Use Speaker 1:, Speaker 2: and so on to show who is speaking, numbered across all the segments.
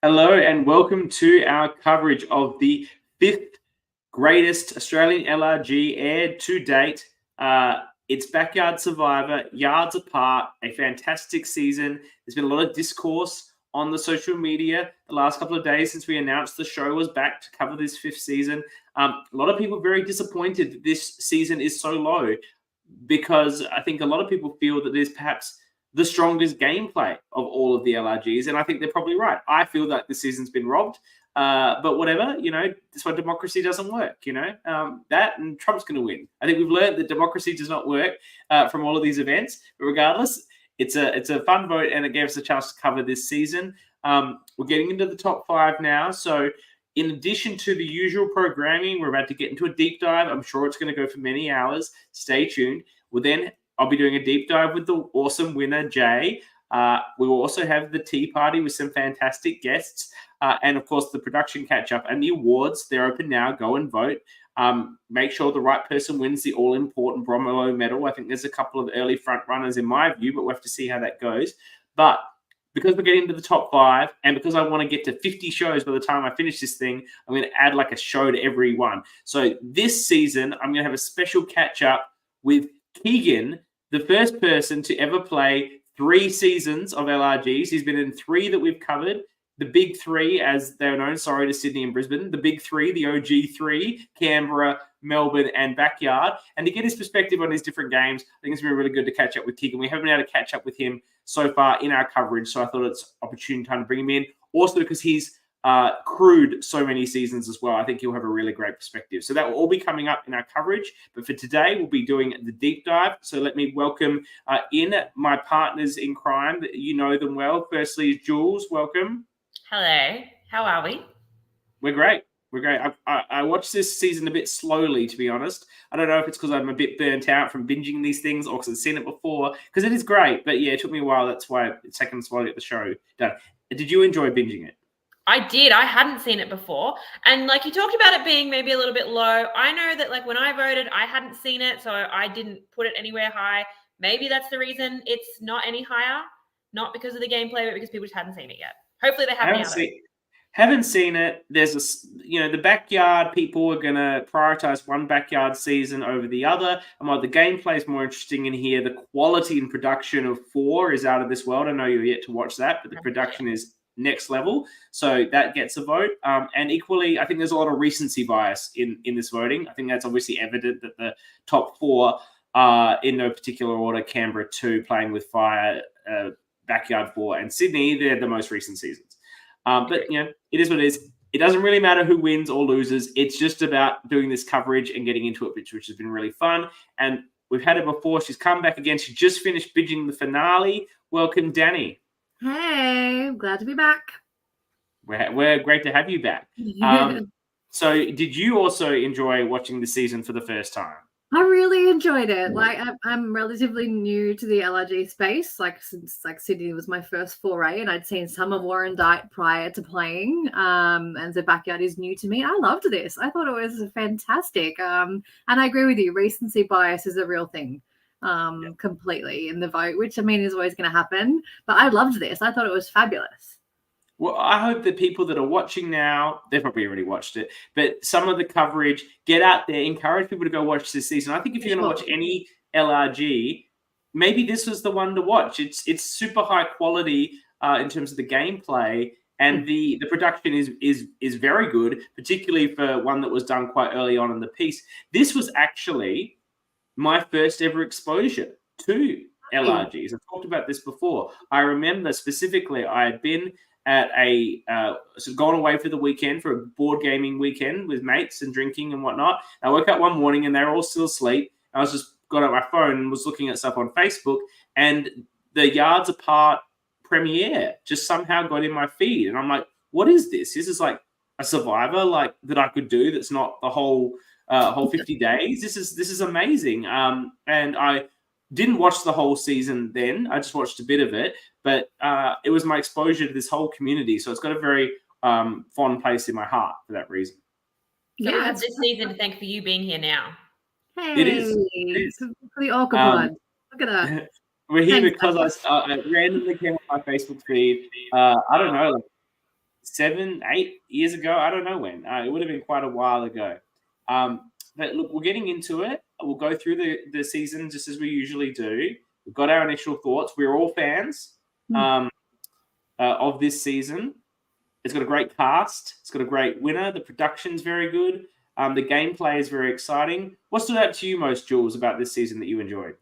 Speaker 1: Hello and welcome to our coverage of the fifth greatest Australian LRG aired to date. It's Backyard Survivor, yards apart, a fantastic season. There's been a lot of discourse on the social media the last couple of days since we announced the show was back to cover this fifth season. A lot of people very disappointed that this season is so low because I think a lot of people feel that there's perhaps the strongest gameplay of all of the LRGs, and I think they're probably right. I feel that this season's been robbed, but whatever, that's why democracy doesn't work, that and Trump's going to win. I think we've learned that democracy does not work from all of these events, but regardless, it's a fun vote, and it gave us a chance to cover this season. We're getting into the top five now, so in addition to the usual programming, we're about to get into a deep dive. I'm sure it's going to go for many hours. Stay tuned. I'll be doing a deep dive with the awesome winner, Jay. We will also have the tea party with some fantastic guests. And, of course, the production catch-up and the awards. They're open now. Go and vote. Make sure the right person wins the all-important Bromelo medal. I think there's a couple of early front-runners in my view, but we'll have to see how that goes. But because we're getting to the top five and because I want to get to 50 shows by the time I finish this thing, I'm going to add like a show to every one. So this season, I'm going to have a special catch-up with Keegan, the first person to ever play 3 seasons of LRGs. He's been in 3 that we've covered. The big 3, as they're known, sorry to Sydney and Brisbane. The big 3, the OG 3, Canberra, Melbourne, and Backyard. And to get his perspective on his different games, I think it's been really good to catch up with Keegan. We haven't been able to catch up with him so far in our coverage, so I thought it's opportune time to bring him in. Also because he's crewed so many seasons as well. I think he'll have a really great perspective. So that will all be coming up in our coverage. But for today, we'll be doing the deep dive. So let me welcome in my partners in crime. You know them well. Firstly, Jules, welcome.
Speaker 2: Hello. How are we?
Speaker 1: We're great. We're great. I watched this season a bit slowly, to be honest. I don't know if it's because I'm a bit burnt out from binging these things or because I've seen it before, because it is great. But yeah, it took me a while. That's why it's taken us a while to get the show done. Did you enjoy binging it?
Speaker 2: I did. I hadn't seen it before. And you talked about it being maybe a little bit low. I know that when I voted, I hadn't seen it, so I didn't put it anywhere high. Maybe that's the reason it's not any higher. Not because of the gameplay, but because people just hadn't seen it yet. Hopefully they have
Speaker 1: haven't seen it. There's the backyard people are going to prioritize one backyard season over the other. And while the gameplay is more interesting in here, the quality and production of 4 is out of this world. I know you're yet to watch that, but the production is next level, so that gets a vote. And equally, I think there's a lot of recency bias in this voting. I think that's obviously evident that the top 4 are in no particular order: Canberra 2, Playing with Fire, Backyard 4, and Sydney. They're the most recent seasons. But it is what it is. It doesn't really matter who wins or loses. It's just about doing this coverage and getting into it, which has been really fun. And we've had it before. She's come back again. She just finished binging the finale. Welcome, Dani.
Speaker 3: Hey, glad to be back.
Speaker 1: We're great to have you back. So did you also enjoy watching the season for the first time?
Speaker 3: I really enjoyed it. I'm relatively new to the LRG space, since Sydney was my first foray, and I'd seen some of Warrandyte prior to playing. And the backyard is new to me. I loved this. I thought it was fantastic. And I agree with you. Recency bias is a real thing. Completely in the vote, which is always going to happen. But I loved this. I thought it was fabulous.
Speaker 1: Well, I hope that people that are watching now, they've probably already watched it, but some of the coverage, get out there, encourage people to go watch this season. I think if you're going to watch any LRG, maybe this was the one to watch. It's super high quality in terms of the gameplay, and the production is very good, particularly for one that was done quite early on in the piece. This was actually my first ever exposure to LRGs. I've talked about this before. I remember specifically I had been at gone away for the weekend for a board gaming weekend with mates and drinking and whatnot. I woke up one morning and they were all still asleep. I was just got out my phone and was looking at stuff on Facebook, and the Yards Apart premiere just somehow got in my feed. And I'm like, what is this? This is like a Survivor that I could do that's not the whole 50 days. This is amazing. And I didn't watch the whole season then. I just watched a bit of it. But it was my exposure to this whole community. So it's got a very fond place in my heart for that reason.
Speaker 2: So we have this season to thank for you being here now.
Speaker 3: Hey,
Speaker 1: it is.
Speaker 3: For the ORCA pod. Look at that.
Speaker 1: We're here because I randomly came on my Facebook feed. I don't know, 7, 8 years ago. I don't know when. It would have been quite a while ago. But look, we're getting into it. We'll go through the season just as we usually do. We've got our initial thoughts. We're all fans of this season. It's got a great cast. It's got a great winner. The production's very good. The gameplay is very exciting. What stood out to you most, Jules, about this season that you enjoyed?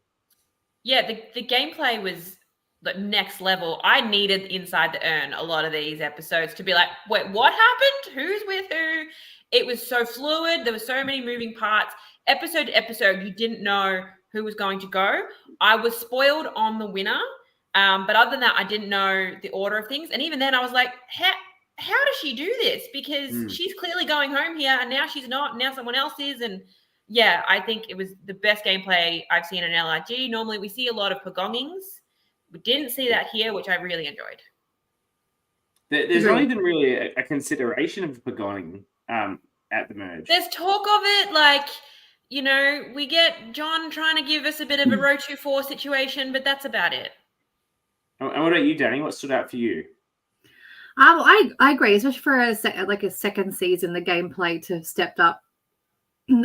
Speaker 2: Yeah, the gameplay was the next level. I needed inside the urn a lot of these episodes to be like, wait, what happened? Who's with who? It was so fluid. There were so many moving parts. Episode to episode, you didn't know who was going to go. I was spoiled on the winner. But other than that, I didn't know the order of things. And even then I was like, how does she do this? Because she's clearly going home here and now she's not. Now someone else is. And yeah, I think it was the best gameplay I've seen in LRG. Normally we see a lot of pagongings. We didn't see that here, which I really enjoyed.
Speaker 1: There's not even really a consideration of pagonging at the merge.
Speaker 2: There's talk of it, like, you know, we get John trying to give us a bit of a row 2-4 situation, but that's about it.
Speaker 1: And what about you, Dani? What stood out for you?
Speaker 3: I agree, especially for a second season, the gameplay to stepped up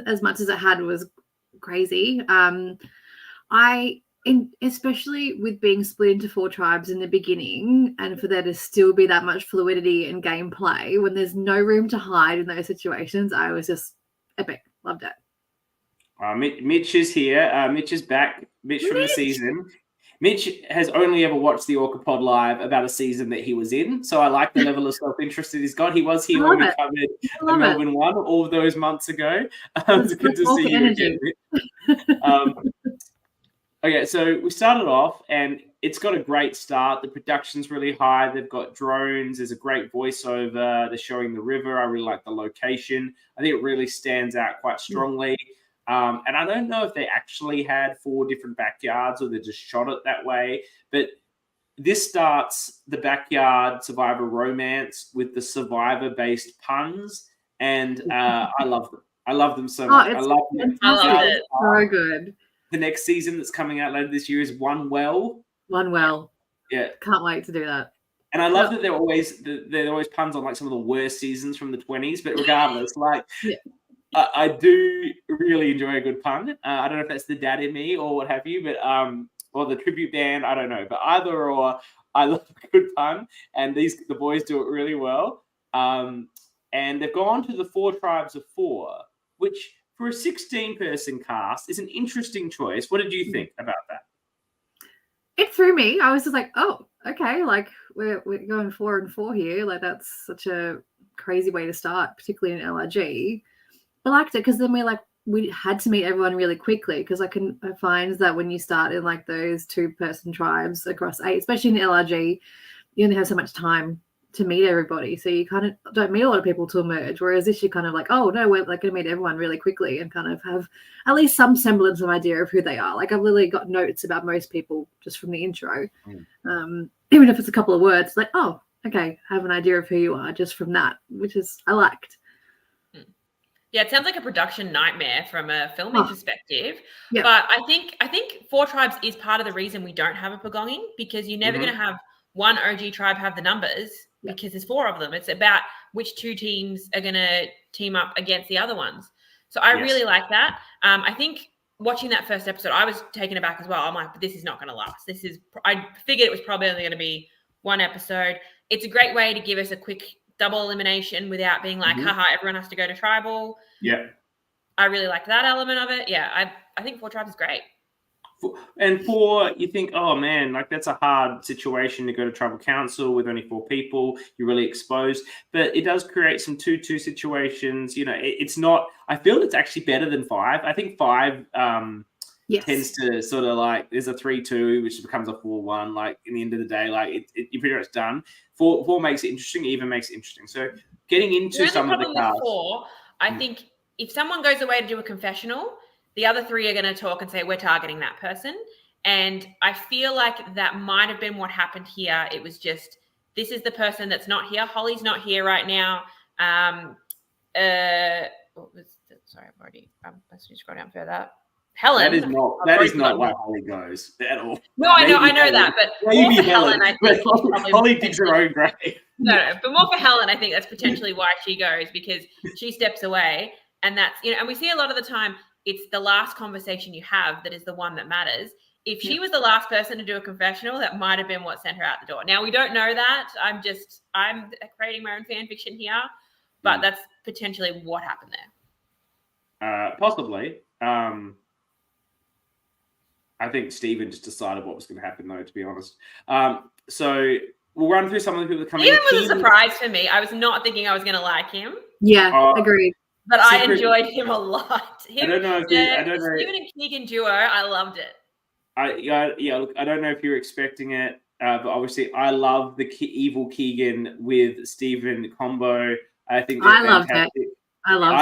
Speaker 3: as much as it had was crazy. Especially with being split into 4 tribes in the beginning, and for there to still be that much fluidity in gameplay when there's no room to hide in those situations, I was just epic. Loved it.
Speaker 1: Mitch is here. Mitch is back. Mitch from the season. Mitch has only ever watched the ORCA pod live about a season that he was in, so I like the level of self-interest that he's got. He was here when we covered the Melbourne one all of those months ago. It's good to see you again. Okay, so we started off, and it's got a great start. The production's really high. They've got drones. There's a great voiceover. They're showing the river. I really like the location. I think it really stands out quite strongly. And I don't know if they actually had 4 different backyards or they just shot it that way. But this starts the backyard Survivor romance with the Survivor-based puns, and I love them. I love them so much. I love them.
Speaker 2: I love it.
Speaker 3: So good.
Speaker 1: The next season that's coming out later this year is One Well.
Speaker 3: One Well.
Speaker 1: Yeah.
Speaker 3: Can't wait to do that.
Speaker 1: And I love that they're always puns on like some of the worst seasons from the 20s, but regardless, like I do really enjoy a good pun. I don't know if that's the dad in me or what have you, but or the tribute band, I don't know. But either or, I love a good pun, and the boys do it really well. And they've gone to the 4 tribes of 4, which for a 16-person cast is an interesting choice. What did you think about that?
Speaker 3: It threw me. I was just like, oh, okay, like we're going 4 and 4 here. Like that's such a crazy way to start, particularly in LRG. I liked it because then we had to meet everyone really quickly, because I find that when you start in like those 2-person tribes across 8, especially in LRG, you only have so much time to meet everybody, so you kind of don't meet a lot of people to emerge, whereas this you're kind of like, oh no, we're like going to meet everyone really quickly and kind of have at least some semblance of idea of who they are. Like I've literally got notes about most people just from the intro, even if it's a couple of words, like, oh okay, I have an idea of who you are just from that, which is I liked.
Speaker 2: Yeah, it sounds like a production nightmare from a filming perspective. Yep. But I think 4 tribes is part of the reason we don't have a pagonging, because you're never going to have one OG tribe have the numbers, because there's 4 of them. It's about which 2 teams are going to team up against the other ones. So I really like that. I think watching that first episode, I was taken aback as well. I'm like, this is not going to last. I figured it was probably only going to be 1 episode. It's a great way to give us a quick double elimination without being like, haha, everyone has to go to tribal.
Speaker 1: Yeah.
Speaker 2: I really like that element of it. Yeah, I think 4 tribes is great.
Speaker 1: And 4, you think, oh man, like that's a hard situation to go to tribal council with only 4 people. You're really exposed, but it does create some 2-2 situations. You know, it's not. I feel it's actually better than 5. I think 5 tends to sort of like there's a 3-2, which becomes a 4-1. Like in the end of the day, like you're pretty much done. 4 makes it interesting. Even makes it interesting. So getting into some of the cards.
Speaker 2: 4, I think if someone goes away to do a confessional, the other 3 are going to talk and say, we're targeting that person. And I feel like that might have been what happened here. It was just, this is the person that's not here. Holly's not here right now. What was that? Sorry, let's just go down further. Helen.
Speaker 1: That is not why Holly goes at all.
Speaker 2: No, I know that, but
Speaker 1: maybe
Speaker 2: Helen, I think.
Speaker 1: Holly digs her own grave.
Speaker 2: No, but more for Helen, I think that's potentially why she goes, because she steps away, and that's, and we see a lot of the time it's the last conversation you have that is the one that matters. If she was the last person to do a confessional, that might have been what sent her out the door. Now, we don't know that. I'm creating my own fan fiction here, but that's potentially what happened there.
Speaker 1: Possibly. I think Stephen just decided what was going to happen, though, to be honest. So we'll run through some of the people that come in.
Speaker 2: Stephen was a surprise for me. I was not thinking I was going to like him.
Speaker 3: Yeah, agreed.
Speaker 2: But I enjoyed him a lot.
Speaker 1: I don't know.
Speaker 2: Stephen and Keegan duo, I loved it.
Speaker 1: Look, I don't know if you're expecting it, but obviously I love the evil Keegan with Stephen combo. I think
Speaker 3: I loved it. I love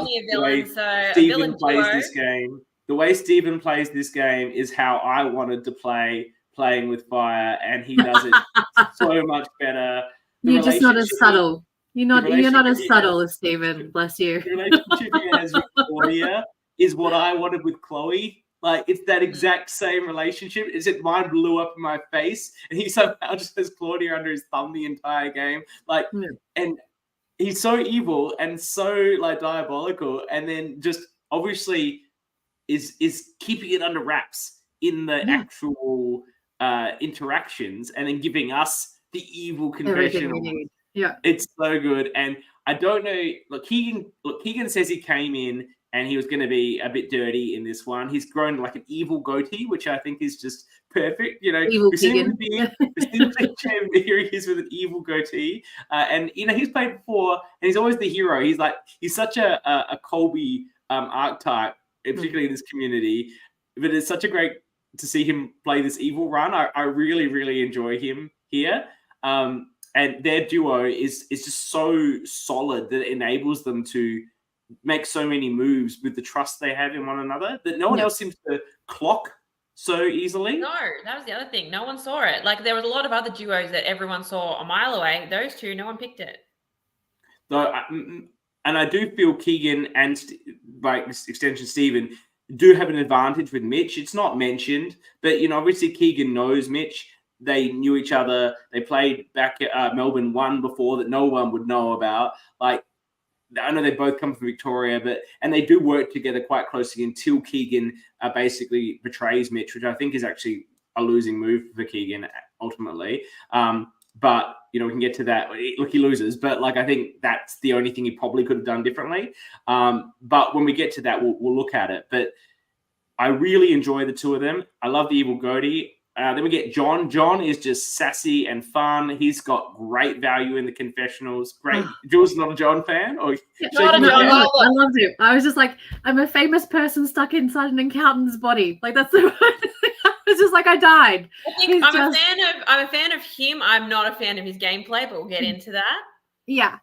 Speaker 2: the villain. So
Speaker 1: Stephen plays this game. The way Stephen plays this game is how I wanted to playing with fire, and he does it so much better.
Speaker 3: You're just not as subtle. You're not as subtle as Stephen. Bless you.
Speaker 1: The relationship he has with Claudia is what I wanted with Chloe. Like, it's that exact same relationship. Is it mine blew up in my face, and he somehow just has Claudia under his thumb the entire game. Like, and he's so evil and so like diabolical, and then just obviously is keeping it under wraps in the actual interactions, and then giving us the evil confessional.
Speaker 3: Yeah,
Speaker 1: it's so good. And I don't know. Keegan says he came in and he was going to be a bit dirty in this one. He's grown like an evil goatee, which I think is just perfect.
Speaker 3: Evil Keegan.
Speaker 1: Here he is with an evil goatee. And, he's played before, and he's always the hero. He's such a Colby archetype, particularly in this community. But it's such a great to see him play this evil run. I really, really enjoy him here. And their duo is just so solid that it enables them to make so many moves with the trust they have in one another that no one else seems to clock so easily.
Speaker 2: No, that was the other thing. No one saw it. Like, there was a lot of other duos that everyone saw a mile away. Those two, no one picked it.
Speaker 1: And I do feel Keegan and, by extension, Stephen, do have an advantage with Mitch. It's not mentioned, but, obviously Keegan knows Mitch. They knew each other. They played back at Melbourne 1 before that no one would know about. Like, I know they both come from Victoria, and they do work together quite closely until Keegan basically betrays Mitch, which I think is actually a losing move for Keegan ultimately. But, we can get to that. Look, he loses, but I think that's the only thing he probably could have done differently. But when we get to that, we'll look at it. But I really enjoy the two of them. I love the evil goatee. Then we get John. John is just sassy and fun. He's got great value in the confessionals. Great. Jules, not a John fan? Or
Speaker 3: not a John. I loved it. I was just like, I'm a famous person stuck inside an accountant's body. Like, that's the it's just like I died.
Speaker 2: I think I'm a fan of him. I'm not a fan of his gameplay, but we'll get into that.
Speaker 3: Yeah.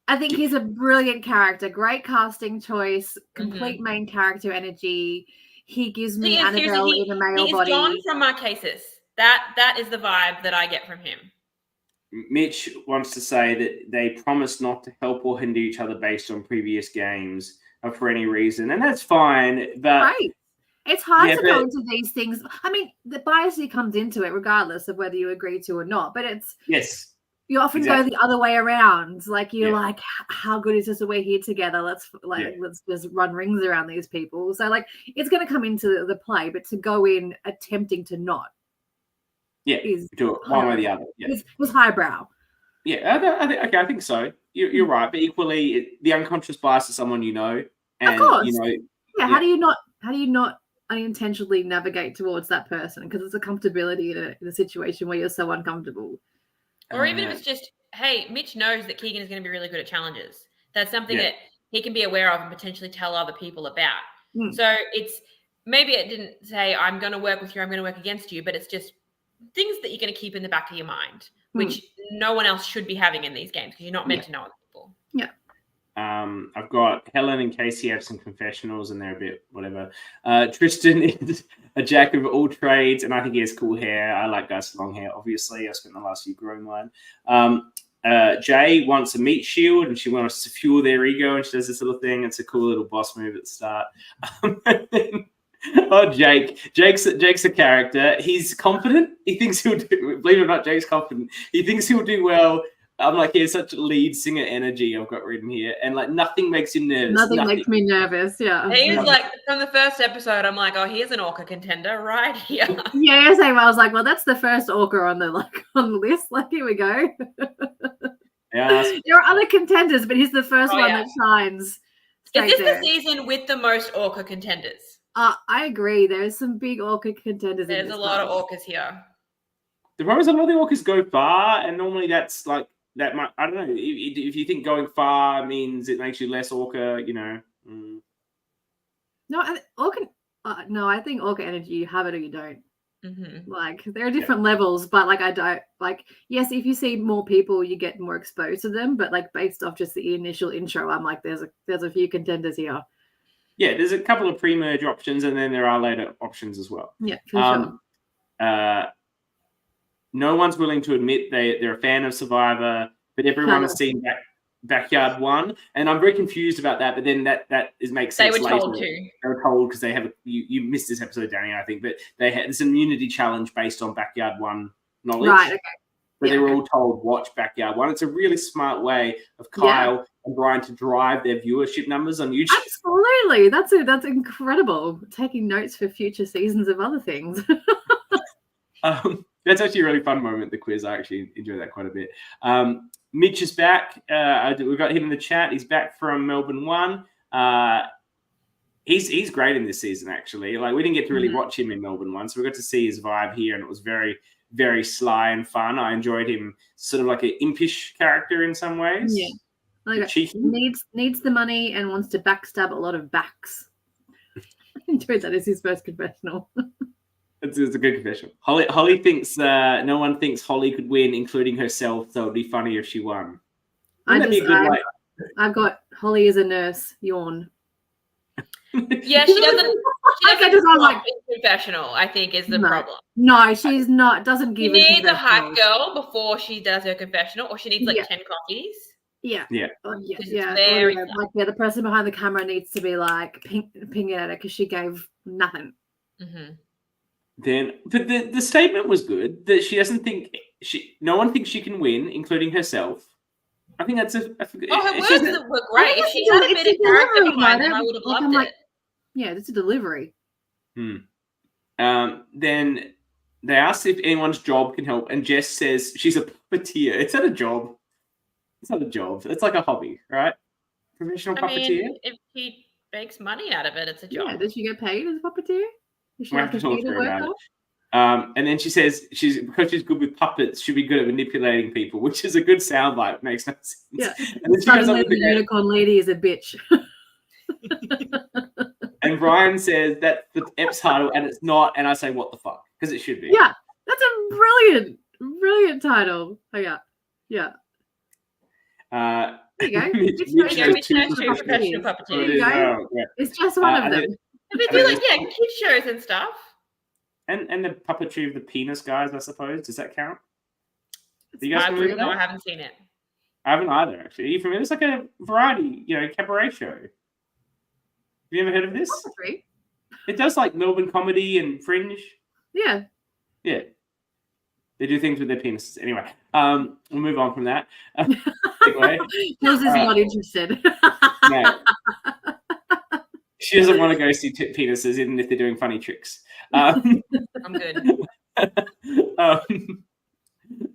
Speaker 3: I think he's a brilliant character. Great casting choice. Complete main character energy. He gives me Annabelle in a male body.
Speaker 2: He's John from Marquesas. That is the vibe that I get from him.
Speaker 1: Mitch wants to say that they promise not to help or hinder each other based on previous games for any reason, and that's fine. But
Speaker 3: right, it's hard to go into these things. I mean, the bias comes into it regardless of whether you agree to or not. But it's you often go the other way around. Like, you're like, how good is this that we're here together? Let's just run rings around these people. So, like, it's going to come into the play, but to go in attempting to not.
Speaker 1: Yeah, do it one way or the other. Yeah.
Speaker 3: It's highbrow.
Speaker 1: Yeah, I think so. You're right. But equally, the unconscious bias is someone and,
Speaker 3: of course. How do you not unintentionally navigate towards that person? Because it's a comfortability in a situation where you're so uncomfortable.
Speaker 2: Or even if it's just, hey, Mitch knows that Keegan is going to be really good at challenges. That's something that he can be aware of and potentially tell other people about. So it's, maybe it didn't say, I'm going to work with you, I'm going to work against you, but it's just things that you're going to keep in the back of your mind, which no one else should be having in these games, because you're not meant to know other people.
Speaker 3: Yeah.
Speaker 1: I've got Helen and Casey have some confessionals, and they're a bit whatever. Tristan is a jack of all trades, and I think he has cool hair. I like guys with long hair, obviously. I spent the last year growing mine. Jay wants a meat shield, and she wants to fuel their ego, and she does this little thing. It's a cool little boss move at the start. Oh, Jake. Jake's a character. He's confident. He thinks he'll do. Believe it or not, Jake's confident. He thinks he'll do well. I'm like, he has such lead singer energy. I've got written here, and like nothing makes him nervous.
Speaker 3: Nothing makes me nervous. Yeah.
Speaker 2: He was like from the first episode. I'm like, oh, here's an ORCA contender right here.
Speaker 3: Yeah, same. I was like, well, that's the first ORCA on the list. Like, here we go.
Speaker 1: Yeah.
Speaker 3: There are other contenders, but he's the first one that shines.
Speaker 2: Is this the season with the most ORCA contenders?
Speaker 3: I agree. There's some big ORCA contenders.
Speaker 2: There's a lot of ORCAs here.
Speaker 1: The problem is a lot of the ORCAs go far, and normally that's like that. I don't know. If you think going far means it makes you less ORCA, you know.
Speaker 3: No, I think ORCA energy, you have it or you don't.
Speaker 2: Mm-hmm.
Speaker 3: Like, there are different levels, but like, I don't like. Yes, if you see more people, you get more exposed to them. But like, based off just the initial intro, I'm like, there's a few contenders here.
Speaker 1: Yeah, there's a couple of pre-merge options, and then there are later options as well.
Speaker 3: Yeah, for sure.
Speaker 1: No one's willing to admit they're a fan of Survivor, but everyone has seen Backyard 1, and I'm very confused about that. But then that makes sense.
Speaker 2: They were
Speaker 1: later.
Speaker 2: told to.
Speaker 1: They were told because they have you missed this episode, Danny, I think, but they had this immunity challenge based on Backyard 1 knowledge.
Speaker 3: Right. Okay.
Speaker 1: But they were all told watch Backyard 1. It's a really smart way of Kyle and Brian to drive their viewership numbers on YouTube.
Speaker 3: Absolutely, that's incredible. Taking notes for future seasons of other things.
Speaker 1: That's actually a really fun moment, the quiz. I actually enjoyed that quite a bit. Mitch is back. We've got him in the chat. He's back from Melbourne 1. He's great in this season, actually. Like, we didn't get to really watch him in Melbourne 1, so we got to see his vibe here, and it was very, very sly and fun. I enjoyed him, sort of like an impish character in some ways.
Speaker 3: Yeah. Like,
Speaker 1: cheeky.
Speaker 3: Needs the money and wants to backstab a lot of backs. I enjoyed that as his first confessional.
Speaker 1: It's a good confession. Holly thinks no one thinks Holly could win, including herself. So it'd be funny if she won.
Speaker 3: I've got Holly as a nurse. Yawn.
Speaker 2: Yeah, she doesn't.
Speaker 3: Like
Speaker 2: confessional, I think, is the problem.
Speaker 3: No, she's not. Doesn't give.
Speaker 2: She needs a hype girl before she does her confessional, or she needs like 10 coffees.
Speaker 3: Yeah.
Speaker 1: Yeah.
Speaker 3: The person behind the camera needs to be like pinging at her because she gave nothing.
Speaker 2: Mm-hmm.
Speaker 1: Then, but the statement was good that she doesn't think no one thinks she can win, including herself. I think that's her words
Speaker 2: were great. If she had a bit of character behind them, I would have loved it.
Speaker 3: Yeah, it's a delivery.
Speaker 1: Then they asked if anyone's job can help, and Jess says she's a puppeteer. It's not a job. It's not a job. It's like a hobby, right? Professional puppeteer.
Speaker 2: Mean, if she makes money out of it, it's a job.
Speaker 3: Yeah, does she get paid as a puppeteer?
Speaker 1: We have to talk to her about it. And then she says because she's good with puppets, she'll be good at manipulating people, which is a good soundbite. Makes no sense.
Speaker 3: Yeah.
Speaker 1: And then she goes on with
Speaker 3: the unicorn lady is a bitch.
Speaker 1: And Brian says that's the Epps title, and it's not. And I say, what the fuck? Because it should be.
Speaker 3: Yeah, that's a brilliant title. Oh yeah. There you go.
Speaker 2: Professional puppeteer.
Speaker 3: There you go. It's just one of them.
Speaker 2: They do like kid shows and stuff.
Speaker 1: And the puppetry of the penis guys, I suppose. Does that count?
Speaker 2: Do you guys familiar? No, I haven't seen it.
Speaker 1: I haven't either, actually. Are you familiar? It's like a variety, cabaret show. Have you ever heard of this?
Speaker 3: Puppetry.
Speaker 1: It does like Melbourne comedy and Fringe.
Speaker 3: Yeah.
Speaker 1: Yeah. They do things with their penises. Anyway, we'll move on from that. Anyway,
Speaker 3: Jules is not interested.
Speaker 1: No. She doesn't want to go see penises, even if they're doing funny tricks.
Speaker 2: I'm good.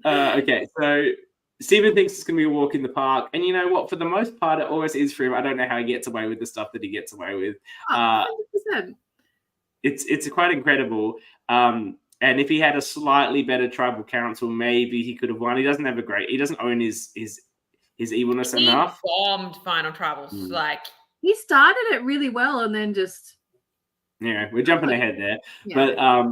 Speaker 1: Okay, so Stephen thinks it's going to be a walk in the park. And you know what? For the most part, it always is for him. I don't know how he gets away with the stuff that he gets away with.
Speaker 3: 100%.
Speaker 1: It's quite incredible. And if he had a slightly better tribal council, maybe he could have won. He doesn't own his evilness enough.
Speaker 2: He bombed Final Tribals.
Speaker 3: He started it really well and then just...
Speaker 1: Yeah, we're jumping ahead there. Yeah.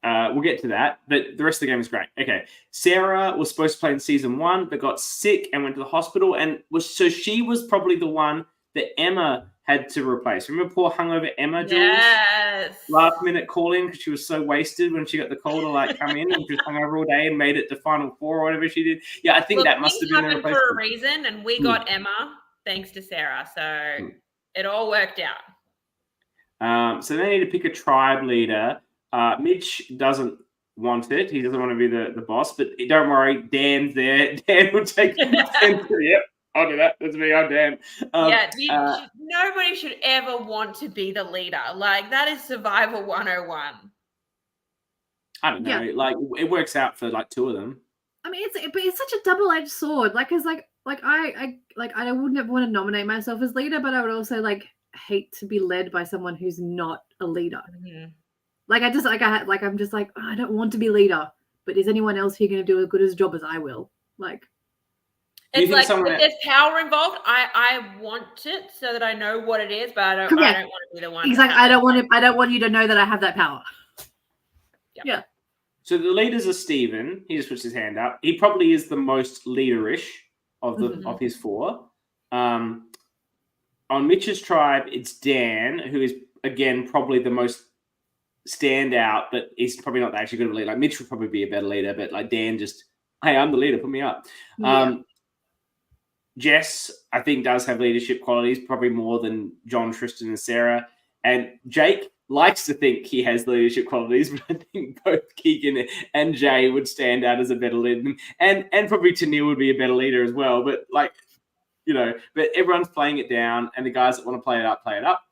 Speaker 1: But we'll get to that. But the rest of the game is great. Okay, Sarah was supposed to play in season 1, but got sick and went to the hospital. So she was probably the one that Emma had to replace. Remember poor hungover Emma, Jules?
Speaker 2: Yes.
Speaker 1: Last minute call in because she was so wasted when she got the call to come in, and she was hungover all day and made it to Final 4 or whatever she did. Yeah, I think that must have been the replacement.
Speaker 2: For a reason, and we got Emma thanks to Sarah. So... It all worked out.
Speaker 1: So they need to pick a tribe leader. Mitch doesn't want it. He doesn't want to be the boss, but don't worry, Dan's there. Dan will take Yep, I'll do that. That's me. I'm Dan.
Speaker 2: Nobody should ever want to be the leader. Like, that is Survivor 101.
Speaker 1: I don't know. Like, it works out for like two of them.
Speaker 3: I mean, it's such a double-edged sword. Like, it's like I wouldn't want to nominate myself as leader, but I would also like hate to be led by someone who's not a leader.
Speaker 2: Mm-hmm.
Speaker 3: Like, I'm just like, I don't want to be leader, but is anyone else here going to do as good a job as I will? Like,
Speaker 2: it's like if there's power involved, I want it so that I know what it is, but I don't want to be the one.
Speaker 3: Exactly. I don't want you to know that I have that power. Yeah.
Speaker 1: So the leaders are Stephen. He just puts his hand up. He probably is the most leaderish of of his four. On Mitch's tribe, it's Dan, who is again probably the most standout, but he's probably not actually good of a leader. Like, Mitch would probably be a better leader, but like Dan just, hey, I'm the leader, put me up. Jess, I think, does have leadership qualities, probably more than John, Tristan, and Sarah. And Jake likes to think he has leadership qualities, but I think both Keegan and Jay would stand out as a better leader. And probably Tennille would be a better leader as well. But like, you know, but everyone's playing it down, and the guys that want to play it up, play it up.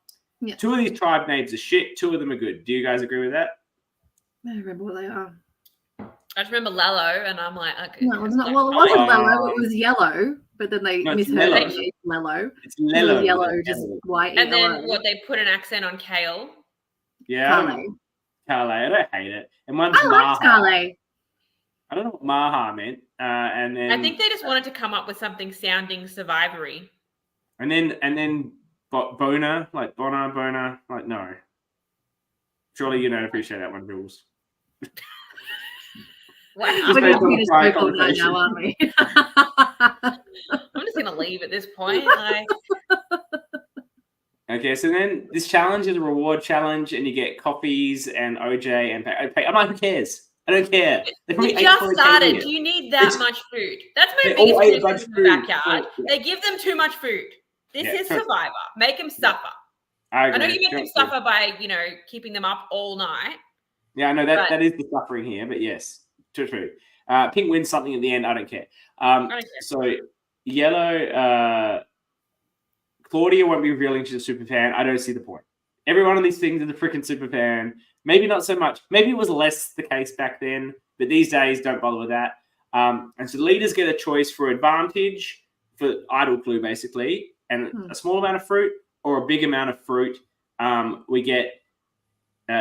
Speaker 1: Yeah. Two of these tribe names are shit. Two of them are good. Do you guys agree with that?
Speaker 3: I don't remember what they are.
Speaker 2: I just remember Lello, and I'm like, okay.
Speaker 3: No, it's not. Well, it wasn't Lello. It was Yellow, but then they misheard it. It's Lello.
Speaker 1: It's Lello.
Speaker 3: Yellow, just white.
Speaker 2: And then they put an accent on Kale.
Speaker 1: Yeah. Carle. I don't hate it. And one's
Speaker 3: I liked Carle.
Speaker 1: I don't know what Maha meant. And then
Speaker 2: I think they just wanted to come up with something sounding survivory.
Speaker 1: And then Bona, like Bona, like, no. Surely you don't appreciate that one, Jules.
Speaker 2: Wow.
Speaker 3: We're just going to spoke on that now, aren't we?
Speaker 2: I'm just going to leave at this point. Like...
Speaker 1: Okay, so then this challenge is a reward challenge, and you get coffees and OJ and pay. I'm like, who cares? I don't care.
Speaker 2: We just started. Do you need that much food? That's my biggest difference in the backyard. They give them too much food. This is Survivor. Make them suffer. I know you make them suffer by, keeping them up all night.
Speaker 1: Yeah, I know that is the suffering here, but yes, true. Pink wins something at the end. I don't care. So Yellow, Claudia won't be revealing she's a super fan. I don't see the point. Every one of these things is a freaking super fan. Maybe not so much. Maybe it was less the case back then, but these days, don't bother with that. And so the leaders get a choice for advantage, for idle clue, basically, and a small amount of fruit or a big amount of fruit. We get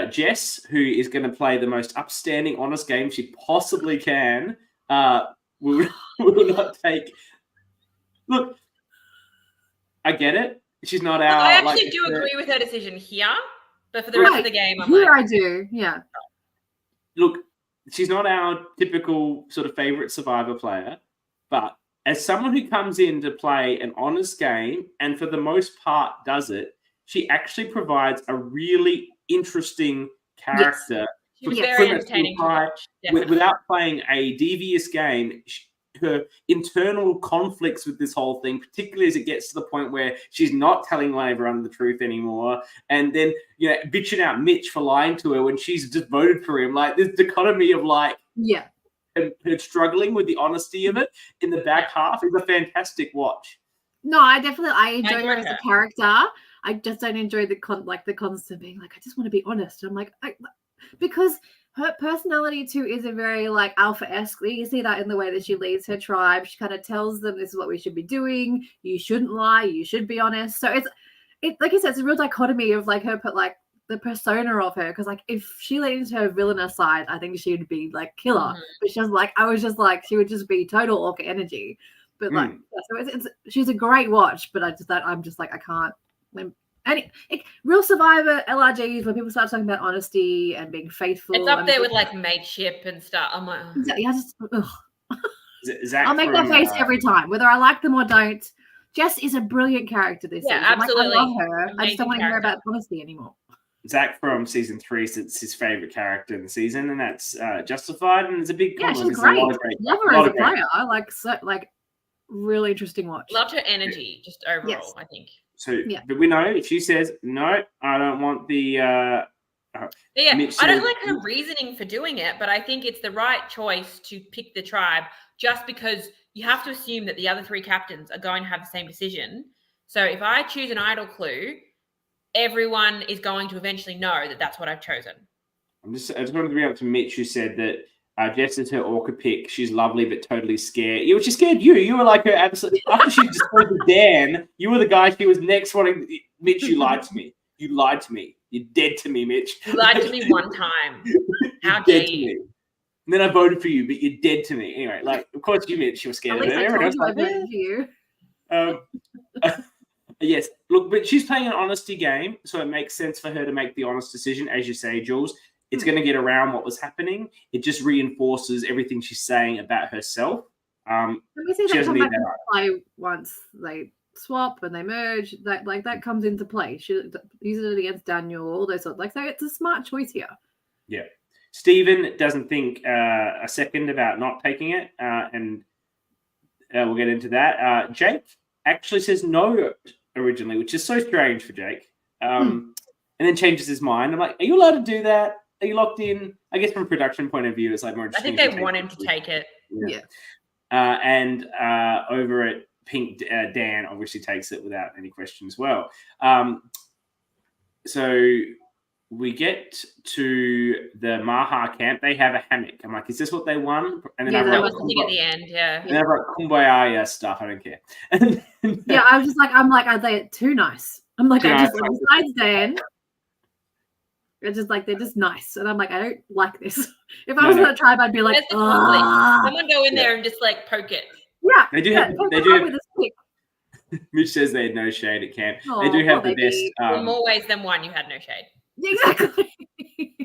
Speaker 1: Jess, who is going to play the most upstanding, honest game she possibly can. We will not take... Look, I get it. She's not our...
Speaker 2: I actually do agree with her decision here, but for the rest of the game, I'm
Speaker 3: I do, yeah.
Speaker 1: Look, she's not our typical sort of favourite Survivor player, but as someone who comes in to play an honest game and for the most part does it, she actually provides a really interesting character.
Speaker 2: She's very entertaining to watch.
Speaker 1: Without playing a devious game, her internal conflicts with this whole thing, particularly as it gets to the point where she's not telling everyone the truth anymore, and then bitching out Mitch for lying to her when she's just voted for him. Like, this dichotomy of her struggling with the honesty of it in the back half is a fantastic watch.
Speaker 3: No, I enjoy her as a character. I just don't enjoy the constant being like, I just want to be honest. I'm like, because her personality too is a very alpha-esque. You see that in the way that she leads her tribe. She kind of tells them this is what we should be doing. You shouldn't lie. You should be honest. So it's like you said, it's a real dichotomy of the persona of her. Because if she let into her villainous side, I think she would be killer. Mm-hmm. But she would just be total ORCA energy. But so she's a great watch. But I'm just I can't. Real Survivor LRGs, when people start talking about honesty and being faithful,
Speaker 2: it's up there with mateship and stuff. I'm like,
Speaker 3: I'll make that face every time, whether I like them or don't. Jess is a brilliant character this season.
Speaker 2: Absolutely.
Speaker 3: I love her. I just don't want to hear about honesty anymore.
Speaker 1: Zach from season 3 says it's his favorite character in the season, and that's justified. And it's a big compliment.
Speaker 3: She's great. Love her as a player. Really interesting watch.
Speaker 2: Loved her energy, just overall. I think.
Speaker 1: So, but we know if she says no, I don't want the.
Speaker 2: I don't like her reasoning for doing it, but I think it's the right choice to pick the tribe just because you have to assume that the other 3 captains are going to have the same decision. So if I choose an idol clue, everyone is going to eventually know that that's what I've chosen.
Speaker 1: I just wanted to bring up to Mitch, who said that Jess is her orca pick. She's lovely but totally scared. She scared you. You were like her absolute. After she destroyed the Dan, you were the guy she was next wanting. Mitch, you lied to me. You lied to me. You're dead to me, Mitch.
Speaker 2: You lied to me one time. How dare you?
Speaker 1: And then I voted for you, but you're dead to me. Anyway, like, of course you, Mitch. You were scared of it. Everyone else
Speaker 3: I voted for you.
Speaker 1: Yes. Look, but she's playing an honesty game, so it makes sense for her to make the honest decision, as you say, Jules. It's going to get around what was happening. It just reinforces everything she's saying about herself.
Speaker 3: Let me see that come back into play once they swap and they merge. That comes into play. She uses it against Daniel, all those sorts. So it's a smart choice here.
Speaker 1: Yeah. Stephen doesn't think a second about not taking it, and we'll get into that. Jake actually says no originally, which is so strange for Jake, and then changes his mind. I'm like, are you allowed to do that? Are you locked in? I guess from a production point of view, it's like more interesting.
Speaker 2: I think they want him to take it.
Speaker 1: Yeah. And over at Pink, Dan obviously takes it without any question as well. So we get to the Maha camp. They have a hammock. I'm like, is this what they won? And then
Speaker 2: that was the thing at the end. Yeah.
Speaker 1: And they have like kumbaya stuff. I don't care.
Speaker 3: I was just like, are they too nice? I'm like, besides Dan. It's just like they're just nice, and I'm like, I don't like this. If I was in a tribe, I'd be like,
Speaker 2: someone go in there and just like poke it.
Speaker 3: Yeah,
Speaker 1: they do have. They do have. Mitch says they had no shade at camp. They do have the best.
Speaker 2: In more ways than one, you had no shade.
Speaker 3: Exactly.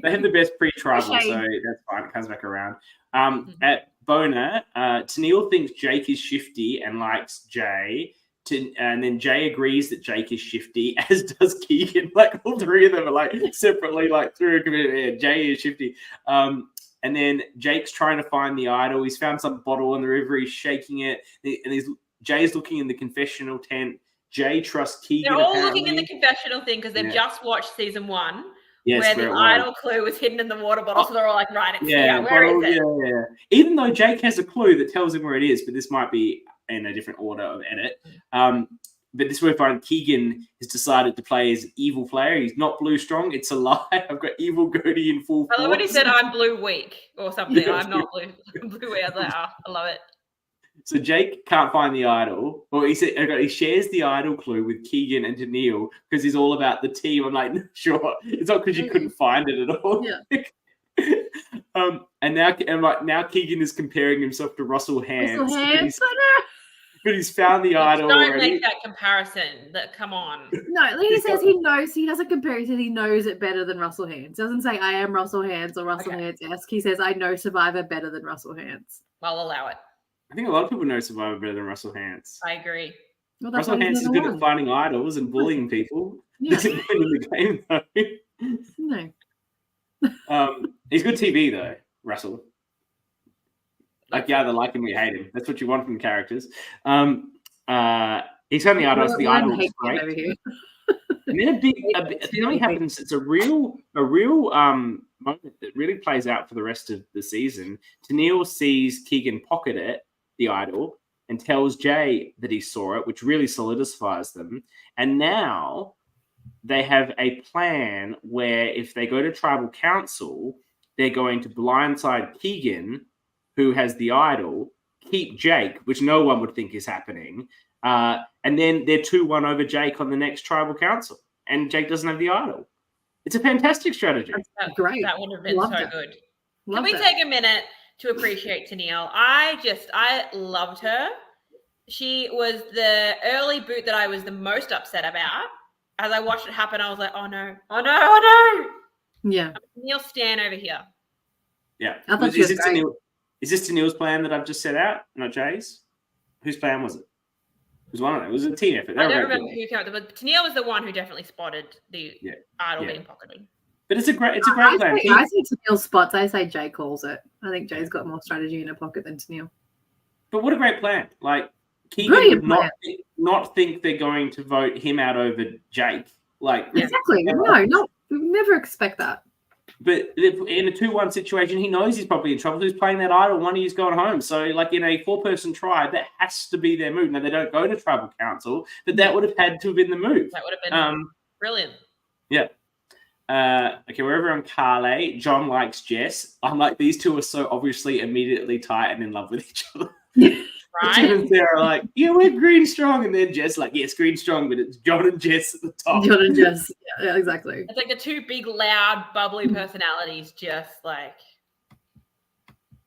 Speaker 1: They have the best pre-tribal, so that's fine. It comes back around. At Bona, Tennille thinks Jake is shifty and likes Jay. And then Jay agrees that Jake is shifty, as does Keegan. Like all 3 of them are like separately, like through a community. Yeah, Jay is shifty. And then Jake's trying to find the idol. He's found some bottle in the river. He's shaking it, and Jay's looking in the confessional tent. Jay trusts Keegan.
Speaker 2: They're all looking in the confessional thing because they've just watched season 1. Yes, where the idol clue was hidden in the water bottle, so they're all like, right, it's here. Where is it?
Speaker 1: Yeah. Even though Jake has a clue that tells him where it is, but this might be in a different order of edit. But this is where I find Keegan has decided to play as evil player. He's not blue strong. It's a lie. I've got evil Gertie in full force.
Speaker 2: I love when he said, I'm blue weak or something. I'm not blue. I'm blue weak. I was like, I love it.
Speaker 1: So Jake can't find the idol. Well, he said he shares the idol clue with Keegan and Tennille because he's all about the team. I'm like, sure. It's not because you couldn't find it at all.
Speaker 3: Yeah.
Speaker 1: And now Keegan is comparing himself to Russell Hands. But he's found the idol.
Speaker 2: Don't
Speaker 1: already.
Speaker 2: make that comparison. Come on.
Speaker 3: No, he says he knows. He doesn't compare. He says he knows it better than Russell Hands. Doesn't say I am Russell Hands or Russell Hands-esque. He says I know Survivor better than Russell Hands.
Speaker 2: I'll allow it.
Speaker 1: I think a lot of people know Survivor better than Russell Hands.
Speaker 2: I agree.
Speaker 3: Well,
Speaker 1: Russell Hands is good at finding idols and bullying people.
Speaker 3: Yeah.
Speaker 1: Doesn't win in the game though.
Speaker 3: No.
Speaker 1: He's good TV though, Russell. Like you either like him or you hate him. That's what you want from characters. He's found the idols. The idol is great. And then it only happens. It's a real moment that really plays out for the rest of the season. Tennille sees Keegan pocket it, the idol, and tells Jay that he saw it, which really solidifies them. And now they have a plan where if they go to tribal council, they're going to blindside Keegan, who has the idol, keep Jake, which no one would think is happening. And then they're 2-1 over Jake on the next tribal council. And Jake doesn't have the idol. It's a fantastic strategy.
Speaker 3: That's great.
Speaker 2: That would have been
Speaker 3: Loved
Speaker 2: so
Speaker 3: it.
Speaker 2: good.
Speaker 3: Loved
Speaker 2: Can we take a minute to appreciate Tennille? I loved her. She was the early boot that I was the most upset about. As I watched it happen, I was like, oh no.
Speaker 3: Yeah.
Speaker 2: Tennille Stan over here.
Speaker 1: Yeah.
Speaker 3: I thought she was great.
Speaker 1: Is this Tennille's plan that I've just set out, not Jay's? Whose plan was it? It was one of them. It was a team effort.
Speaker 2: I don't remember who came up, but Tennille was the one who definitely spotted the idol being pocketed.
Speaker 1: But it's a great plan.
Speaker 3: I see Tennille spots. I say Jay calls it. I think Jay's got more strategy in her pocket than Tennille.
Speaker 1: But what a great plan! Like Keegan not think they're going to vote him out over Jake. Like
Speaker 3: exactly. No, we never expect that.
Speaker 1: But in a 2-1 situation, he knows he's probably in trouble. Who's playing that idol? One of you's going home. So, like in a 4-person tribe, that has to be their move. Now, they don't go to tribal council, but that would have had to have been the move.
Speaker 2: That would have been brilliant.
Speaker 1: Yeah. Okay, we're over on Carly. John likes Jess. I'm like, these two are so obviously immediately tight and in love with each other.
Speaker 2: Right?
Speaker 1: Jim and Sarah are like, yeah, we're green strong. And then Jess like, yes, green strong, but it's John and Jess at the top.
Speaker 3: John and Jess. Yeah, exactly.
Speaker 2: It's like the two big, loud, bubbly personalities just like...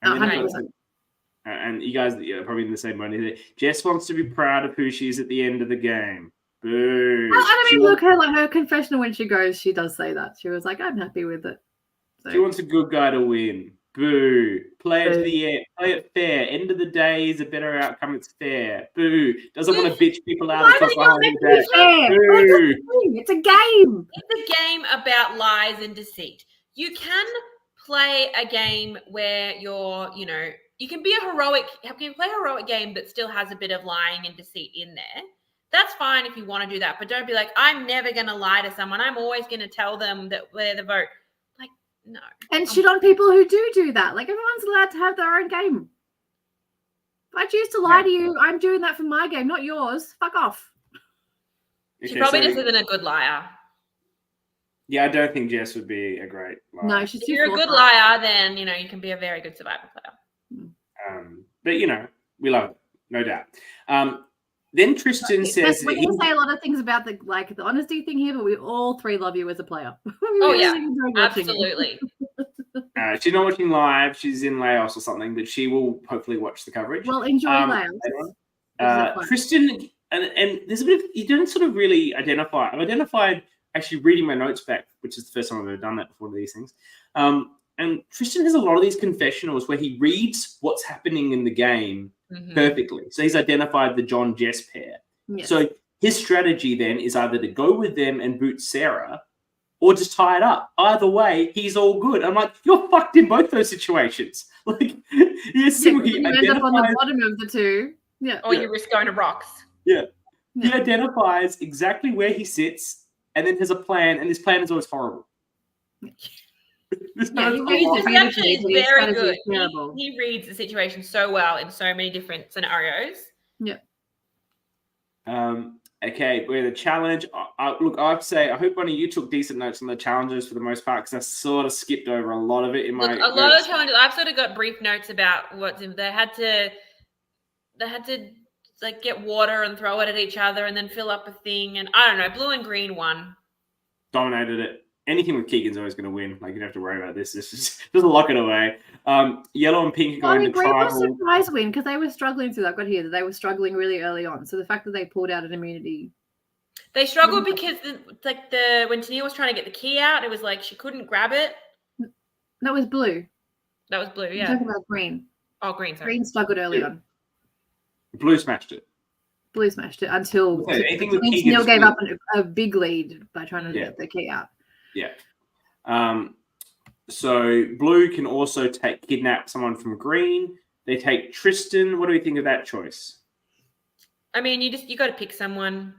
Speaker 1: And you guys are probably in the same boat. Jess wants to be proud of who she is at the end of the game. Boo.
Speaker 3: I mean, look, her confessional when she goes, she does say that. She was like, I'm happy with it. So.
Speaker 1: She wants a good guy to win. Boo. Play it to the end. Play it fair. End of the day is a better outcome. It's fair. Boo. Doesn't want to bitch people out across the whole day. Boo.
Speaker 3: It's a game.
Speaker 2: It's a game about lies and deceit. You can play a game where you're, you can play a heroic game that still has a bit of lying and deceit in there. That's fine if you want to do that, but don't be like, I'm never going to lie to someone. I'm always going to tell them that they're the vote. Like, no.
Speaker 3: And shit on people who do that. Like, everyone's allowed to have their own game. If I choose to lie to you, I'm doing that for my game, not yours. Fuck off.
Speaker 2: She probably just isn't a good liar.
Speaker 1: Yeah, I don't think Jess would be a great liar.
Speaker 3: No, she's
Speaker 2: if you're a good liar, then, you can be a very good survivor player.
Speaker 1: But, we love it, no doubt. Then Tristan says...
Speaker 3: We can say a lot of things about the honesty thing here, but we all three love you as a player.
Speaker 2: Absolutely.
Speaker 1: She's not watching live. She's in Laos or something, but she will hopefully watch the coverage.
Speaker 3: Well, enjoy Laos.
Speaker 1: Tristan, and there's a bit of... You don't sort of really identify. I've identified, actually reading my notes back, which is the first time I've ever done that before these things. And Tristan has a lot of these confessionals where he reads what's happening in the game perfectly. So he's identified the John-Jess pair. Yes. So his strategy then is either to go with them and boot Sarah or just tie it up. Either way, he's all good. I'm like, you're fucked in both those situations. Like, you
Speaker 3: end up on the bottom of the two. Yeah.
Speaker 2: Or you risk going to rocks.
Speaker 1: Yeah. He identifies exactly where he sits and then has a plan, and this plan is always horrible.
Speaker 2: He actually is very good. He reads the situation so well in so many different scenarios.
Speaker 3: Yeah.
Speaker 1: Okay, we're the challenge. Look, I have to say, I hope one of you took decent notes on the challenges for the most part, because I sort of skipped over a lot of it in my.
Speaker 2: A lot of challenges. I've sort of got brief notes about what's in. They had to like get water and throw it at each other, and then fill up a thing. And I don't know, blue and green won.
Speaker 1: Dominated it. Anything with Keegan's always going to win. Like, you don't have to worry about this. It's just lock it away. Yellow and pink are going to tribal.
Speaker 3: Green was a surprise win because they were struggling through that. I've got here that they were struggling really early on. So the fact that they pulled out an immunity.
Speaker 2: They struggled because when Tania was trying to get the key out, it was like she couldn't grab it.
Speaker 3: That was blue.
Speaker 2: That was blue, yeah.
Speaker 3: I'm talking about green.
Speaker 2: Oh, green, sorry.
Speaker 3: Green struggled early on.
Speaker 1: Blue smashed it.
Speaker 3: Blue smashed it until
Speaker 1: Tania
Speaker 3: gave up a big lead by trying to get the key out.
Speaker 1: Yeah. So blue can also kidnap someone from green. They take Tristan. What do we think of that choice?
Speaker 2: I mean, you got to pick someone.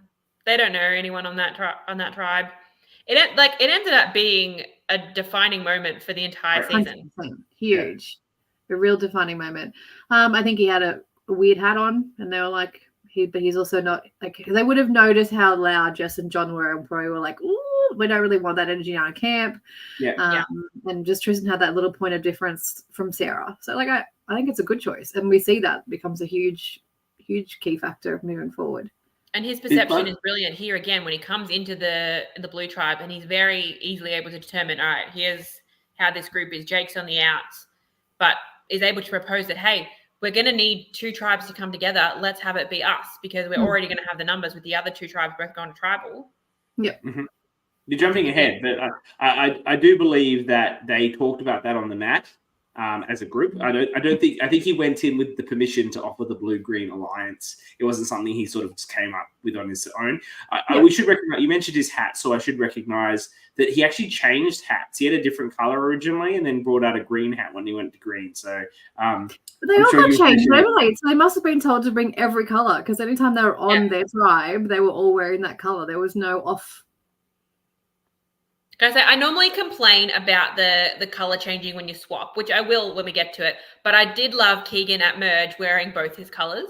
Speaker 2: They don't know anyone on that tribe. It ended up being a defining moment for the entire season.
Speaker 3: Huge, a real defining moment. I think he had a weird hat on, and they were like, but he's also not like. They would have noticed how loud Jess and John were, and probably were like, "Ooh, we don't really want that energy in our camp." And just Tristan had that little point of difference from Sarah. So, like, I think it's a good choice, and we see that becomes a huge key factor moving forward.
Speaker 2: And his perception is brilliant here again when he comes into the blue tribe, and he's very easily able to determine, all right, here's how this group is. Jake's on the outs, but is able to propose that, hey, we're going to need two tribes to come together. Let's have it be us, because we're already going to have the numbers with the other two tribes both going to tribal.
Speaker 3: Yeah.
Speaker 1: Mm-hmm. You're jumping ahead, but I do believe that they talked about that on the mat. as a group. I think he went in with the permission to offer the blue-green alliance. It wasn't something he sort of just came up with on his own. We should recognize, you mentioned his hat, so I should recognize that he actually changed hats. He had a different color originally and then brought out a green hat when he went to green. So
Speaker 3: they all got changed overlay, so they must have been told to bring every color, because anytime they were on their tribe, they were all wearing that color. There was no off.
Speaker 2: Can I say, I normally complain about the color changing when you swap, which I will when we get to it. But I did love Keegan at Merge wearing both his colors.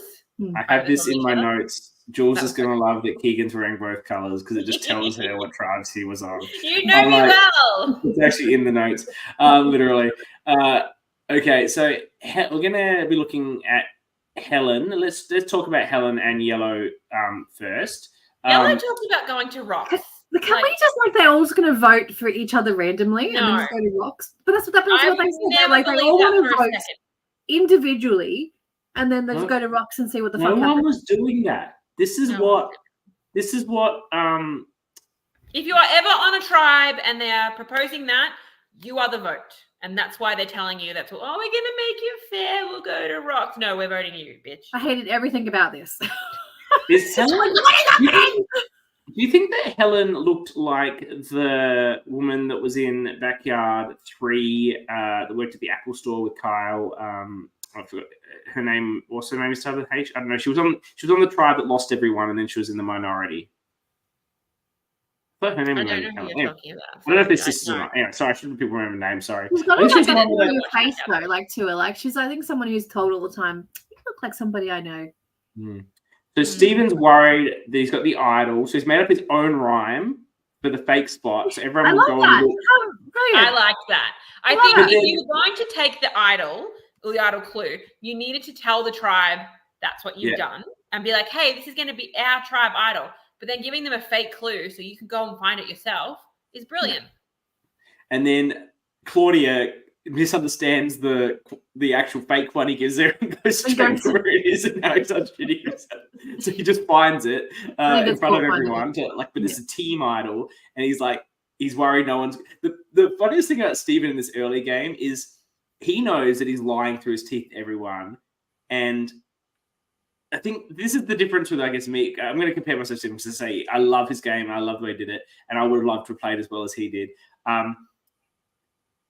Speaker 1: I have this in my notes. Jules is going to love that Keegan's wearing both colors because it just tells her what tribes he was on.
Speaker 2: You know me well.
Speaker 1: It's actually in the notes, literally. Okay, so we're going to be looking at Helen. Let's talk about Helen and Yellow first.
Speaker 2: Yellow talked about going to Ross.
Speaker 3: Can we just they're all just going to vote for each other randomly and then just go to rocks? But that's what they said. They all want to vote individually and then they just go to rocks and see what the fuck happens.
Speaker 1: No one was doing that. This is what. If you are
Speaker 2: ever on a tribe and they are proposing that, you are the vote. And that's why they're telling you we're going to make you fair. We'll go to rocks. No, we're voting you, bitch.
Speaker 3: I hated everything about this.
Speaker 1: Do you think that Helen looked like the woman that was in Backyard 3 that worked at the Apple store with Kyle? I forgot her name. What's her name? Is started with H. I don't know. She was on the tribe that lost everyone, and then she was in the minority. I thought her name was Helen.
Speaker 2: Talking about.
Speaker 1: I don't know if this is or not. Anyway, sorry, I shouldn't people remember the name. Sorry.
Speaker 3: She's got a face though, to her. She's, I think, someone who's told all the time, "You look like somebody I know."
Speaker 1: So Stephen's worried that he's got the idol, so he's made up his own rhyme for the fake spot. So everyone will go and look.
Speaker 2: I like that. I think if you're going to take the idol or the idol clue, you needed to tell the tribe that's what you've done and be like, hey, this is going to be our tribe idol. But then giving them a fake clue so you can go and find it yourself is brilliant.
Speaker 1: And then Claudia misunderstands the actual fake one he gives there and goes straight to where it is, and now he's not shitting himself. So he just finds it in front of everyone, but it's a team idol, and he's worried no one's. The funniest thing about Stephen in this early game is he knows that he's lying through his teeth to everyone, and I think this is the difference with, I guess, me. I'm going to compare myself to him to say I love his game, and I love the way he did it, and I would have loved to have played as well as he did.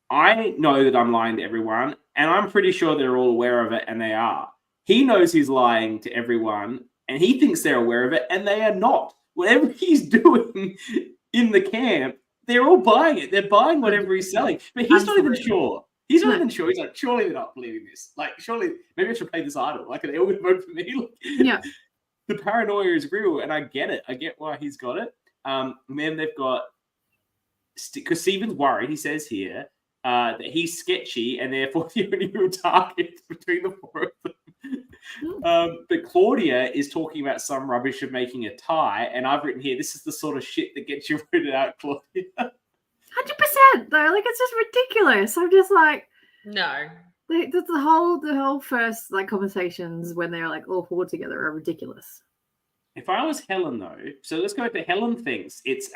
Speaker 1: I know that I'm lying to everyone, and I'm pretty sure they're all aware of it, and they are. He knows he's lying to everyone, and he thinks they're aware of it, and they are not. Whatever he's doing in the camp, they're all buying it. They're buying whatever he's selling, but he's not even sure. He's not even sure. He's like, surely they're not believing this. Surely, maybe I should play this idol. Are they all going to vote for me? The paranoia is real, and I get it. I get why he's got it. And then they've got, because Stephen's worried, he says here, that he's sketchy and therefore the only real target between the four of them. But Claudia is talking about some rubbish of making a tie, and I've written here, this is the sort of shit that gets you voted out, Claudia.
Speaker 3: 100% though, it's just ridiculous. I'm just
Speaker 2: no.
Speaker 3: The whole first conversations when they're all four together are ridiculous.
Speaker 1: If I was Helen though, so let's go to Helen thinks it's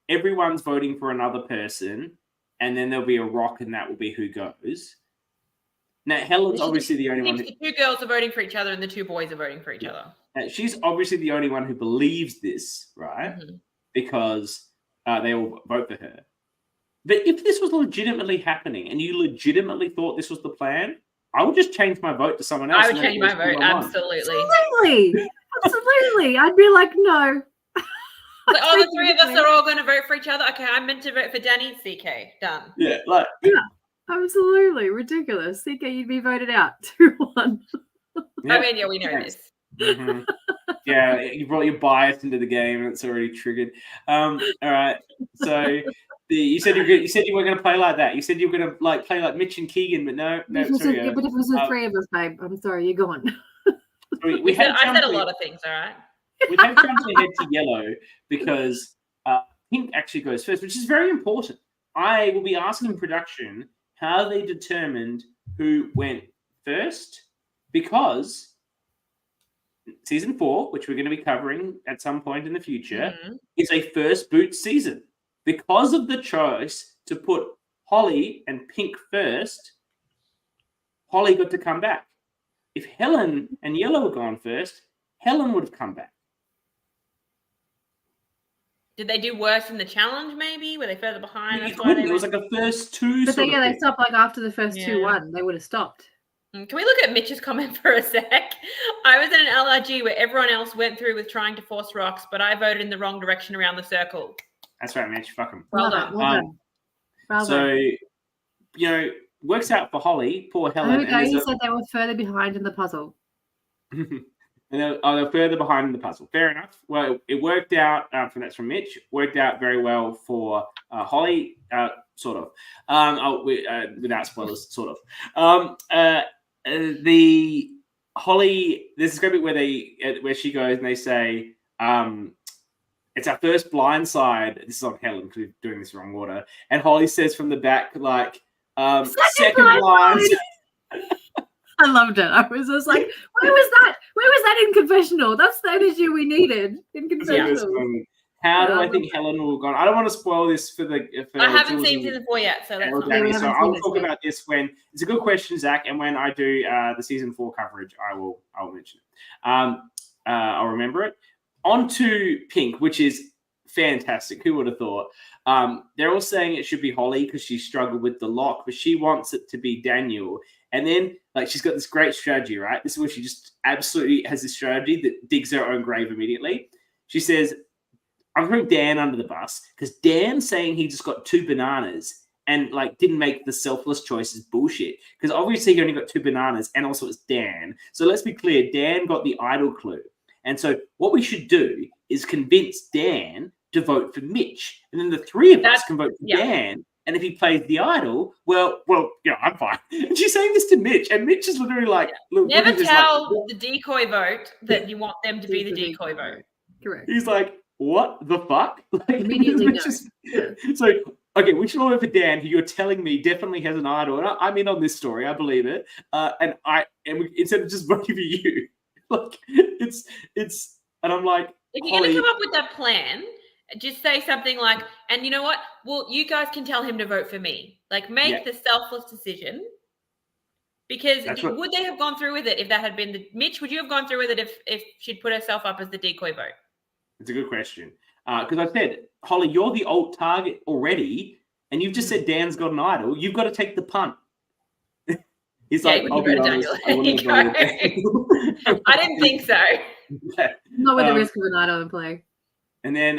Speaker 1: everyone's voting for another person, and then there'll be a rock, and that will be who goes. Now, Helen's obviously the only one.
Speaker 2: The two girls are voting for each other, and the two boys are voting for each other.
Speaker 1: She's obviously the only one who believes this, right? Mm-hmm. Because they all vote for her. But if this was legitimately happening, and you legitimately thought this was the plan, I would just change my vote to someone else.
Speaker 2: I would change my vote, absolutely.
Speaker 3: Absolutely. I'd be like, no.
Speaker 2: The three of us are all going to vote for each other. Okay, I'm meant to vote for Dani. CK, done.
Speaker 1: Yeah,
Speaker 3: absolutely ridiculous. CK, you'd be voted out 2-1.
Speaker 2: I mean, we know this.
Speaker 1: Mm-hmm. Yeah, you brought your bias into the game, and it's already triggered. All right, so you said you weren't going to play like that. You said you were going to play like Mitch and Keegan, but no.
Speaker 3: But if it was the three of us, babe, I'm sorry, you're gone.
Speaker 1: I
Speaker 2: said a lot of things. All right.
Speaker 1: We have jumped ahead to yellow because pink actually goes first, which is very important. I will be asking production how they determined who went first, because season 4, which we're going to be covering at some point in the future, is a first boot season. Because of the choice to put Holly and Pink first, Holly got to come back. If Helen and Yellow were gone first, Helen would have come back.
Speaker 2: Did they do worse in the challenge, maybe? Were they further behind?
Speaker 1: You
Speaker 2: That's why
Speaker 1: couldn't. It was like a first two
Speaker 3: But
Speaker 1: sort of
Speaker 3: they
Speaker 1: thing.
Speaker 3: stopped like after the first
Speaker 2: Yeah.
Speaker 3: 2-1. They would have stopped.
Speaker 2: Can we look at Mitch's comment for a sec? I was in an LRG where everyone else went through with trying to force rocks, but I voted in the wrong direction around the circle.
Speaker 1: That's right, Mitch. Fuck him.
Speaker 2: Well done.
Speaker 3: Well done. Bravo.
Speaker 1: So, works out for Holly, poor Helen.
Speaker 3: There we go. You said they were further behind in the puzzle.
Speaker 1: And they're further behind in the puzzle. Fair enough. Well, it worked out, that's from Mitch, worked out very well for Holly, sort of. Without spoilers, sort of. The Holly, there's this great bit where she goes and they say, it's our first blind side. This is on Helen because we're doing this wrong order. And Holly says from the back, like, second blind.
Speaker 3: I loved it. I was just like, where was that? Where was that in confessional? That's the energy we needed in confessional.
Speaker 1: How do I think Helen will have gone? I don't want to spoil this for
Speaker 2: I haven't
Speaker 1: Jules
Speaker 2: seen
Speaker 1: and
Speaker 2: season 4 yet, so that's not
Speaker 1: Dani, so I'll talk about this when it's a good question, Zach, and when I do the season 4 coverage, I'll mention it. I'll remember it. On to Pink, which is fantastic. Who would have thought? They're all saying it should be Holly because she struggled with the lock, but she wants it to be Daniel. And then, like, she's got this great strategy, right? This is where she just absolutely has this strategy that digs her own grave immediately. She says, I'm throwing Dan under the bus because Dan saying he just got 2 bananas and, like, didn't make the selfless choice is bullshit. Because obviously he only got 2 bananas and also it's Dan. So let's be clear, Dan got the idol clue. And so what we should do is convince Dan to vote for Mitch. And then the 3 of us can vote for Dan. And if he plays the idol, well, I'm fine. And she's saying this to Mitch, and Mitch is literally like, look,
Speaker 2: never tell the decoy vote that you want them to be the decoy vote.
Speaker 3: Correct.
Speaker 1: He's like, what the fuck? Like,
Speaker 3: immediately no.
Speaker 1: So, okay, we should all vote for Dan, who you're telling me definitely has an idol. And I'm in on this story. I believe it. And instead of just voting for you, like, it's, and I'm like,
Speaker 2: if you're going to come up with that plan, just say something like, and you know what? Well, you guys can tell him to vote for me. Like, make the selfless decision. Because would they have gone through with it if that had been Mitch? Would you have gone through with it if she'd put herself up as the decoy vote?
Speaker 1: It's a good question. Because I said, Holly, you're the alt target already, and you've just said Dan's got an idol. You've got to take the punt. He's like, I'll be honest. I
Speaker 2: didn't think so.
Speaker 3: Not with the risk of an idol in play.
Speaker 1: And then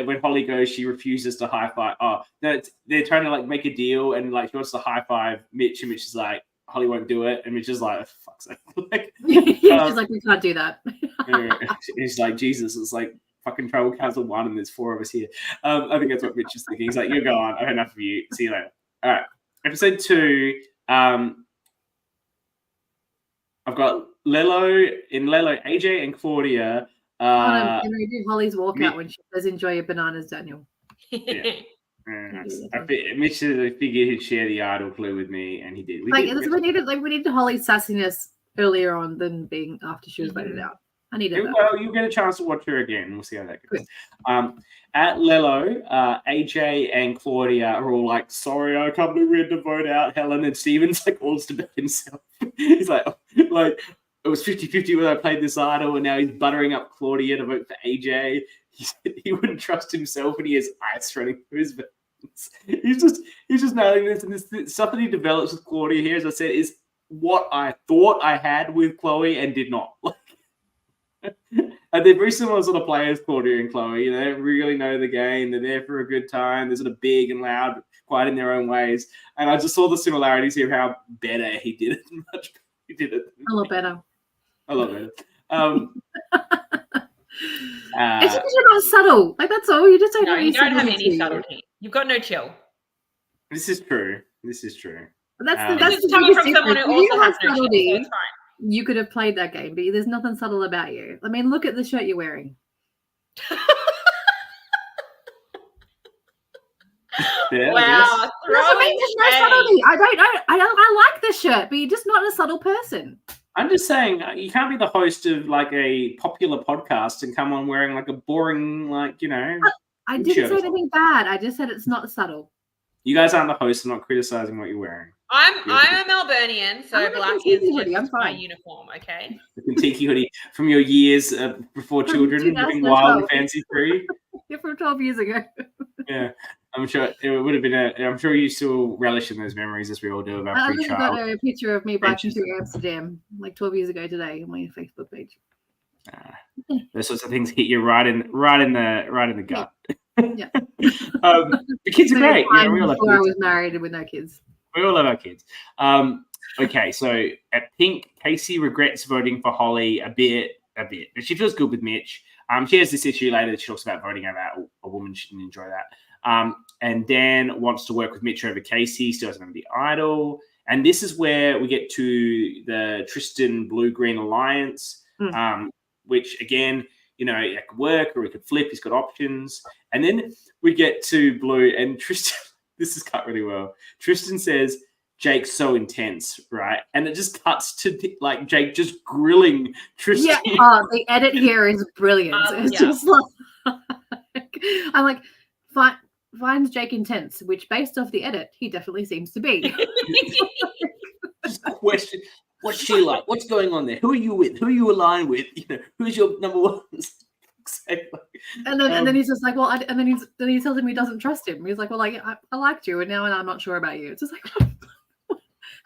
Speaker 1: when Holly goes, she refuses to high five. Oh, no, they're trying to like make a deal, and like she wants to high five Mitch, and Mitch is like, Holly won't do it, and Mitch is like, oh, fuck's sake. Like,
Speaker 3: she's like, we can't do that.
Speaker 1: He's like, Jesus, it's like fucking Tribal Council 1, and there's 4 of us here. I think that's what Mitch is thinking. He's like, you go on. I've had enough of you. See you later. All right, episode 2. I've got Lelo, AJ, and Claudia.
Speaker 3: And we do Holly's walkout when she says, "Enjoy your bananas, Daniel."
Speaker 1: Yeah. Mitch figured he'd share the idol clue with me, and he did. We needed Holly's sassiness
Speaker 3: earlier on than being after she was voted out. I needed that.
Speaker 1: Well, you'll get a chance to watch her again. We'll see how that goes. At Lelo, AJ and Claudia are all like, sorry, I can't believe we had to vote out Helen, and Steven's like all to himself. He's like it was 50-50 when I played this idol, and now he's buttering up Claudia to vote for AJ. He wouldn't trust himself, and he has ice running through his veins. He's just nailing this, and this stuff that he develops with Claudia here, as I said, is what I thought I had with Chloe and did not. And they're very similar sort of players, Claudia and Chloe. They don't really know the game. They're there for a good time. They're sort of big and loud, quite in their own ways. And I just saw the similarities here, how better he did it. Much better he did it.
Speaker 3: A lot better.
Speaker 1: It's
Speaker 3: just you're not subtle. Like, that's all. You just don't
Speaker 2: you don't have any subtlety. You've got no chill.
Speaker 1: This is true.
Speaker 3: But that's
Speaker 2: coming from someone who also has no chill, so it's fine.
Speaker 3: You could have played that game, but there's nothing subtle about you. I mean, look at the shirt you're wearing.
Speaker 2: Wow.
Speaker 3: There's no subtlety. I don't know. I like this shirt, but you're just not a subtle person.
Speaker 1: I'm just saying, you can't be the host of like a popular podcast and come on wearing like a boring, like,
Speaker 3: I didn't say anything bad. I just said it's not subtle.
Speaker 1: You guys aren't the host. I'm not criticizing what you're wearing.
Speaker 2: I'm a Melburnian, so
Speaker 3: I'm in a
Speaker 2: black
Speaker 3: Kentucky
Speaker 2: is
Speaker 3: hoodie, I'm
Speaker 2: just my
Speaker 3: fine.
Speaker 2: uniform. Okay.
Speaker 1: The Kentucky hoodie from your years before
Speaker 3: From
Speaker 1: children, living wild and
Speaker 3: 2012.
Speaker 1: fancy free.
Speaker 3: Yeah, from 12 years ago.
Speaker 1: Yeah, I'm sure it would have been I'm sure you still relish in those memories, as we all do, of our
Speaker 3: I literally
Speaker 1: pre-child.
Speaker 3: got a picture of me biking
Speaker 1: adventures.
Speaker 3: through Amsterdam like 12 years ago today on my Facebook page.
Speaker 1: Those sorts of things hit you right in the gut.
Speaker 3: Yeah.
Speaker 1: The kids are great. You know, we all love
Speaker 3: before I
Speaker 1: kids.
Speaker 3: was married with no kids.
Speaker 1: We all love our kids. Okay, so at Pink, Casey regrets voting for Holly a bit, but she feels good with Mitch. She has this issue later that she talks about voting over a woman. She didn't enjoy that. And Dan wants to work with Mitch over Casey. Still doesn't want to be idle. And this is where we get to the Tristan Blue-Green Alliance, which, again, you know, it could work or it could flip. He's got options. And then we get to Blue, and Tristan, this is cut really well. Tristan says, Jake's so intense, right? And it just cuts to like Jake just grilling Tristan.
Speaker 3: Yeah, the edit here is brilliant. It's just like, I'm like, finds Jake intense, which based off the edit, he definitely seems to be.
Speaker 1: Just question, what's she like? What's going on there? Who are you with? Who are you aligned with? You know, who's your number one? Exactly.
Speaker 3: And then he's just like, well, and then he tells him he doesn't trust him. He's like, well, like I liked you, and now I'm not sure about you. It's just like,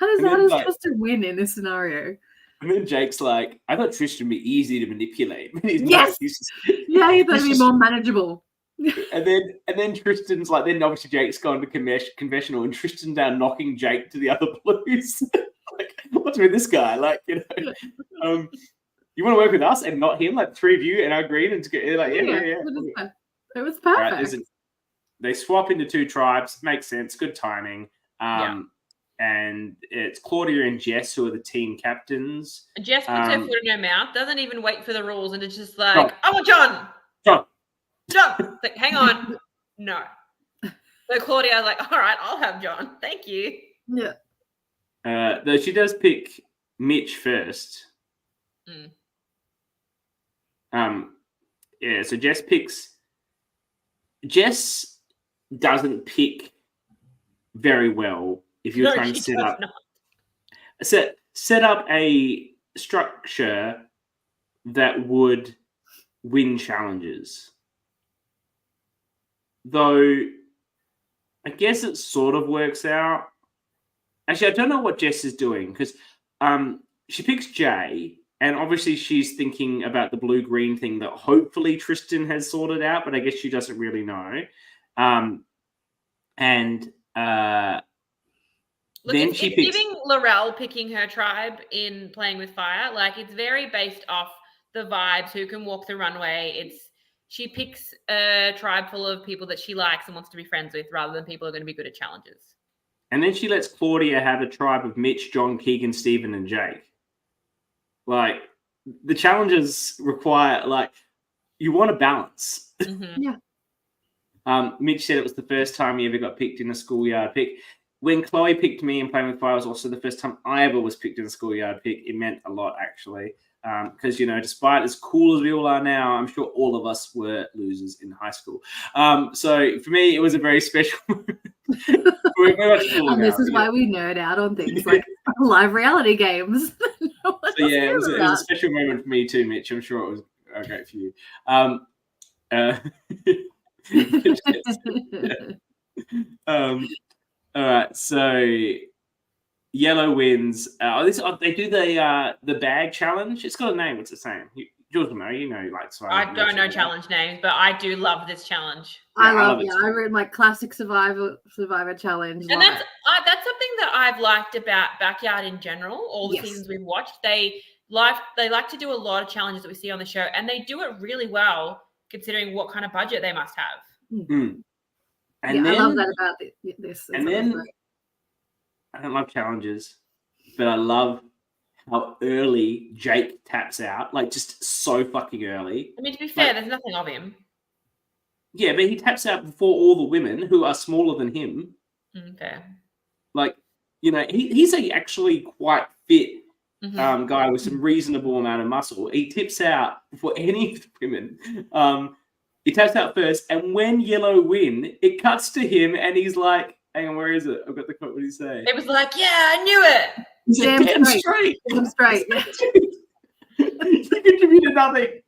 Speaker 3: how does
Speaker 1: like,
Speaker 3: Tristan win in this scenario?
Speaker 1: And then Jake's like, I thought Tristan would be easy to manipulate.
Speaker 3: Yes. Yeah, he thought he'd be more manageable.
Speaker 1: And then Tristan's like, then obviously Jake's gone to confessional, and Tristan's down knocking Jake to the other Blues. Like, what's with this guy? Like, you know, you want to work with us and not him? Like, three of you and I agreed, and like, yeah.
Speaker 3: It was perfect.
Speaker 1: Right, they swap into two tribes. Makes sense. Good timing. And it's Claudia and Jess who are the team captains.
Speaker 2: Jess puts her foot in her mouth, doesn't even wait for the rules, and it's just like, I want John. It's like, hang on. No. So Claudia's like, all right, I'll have John. Thank you.
Speaker 3: Yeah.
Speaker 1: Though she does pick Mitch first. Yeah, so Jess doesn't pick very well if you're trying to set up a structure that would win challenges. Though I guess it sort of works out. Actually, I don't know what Jess is doing, because she picks Jay, and obviously she's thinking about the blue-green thing that hopefully Tristan has sorted out, but I guess she doesn't really know.
Speaker 2: Look,
Speaker 1: then
Speaker 2: it's giving Laurel picking her tribe in Playing with Fire. Like, it's very based off the vibes, who can walk the runway. She picks a tribe full of people that she likes and wants to be friends with, rather than people who are going to be good at challenges.
Speaker 1: And then she lets Claudia have a tribe of Mitch, John, Keegan, Stephen, and Jake. Like, the challenges require, like, you want a balance.
Speaker 2: Mm-hmm.
Speaker 3: Yeah.
Speaker 1: Mitch said it was the first time he ever got picked in a schoolyard pick. When Chloe picked me in Playing with Fire, was also the first time I ever was picked in a schoolyard pick. It meant a lot, actually. Because, you know, despite as cool as we all are now, I'm sure all of us were losers in high school. So for me, it was a very special moment.
Speaker 3: And this is why we nerd out on things like live reality games.
Speaker 1: It was a special moment for me too, Mitch. I'm sure it was great for you. All right, so Yellow wins. They do the bag challenge. It's got a name. What's it saying? Jules will know. You know, like
Speaker 2: I don't know challenge names, but I do love this challenge.
Speaker 3: I love it. I read my classic Survivor challenge,
Speaker 2: and that's something that I've liked about Backyard in general. All the seasons we've watched, they like to do a lot of challenges that we see on the show, and they do it really well considering what kind of budget they must have.
Speaker 1: Mm.
Speaker 3: And then, I love that about this.
Speaker 1: And then I don't love challenges, but I love how early Jake taps out, like just so fucking early.
Speaker 2: I mean, to be fair, there's nothing of him.
Speaker 1: Yeah, but he taps out before all the women who are smaller than him.
Speaker 2: Okay.
Speaker 1: Like, you know, he's actually quite fit guy with some reasonable amount of muscle. He tips out before any of the women. He taps out first, and when Yellow win, it cuts to him, and he's like, Hang on, where is it? I've got the quote. What did he say?
Speaker 2: It was like, yeah, I knew it.
Speaker 1: He said, damn straight.
Speaker 3: Damn straight.
Speaker 1: He contributed nothing.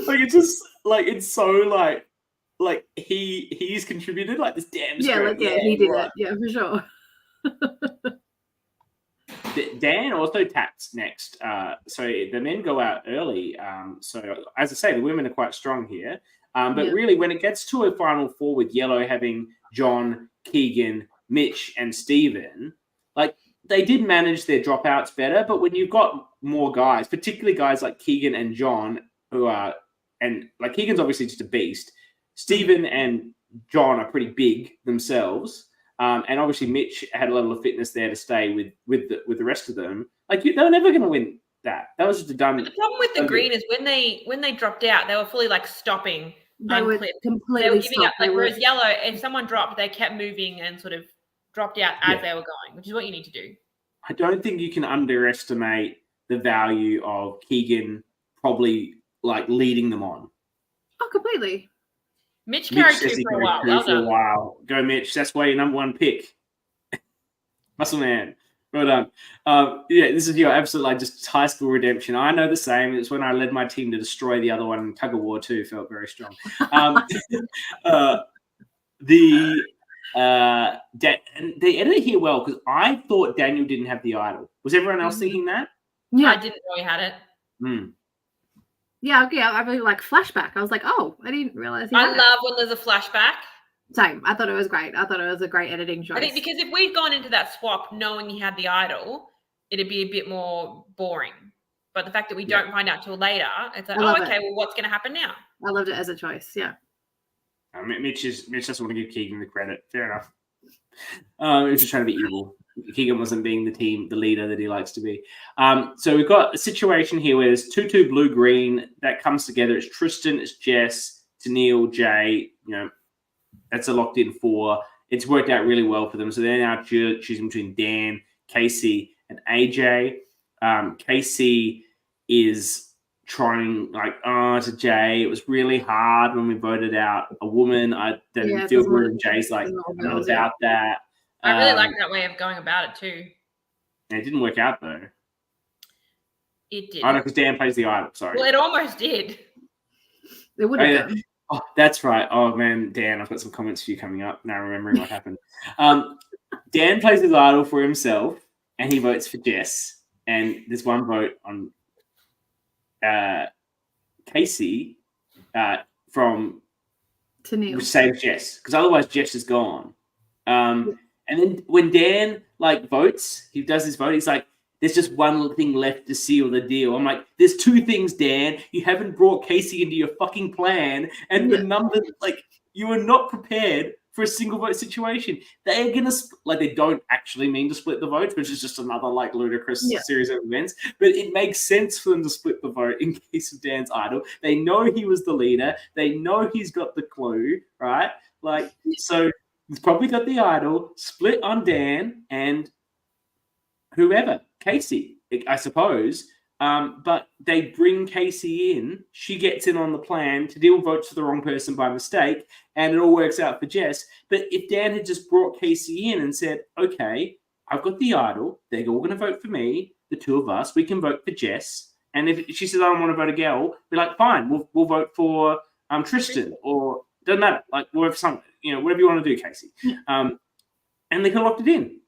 Speaker 1: Like it's just like it's so like he's contributed like this damn straight.
Speaker 3: He did it. Yeah, for sure.
Speaker 1: Dan also taps next. So the men go out early. So as I say, the women are quite strong here. But really, when it gets to a final four with Yellow having John, Keegan, Mitch, and Steven, like they did manage their dropouts better. But when you've got more guys, particularly guys like Keegan and John, who are, and like Keegan's obviously just a beast. Steven and John are pretty big themselves. And obviously Mitch had a level of fitness there to stay with the rest of them. Like they're never going to win that. That was just a done.
Speaker 2: But the problem with the green is when they dropped out, they were fully like stopping.
Speaker 3: They were completely
Speaker 2: They were giving up. Like,
Speaker 3: stopped.
Speaker 2: whereas Yellow, if someone dropped, they kept moving and sort of dropped out as they were going, which is what you need to do.
Speaker 1: I don't think you can underestimate the value of Keegan probably like leading them on.
Speaker 3: Oh, completely.
Speaker 2: Mitch carried two for a while. Well done.
Speaker 1: Go, Mitch. That's why you're number one pick. Muscle man. Well done. This is your absolute like just high school redemption. I know the same. It's when I led my team to destroy the other one. Tug of war too felt very strong. They edited here well because I thought Daniel didn't have the idol. Was everyone else thinking that?
Speaker 2: Yeah, I didn't know he had it.
Speaker 3: Yeah, I really like flashback. I was like, oh, I didn't realize.
Speaker 2: I love when there's a flashback.
Speaker 3: Same. I thought it was great. I thought it was a great editing choice.
Speaker 2: I think because if we'd gone into that swap knowing he had the idol, it'd be a bit more boring. But the fact that we don't find out till later, it's like, well, what's going to happen now?
Speaker 3: I loved it as a choice. Yeah.
Speaker 1: Mitch doesn't want to give Keegan the credit. Fair enough. He was just trying to be evil. Keegan wasn't being the leader that he likes to be. So we've got a situation here where there's 2-2 blue-green that comes together. It's Tristan, it's Jess, Tennille, Jay. That's a locked-in 4. It's worked out really well for them. So they're now choosing between Dan, Casey, and AJ. Casey is trying to Jay. It was really hard when we voted out a woman. I didn't feel good. And Jay's like, I'm not about that.
Speaker 2: I really like that way of going about it too.
Speaker 1: It didn't work out though.
Speaker 2: It did.
Speaker 1: I know because Dan plays the idol. Sorry.
Speaker 2: Well, it almost did.
Speaker 3: It would have done.
Speaker 1: Oh, that's right. Oh man, Dan, I've got some comments for you coming up. Now remembering what happened. Dan plays his idol for himself, and he votes for Jess. And there's one vote on Casey from
Speaker 3: Tennille,
Speaker 1: which saves Jess because otherwise Jess is gone. And then when Dan votes, he does his vote. He's like, "There's just one thing left to seal the deal." I'm like, "There's 2 things, Dan. You haven't brought Casey into your fucking plan, and the numbers you are not prepared for a single vote situation. They are gonna they don't actually mean to split the votes, which is just another ludicrous series of events. But it makes sense for them to split the vote in case of Dan's idol. They know he was the leader. They know he's got the clue, right? So." He's probably got the idol, split on Dan and whoever, Casey, I suppose. But they bring Casey in. She gets in on the plan. Tennille votes for the wrong person by mistake, and it all works out for Jess. But if Dan had just brought Casey in and said, okay, I've got the idol. They're all going to vote for me, the 2 of us. We can vote for Jess. And if she says, I don't want to vote a girl, be like, fine, we'll vote for Tristan or doesn't matter. We'll vote for something. Whatever you want to do, Casey. And they could have locked it in.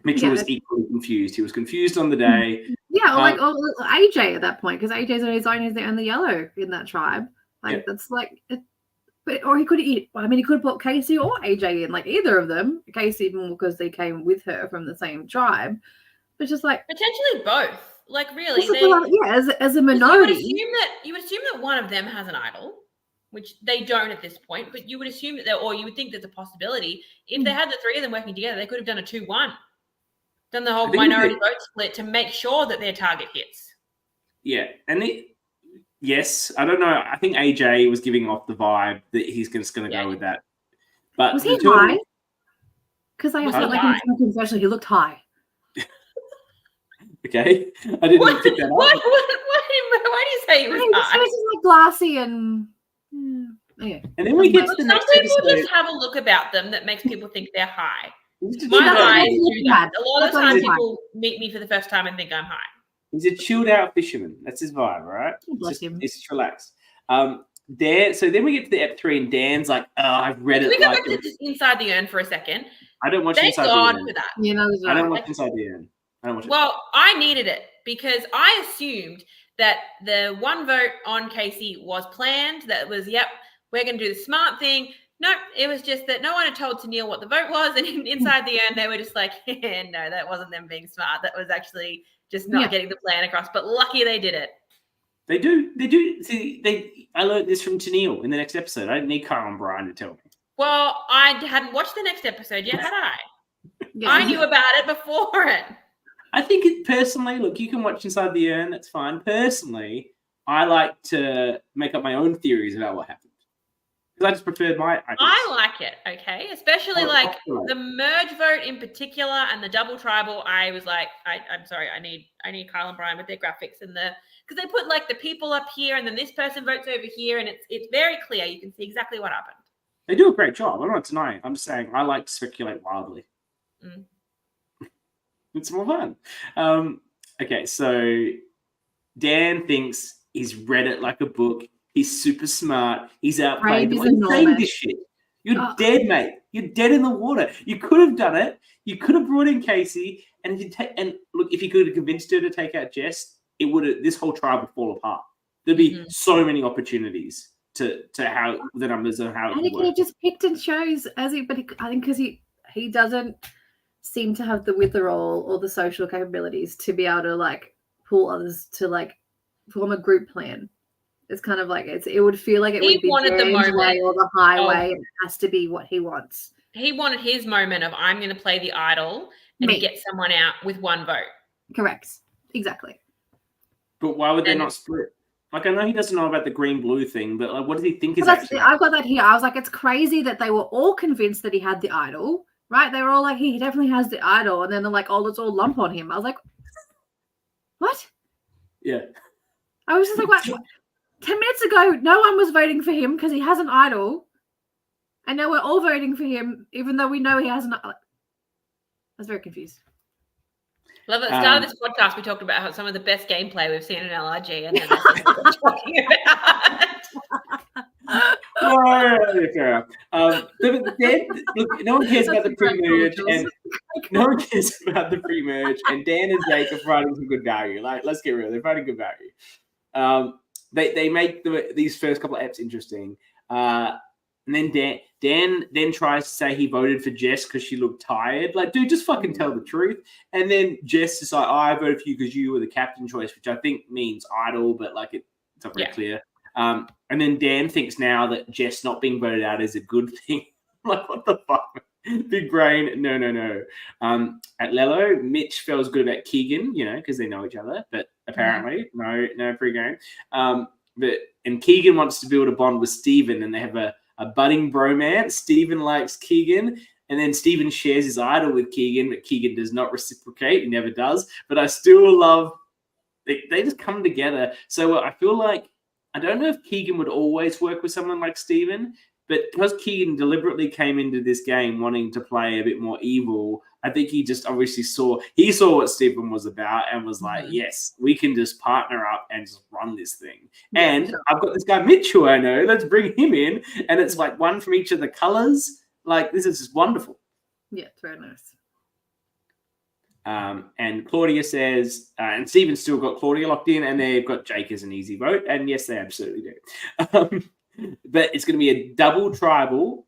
Speaker 1: Mitchell was equally confused. He was confused on the day.
Speaker 3: Yeah, or AJ at that point, because AJ's on his own. He's the only yellow in that tribe. That's or he could have brought Casey or AJ in, either of them. Casey, even because they came with her from the same tribe. But just
Speaker 2: potentially both. Really,
Speaker 3: as a minority,
Speaker 2: you would assume that one of them has an idol. Which they don't at this point, but you would assume that or you would think there's a possibility. If they had the 3 of them working together, they could have done a 2-1. Done the whole minority vote split to make sure that their target hits.
Speaker 1: Yeah. And yes, I don't know. I think AJ was giving off the vibe that he's just going to go with that. But
Speaker 3: was he high? Because I felt like in confession he looked high.
Speaker 1: Okay. I didn't pick that up.
Speaker 2: Why do you say he was high?
Speaker 3: He was glassy and... Yeah.
Speaker 1: And then we get to
Speaker 2: Some
Speaker 1: the next
Speaker 2: people
Speaker 1: episode.
Speaker 2: just have a look about them that makes people think they're high.
Speaker 1: He's a
Speaker 2: My
Speaker 1: chilled out-
Speaker 2: eyes do that. A lot of the
Speaker 3: That's
Speaker 2: time,
Speaker 3: what he's
Speaker 2: people meet me for the first time and think I'm high.
Speaker 1: He's a chilled out fisherman. That's his vibe, right?
Speaker 3: Bless him.
Speaker 1: He's just relaxed. So then we get to the Ep 3 and Dan's like, oh, I've read
Speaker 2: Can we
Speaker 1: it
Speaker 2: go
Speaker 1: like
Speaker 2: back to just Inside the Urn for a second?
Speaker 1: I don't watch
Speaker 2: Thank
Speaker 1: Inside
Speaker 2: God
Speaker 1: the Urn.
Speaker 2: for that.
Speaker 3: You know,
Speaker 1: I don't watch Inside the Urn. I don't watch it.
Speaker 2: Well, I needed it because I assumed that the one vote on Casey was planned. That was, yep, we're going to do the smart thing. No, it was just that no one had told Tennille what the vote was. And Inside the Urn, they were just like, no, that wasn't them being smart. That was actually just not getting the plan across. But lucky they did it.
Speaker 1: They do. See, I learned this from Tennille in the next episode. I didn't need Carl and Brian to tell me.
Speaker 2: Well, I hadn't watched the next episode yet, had I?
Speaker 3: Yeah,
Speaker 2: I knew about it before it.
Speaker 1: I think it personally, look, you can watch Inside the Urn. That's fine. Personally, I like to make up my own theories about what happened. Because I just preferred my ideas.
Speaker 2: I like it, okay? Especially
Speaker 1: Oh,
Speaker 2: the merge vote in particular and the double tribal. I was like, I'm sorry, I need Kyle and Brian with their graphics and because they put like the people up here and then this person votes over here and it's very clear. You can see exactly what happened.
Speaker 1: They do a great job. I'm not denying. I'm just saying I like to speculate wildly.
Speaker 2: Mm.
Speaker 1: It's more fun. Okay, so Dan thinks he's read it like a book. He's super smart. He's outplayed them. I'm saying this shit. You're dead, mate. You're dead in the water. You could have done it. You could have brought in Casey, and look, if you could have convinced her to take out Jess, it would have. This whole tribe would fall apart. There'd be so many opportunities to how the numbers of how.
Speaker 3: And he could have just picked and chose I think because he doesn't seem to have the withdrawal or the social capabilities to be able to like pull others to like form a group plan. It's kind of like it would feel like it would be Dan's way or the highway. It has to be what he wants.
Speaker 2: He wanted his moment of I'm going to play the idol and get someone out with one vote.
Speaker 3: Correct. Exactly.
Speaker 1: But why would they not split? Like, I know he doesn't know about the green-blue thing, but like, what does he think is
Speaker 3: actually? I've got that here. I was like, it's crazy that they were all convinced that he had the idol, right? They were all like, he definitely has the idol. And then they're like, oh, let's all lump on him. I was like, what?
Speaker 1: Yeah.
Speaker 3: I was just like, what? 10 minutes ago, no one was voting for him because he has an idol. And now we're all voting for him, even though we know he has an idol. I was very confused.
Speaker 2: Love at the start of this podcast, we talked about how some of the best gameplay we've seen in LRG, and then that's what we're talking about.
Speaker 1: Look, no one cares about the pre-merge, and no one cares about the pre-merge. And Dan and Jake are providing some good value. Like, let's get real, they're providing good value. They make these first couple of eps interesting. And then Dan then tries to say he voted for Jess because she looked tired. Like, dude, just fucking tell the truth. And then Jess is like, oh, I voted for you because you were the captain choice, which I think means idol, but like it's not very clear. And then Dan thinks now that Jess not being voted out is a good thing. Like, what the fuck? Big brain. No. At Lello, Mitch feels good about Keegan, because they know each other, but apparently no pre-game. And Keegan wants to build a bond with Steven, and they have a budding bromance. Steven likes Keegan, and then Steven shares his idol with Keegan, but Keegan does not reciprocate. He never does. But I still love they just come together. So I feel like I don't know if Keegan would always work with someone like Steven, but because Keegan deliberately came into this game wanting to play a bit more evil, I think he just obviously saw what Steven was about and was like, yes, we can just partner up and just run this thing. And I've got this guy Mitch who I know. Let's bring him in. And it's like one from each of the colors. Like, this is just wonderful.
Speaker 3: Yeah, it's very nice.
Speaker 1: And Claudia says, and Steven's still got Claudia locked in, and they've got Jake as an easy vote. And yes, they absolutely do. But it's going to be a double tribal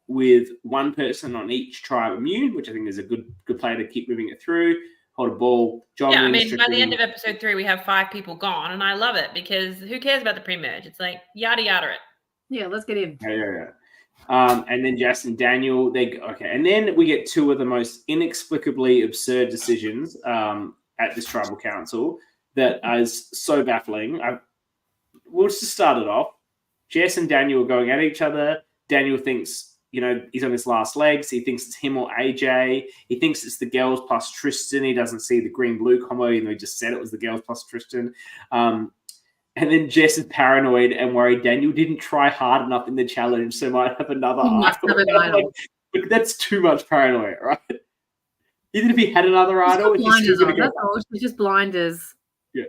Speaker 1: with one person on each tribe immune, which I think is a good play to keep moving it through. Hold a ball. John
Speaker 2: by the end of episode 3, we have 5 people gone, and I love it because who cares about the pre-merge? It's like yada yada it.
Speaker 3: Yeah, let's get in.
Speaker 1: Yeah. And then Jess and Daniel, and then we get 2 of the most inexplicably absurd decisions at this tribal council that is so baffling. We'll just start it off. Jess and Daniel are going at each other. Daniel thinks, he's on his last legs. He thinks it's him or AJ. He thinks it's the girls plus Tristan. He doesn't see the green-blue combo, even though he just said it was the girls plus Tristan. And And then Jess is paranoid and worried Daniel didn't try hard enough in the challenge, so might have another
Speaker 3: He must
Speaker 1: idol.
Speaker 3: have an idol.
Speaker 1: Like, but that's too much paranoia, right? Even if he had another
Speaker 3: She's
Speaker 1: idol,
Speaker 3: got
Speaker 1: he's still
Speaker 3: blinders
Speaker 1: going
Speaker 3: on.
Speaker 1: to go.
Speaker 3: That's all. She's just blinders.
Speaker 1: Yeah.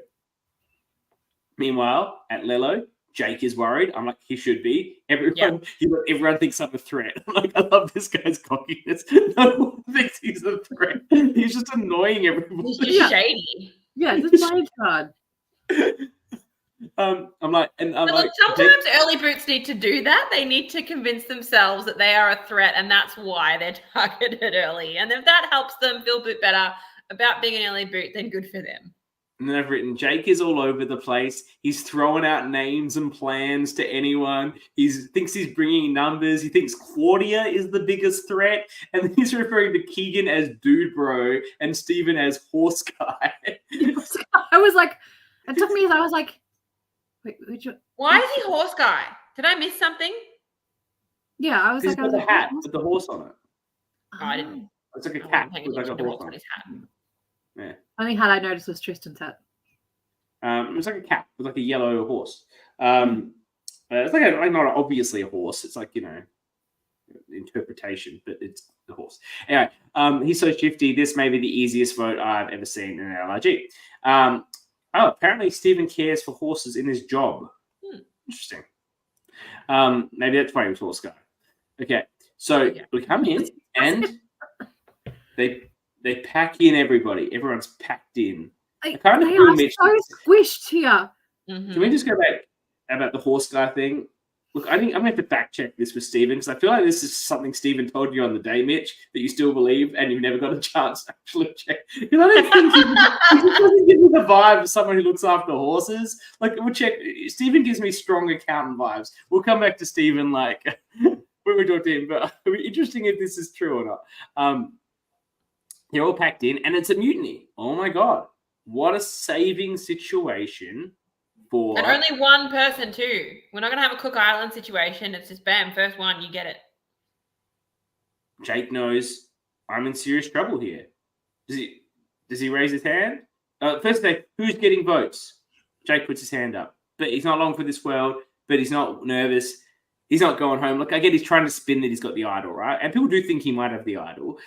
Speaker 1: Meanwhile, at Lello, Jake is worried. I'm like, he should be. Everyone thinks I'm a threat. I'm like, I love this guy's cockiness. No one thinks he's a threat. He's just annoying everyone.
Speaker 2: He's just shady.
Speaker 3: Yeah, just playing card.
Speaker 1: I'm like, and I'm
Speaker 2: But
Speaker 1: like,
Speaker 2: look, sometimes early boots need to do that. They need to convince themselves that they are a threat, and that's why they're targeted early. And if that helps them feel a bit better about being an early boot, then good for them.
Speaker 1: and then I've written, Jake is all over the place. He's throwing out names and plans to anyone. He thinks he's bringing numbers. He thinks Claudia is the biggest threat. And then he's referring to Keegan as Dude Bro and Stephen as Horse Guy.
Speaker 3: I was like, it took me. I was like, wait,
Speaker 2: Why is he horse guy? Did I miss something?
Speaker 3: yeah, I was
Speaker 1: He's
Speaker 3: like,
Speaker 1: got the hat with the horse on it.
Speaker 2: Oh, I didn't.
Speaker 1: It's like a
Speaker 2: I
Speaker 1: cat
Speaker 2: wasn't paying
Speaker 1: with like a
Speaker 2: attention to
Speaker 1: horse
Speaker 2: what's
Speaker 1: on
Speaker 2: on
Speaker 1: it.
Speaker 2: his hat.
Speaker 1: Yeah.
Speaker 3: Only hat I noticed was Tristan's hat.
Speaker 1: It was like a cat with like a yellow horse. It's like not obviously a horse. It's like, interpretation, but it's the horse. Anyway, he's so shifty. This may be the easiest vote I've ever seen in an LRG. Apparently Stephen cares for horses in his job. Interesting. Maybe that's why he was horse guy. Okay, so we come in and they pack in everybody. Everyone's packed in.
Speaker 3: They are so squished here.
Speaker 2: Mm-hmm.
Speaker 1: Can we just go back about the horse guy thing? Look, I think I'm going to have to fact check this with Stephen because I feel like this is something Stephen told you on the day, Mitch, that you still believe and you've never got a chance to actually check. Because I don't think he doesn't give me the vibe of someone who looks after horses. Like, we'll check. Stephen gives me strong accountant vibes. We'll come back to Stephen like when we talk to him, but it'll be interesting if this is true or not. They're all packed in and it's a mutiny. Oh my God. What a saving situation.
Speaker 2: And only one person too. We're not going to have a Cook Island situation. It's just bam, first one, you get it.
Speaker 1: Jake knows I'm in serious trouble here. Does he raise his hand? First thing, who's getting votes? Jake puts his hand up. But he's not long for this world, but he's not nervous. He's not going home. Look, I get he's trying to spin that he's got the idol, right? And people do think he might have the idol.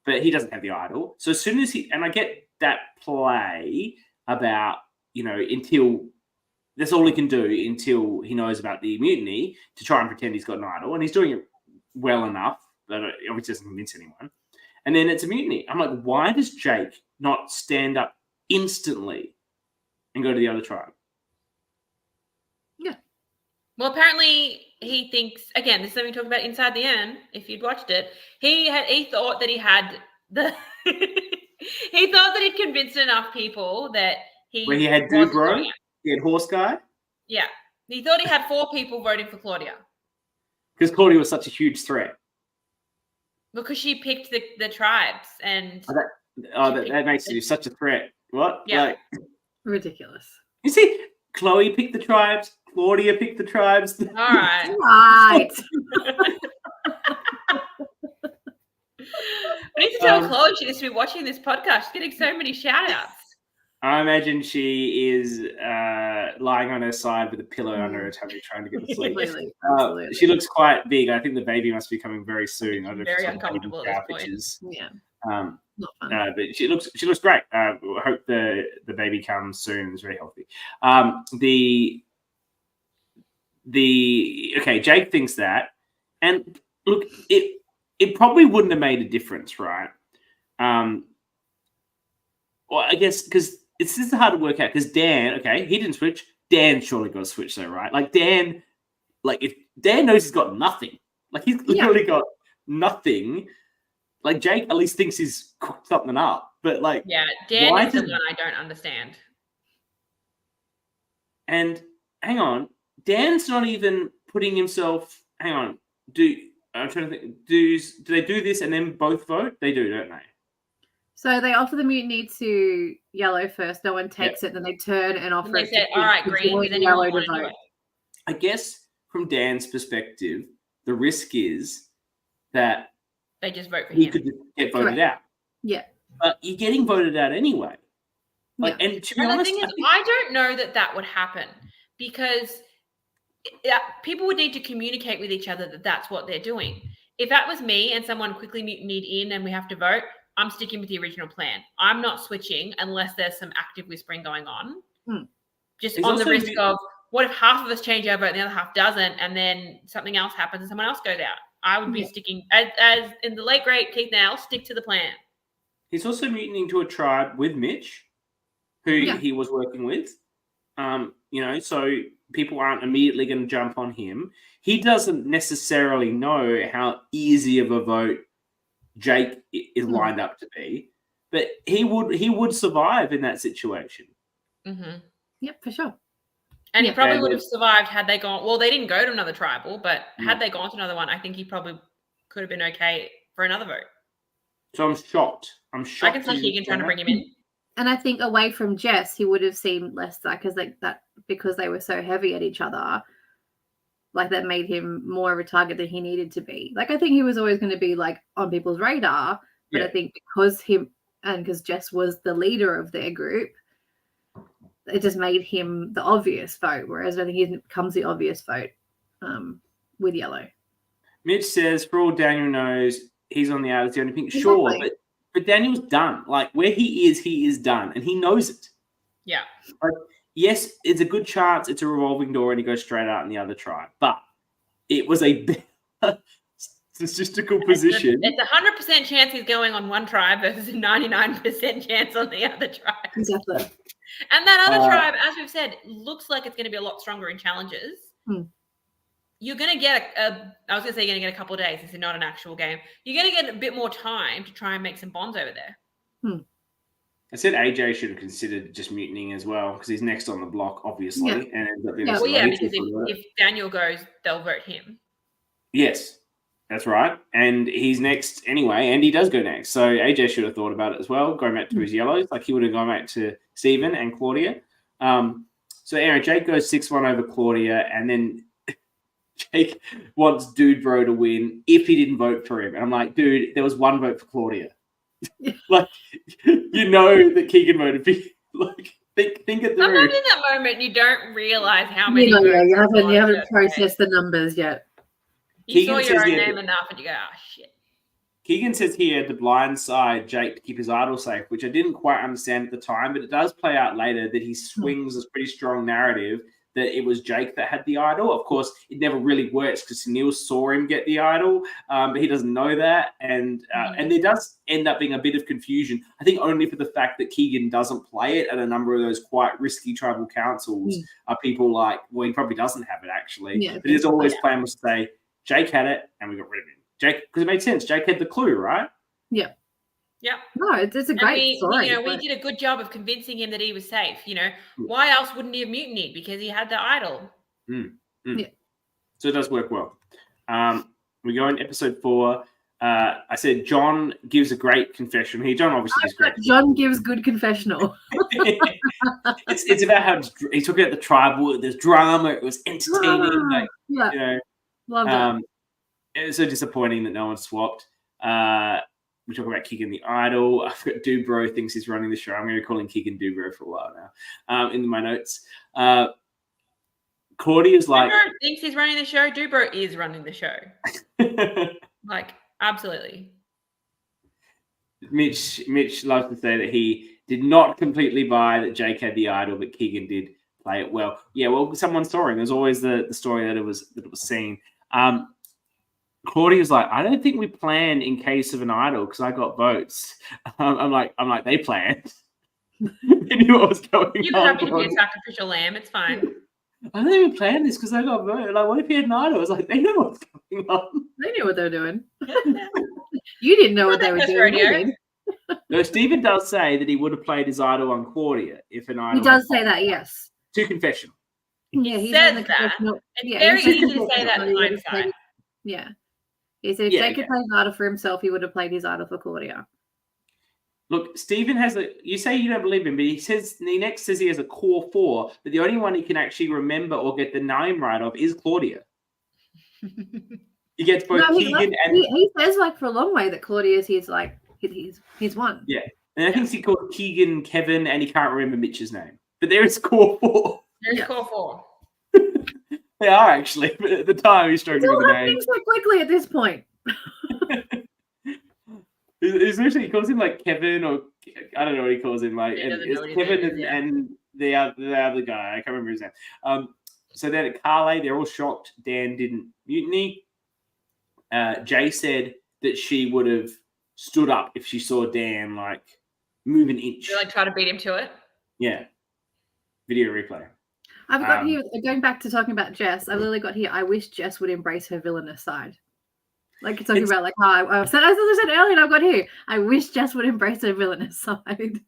Speaker 1: But he doesn't have the idol. So as soon as and I get that play about, until that's all he can do until he knows about the mutiny to try and pretend he's got an idol. And he's doing it well enough, but it obviously doesn't convince anyone. And then it's a mutiny. I'm like, why does Jake not stand up instantly and go to the other tribe?
Speaker 2: Yeah. Well, apparently he thinks, again, this is something we talked about inside the urn, if you'd watched it, he thought that he had the... he thought that he'd convinced enough people that
Speaker 1: when he had Dude Bro, he had Horse Guy.
Speaker 2: Yeah. He thought he had 4 people voting for Claudia.
Speaker 1: Because Claudia was such a huge threat.
Speaker 2: Because she picked the tribes and...
Speaker 1: that makes you such a threat. What?
Speaker 2: Yeah.
Speaker 3: Ridiculous.
Speaker 1: You see, Chloe picked the tribes. Claudia picked the tribes.
Speaker 2: All right.
Speaker 3: Right.
Speaker 2: I need to tell Chloe she needs to be watching this podcast. She's getting so many shout-outs.
Speaker 1: I imagine she is lying on her side with a pillow under her tummy trying to get to sleep.
Speaker 3: Absolutely.
Speaker 1: She looks quite big. I think the baby must be coming very soon. I don't know
Speaker 2: Very
Speaker 1: if it's
Speaker 2: uncomfortable at this point.
Speaker 3: Yeah.
Speaker 1: Not fun. But she looks great. I hope the baby comes soon. It's very healthy. Okay, Jake thinks that. And look, it probably wouldn't have made a difference, right? Well, I guess because this is hard to work out because Dan, okay, he didn't switch. Dan surely got a switch though, right? Like Dan, if Dan knows he's got nothing, like he's literally got nothing. Like Jake at least thinks he's cooked something up, but like,
Speaker 2: yeah, Dan is the one I don't understand.
Speaker 1: And hang on, Dan's not even putting himself. Hang on, I'm trying to think. Do they do this and then both vote? They do, don't they?
Speaker 3: So they offer the mutiny to yellow first. No one takes it. Then they turn and offer
Speaker 2: and they
Speaker 3: it
Speaker 2: said, all right, green. Does anyone want to do it?
Speaker 1: I guess from Dan's perspective, the risk is that
Speaker 2: they just vote for
Speaker 1: he
Speaker 2: him.
Speaker 1: could get voted out.
Speaker 3: Yeah.
Speaker 1: But you're getting voted out anyway. Like, and to be
Speaker 2: And the
Speaker 1: honest,
Speaker 2: thing is, I don't know that would happen because people would need to communicate with each other that that's what they're doing. If that was me and someone quickly mutinied in and we have to vote, I'm sticking with the original plan. I'm not switching unless there's some active whispering going on. Just
Speaker 1: There's
Speaker 2: on the
Speaker 1: also
Speaker 2: risk of what if half of us change our vote and the other half doesn't, and then something else happens and someone else goes out. I would be sticking, as in the late great Keith Nail, stick to the plan.
Speaker 1: he's also mutinying to a tribe with Mitch, who he was working with. So people aren't immediately going to jump on him. He doesn't necessarily know how easy of a vote Jake is lined up to be, but he would survive in that situation.
Speaker 2: Mm-hmm.
Speaker 3: Yep, for sure.
Speaker 2: And he probably would have survived had they gone. Well, they didn't go to another tribal, but had they gone to another one, I think he probably could have been okay for another vote.
Speaker 1: So I'm shocked. I
Speaker 2: can see Keegan trying to bring him in.
Speaker 3: And I think away from Jess, he would have seemed less because they were so heavy at each other. Like that made him more of a target than he needed to be. Like I think he was always going to be like on people's radar, but I think because Jess was the leader of their group, it just made him the obvious vote. Whereas I think he becomes the obvious vote with yellow.
Speaker 1: Mitch says, for all Daniel knows, he's on the outer. The only thing, sure, but Daniel's done. Like where he is done, and he knows it.
Speaker 2: Yeah.
Speaker 1: Like, yes, it's a good chance it's a revolving door and he goes straight out in the other tribe, but it was a statistical position.
Speaker 2: It's 100% chance he's going on one tribe versus a 99% chance on the other tribe.
Speaker 3: Exactly.
Speaker 2: And that other tribe, as we've said, looks like it's going to be a lot stronger in challenges. You're going to get I was going to say you're going to get a couple of days. This is not an actual game. You're going to get a bit more time to try and make some bonds over there.
Speaker 1: I said AJ should have considered just mutinying as well because he's next on the block, obviously. And ends up being
Speaker 2: because if Daniel goes, they'll vote him.
Speaker 1: Yes, that's right. And he's next anyway, and he does go next. So AJ should have thought about it as well, going back to his yellows. Like he would have gone back to Stephen and Claudia. So anyway, Jake goes 6-1 over Claudia, and then Jake wants Dude Bro to win if he didn't vote for him. And I'm like, dude, there was one vote for Claudia. Like, that Keegan voted for you. Like, think it through.
Speaker 2: Sometimes in that moment, you don't realize how many.
Speaker 3: You haven't processed the numbers yet.
Speaker 2: You saw your own name enough, and you go, "Oh shit."
Speaker 1: Keegan says he had to blindside Jake to keep his idol safe, which I didn't quite understand at the time, but it does play out later that he swings this pretty strong narrative that it was Jake that had the idol. Of course, it never really works because Sunil saw him get the idol, but he doesn't know that. And there does end up being a bit of confusion, I think only for the fact that Keegan doesn't play it, and a number of those quite risky tribal councils are people like, well, he probably doesn't have it actually. But his always plan was to say, Jake had it, and we got rid of him. Jake, because it made sense. Jake had the clue, right?
Speaker 3: Yeah.
Speaker 2: Yeah.
Speaker 3: No, it's a great story.
Speaker 2: We did a good job of convincing him that he was safe. Why else wouldn't he have mutinied? Because he had the idol.
Speaker 3: Yeah.
Speaker 1: So it does work well. We go in episode 4. I said John gives a great confession. John obviously gives great.
Speaker 3: John gives good confessional.
Speaker 1: It's about how he talked about the tribal. There's drama. It was entertaining.
Speaker 3: Loved it.
Speaker 1: It was so disappointing that no one swapped. We talk about Keegan the Idol. I've got Dubro thinks he's running the show. I'm going to call him Keegan Dubro for a while now. In my notes, Claudia's like
Speaker 2: Dubro thinks he's running the show. Dubro is running the show. Like absolutely.
Speaker 1: Mitch loves to say that he did not completely buy that Jake had the idol, but Keegan did play it well. Yeah, well, someone saw him. There's always the story that it was seen. Claudia's like, I don't think we planned in case of an idol because I got votes. I'm like, they planned. They knew what was going on.
Speaker 2: You were happy to be a sacrificial lamb. It's fine.
Speaker 1: I don't even plan this because I got voted. Like, what if he had an idol? I was like, they know what's going on.
Speaker 3: They knew what they were doing. You didn't know what they were doing.
Speaker 1: No, Stephen does say that he would have played his idol on Claudia if an idol.
Speaker 3: He does say that, yes.
Speaker 1: To confessional.
Speaker 3: Yeah,
Speaker 2: he says that. It's very easy to say that in hindsight.
Speaker 3: Yeah. He said if Jake could play his idol for himself, he would have played his idol for Claudia.
Speaker 1: Look, Stephen has you say you don't believe him, but he next says he has a core 4, but the only one he can actually remember or get the name right of is Claudia. He gets both Keegan and...
Speaker 3: He says, like, for a long way that Claudia's his one.
Speaker 1: Yeah. And I think he called Keegan, Kevin, and he can't remember Mitch's name. But there is core 4.
Speaker 2: There's core 4.
Speaker 1: They are actually, but at the time he's struggling with the name.
Speaker 3: Things so quickly at this point.
Speaker 1: Especially he calls him like Kevin, or I don't know what he calls him. Like it's Kevin and the other guy. I can't remember his name. So then at Carly, they're all shocked Dan didn't mutiny. Jay said that she would have stood up if she saw Dan like move an inch.
Speaker 2: You like try to beat him to it?
Speaker 1: Yeah. Video replay.
Speaker 3: I've got here, going back to talking about Jess, I've literally got here, I wish Jess would embrace her villainous side. Like you're talking about, like, I said earlier, and I've got here, I wish Jess would embrace her villainous side.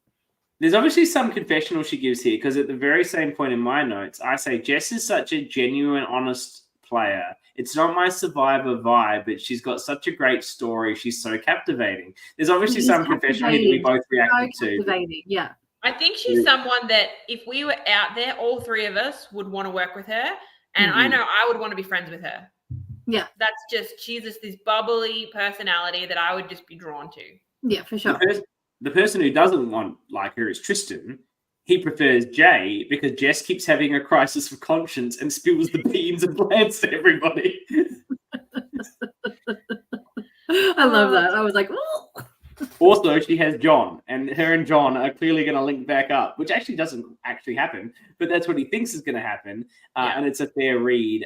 Speaker 1: There's obviously some confessional she gives here, because at the very same point in my notes, I say Jess is such a genuine, honest player. It's not my Survivor vibe, but she's got such a great story. She's so captivating. There's obviously some confessional here that we both reacted to.
Speaker 3: Yeah.
Speaker 2: I think she's someone that if we were out there, all 3 of us would want to work with her. And I know I would want to be friends with her.
Speaker 3: Yeah.
Speaker 2: She's just this bubbly personality that I would just be drawn to.
Speaker 3: Yeah, for sure.
Speaker 1: The person who doesn't want like her is Tristan. He prefers Jay because Jess keeps having a crisis of conscience and spills the beans and plants to everybody.
Speaker 3: I love that. I was like, oh.
Speaker 1: Also, she has John, and her and John are clearly going to link back up, which actually doesn't actually happen, but that's what he thinks is going to happen. And it's a fair read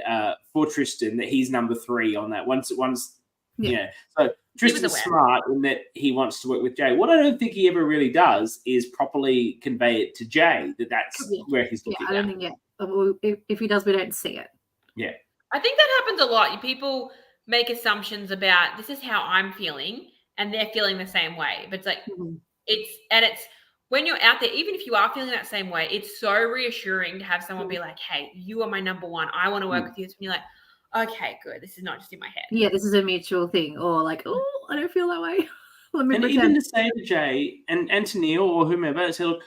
Speaker 1: for Tristan that he's number 3 on that. Once, So Tristan's smart in that he wants to work with Jay. What I don't think he ever really does is properly convey it to Jay that's where he's looking.
Speaker 3: I don't think if he does, we don't see it.
Speaker 1: Yeah,
Speaker 2: I think that happens a lot. People make assumptions about this is how I'm feeling, and they're feeling the same way. But it's like it's when you're out there, even if you are feeling that same way, it's so reassuring to have someone be like, "Hey, you are my number 1. I want to work with you." And you're like, "Okay, good. This is not just in my head." Yeah,
Speaker 3: this is a mutual thing. Or like, "Oh, I don't feel that way." Let me pretend.
Speaker 1: Even to say to Jay and to Neil or whomever, say, look,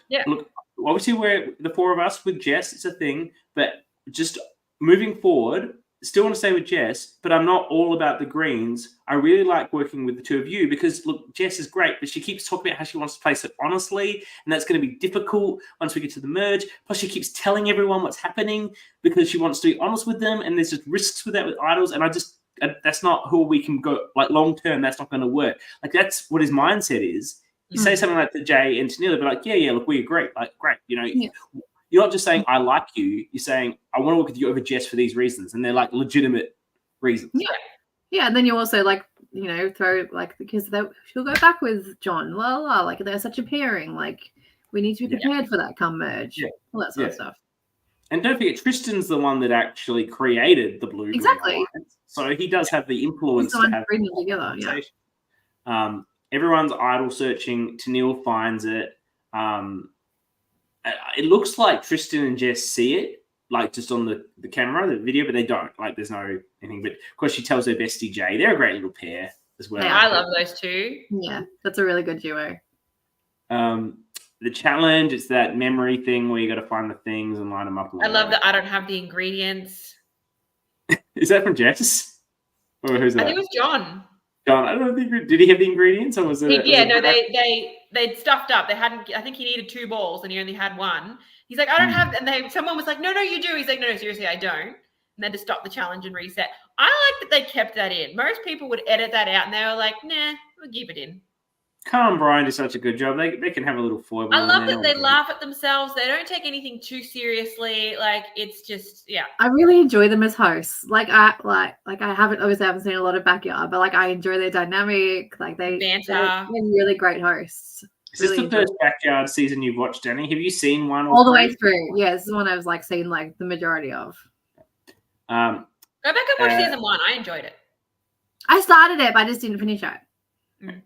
Speaker 1: obviously we're the 4 of us with Jess. It's a thing, but just moving forward. Still want to stay with Jess, but I'm not all about the greens. I really like working with the 2 of you because, look, Jess is great, but she keeps talking about how she wants to play so honestly, and that's going to be difficult once we get to the merge. Plus, she keeps telling everyone what's happening because she wants to be honest with them, and there's just risks with that with idols, and that's not who we can go, like, long-term, that's not going to work. Like, that's what his mindset is. You say something like to Jay and to Neil, they'll be like, yeah, look, we agree. Like, great, You're not just saying, I like you. You're saying, I want to work with you over Jess for these reasons. And they're like legitimate reasons.
Speaker 3: Yeah. Yeah. And then you also like, throw like, because she'll go back with John. Like they're such a pairing. Like we need to be prepared for that come merge. Yeah. All that sort of stuff. And
Speaker 1: don't forget, Tristan's the one that actually created the blue.
Speaker 3: Exactly.
Speaker 1: Alliance. So he does have the influence to have
Speaker 3: bring them together.
Speaker 1: Yeah. Everyone's idol searching. Tennille finds it. It looks like Tristan and Jess see it, like just on the camera, the video, but they don't. Like there's no anything. But of course, she tells her bestie Jay. They're a great little pair as well.
Speaker 2: Yeah, I love those 2.
Speaker 3: Yeah, that's a really good duo.
Speaker 1: The challenge, it's that memory thing where you got to find the things and line them up.
Speaker 2: I love that I don't have the ingredients.
Speaker 1: Is that from Jess? Or who's that?
Speaker 2: I think it was John.
Speaker 1: John, I don't think. Did he have the ingredients, or was it?
Speaker 2: They'd stuffed up. They hadn't. I think he needed 2 balls, and he only had 1. He's like, I don't have. And someone was like, no, you do. He's like, no, seriously, I don't. And then to stop the challenge and reset. I like that they kept that in. Most people would edit that out, and they were like, nah, we'll keep it in.
Speaker 1: Carl and Brian do such a good job. They can have a little foible.
Speaker 2: I love that they laugh at themselves. They don't take anything too seriously. Like it's just,
Speaker 3: I really enjoy them as hosts. I haven't seen a lot of Backyard, but like I enjoy their dynamic. Like they're really great hosts.
Speaker 1: Is this the first Backyard season you've watched, Dani? Have you seen one
Speaker 3: all the way through? Yeah, this is one I've seen like the majority of.
Speaker 2: Go back and watch season 1. I enjoyed it.
Speaker 3: I started it, but I just didn't finish it.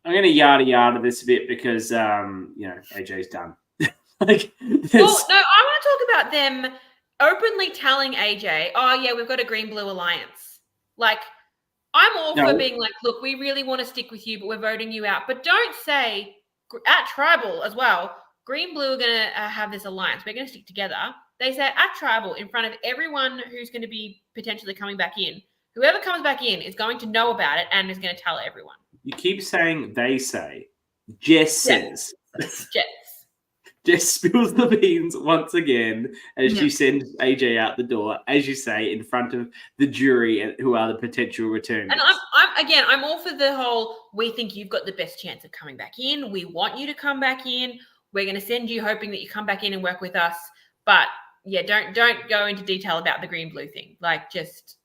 Speaker 1: I'm going to yada this a bit because, AJ's done.
Speaker 2: Well, no, I want to talk about them openly telling AJ, oh, yeah, we've got a green-blue alliance. Like, I'm all for being like, look, we really want to stick with you, but we're voting you out. But don't say, at Tribal as well, green-blue are going to have this alliance. We're going to stick together. They say at Tribal, in front of everyone who's going to be potentially coming back in, whoever comes back in is going to know about it and is going to tell everyone.
Speaker 1: You keep saying they say. Jess says. Jess spills the beans once again as she sends AJ out the door, as you say, in front of the jury who are the potential returners.
Speaker 2: And I'm all for the whole, we think you've got the best chance of coming back in. We want you to come back in. We're going to send you hoping that you come back in and work with us. But yeah, don't go into detail about the green-blue thing. Like, just...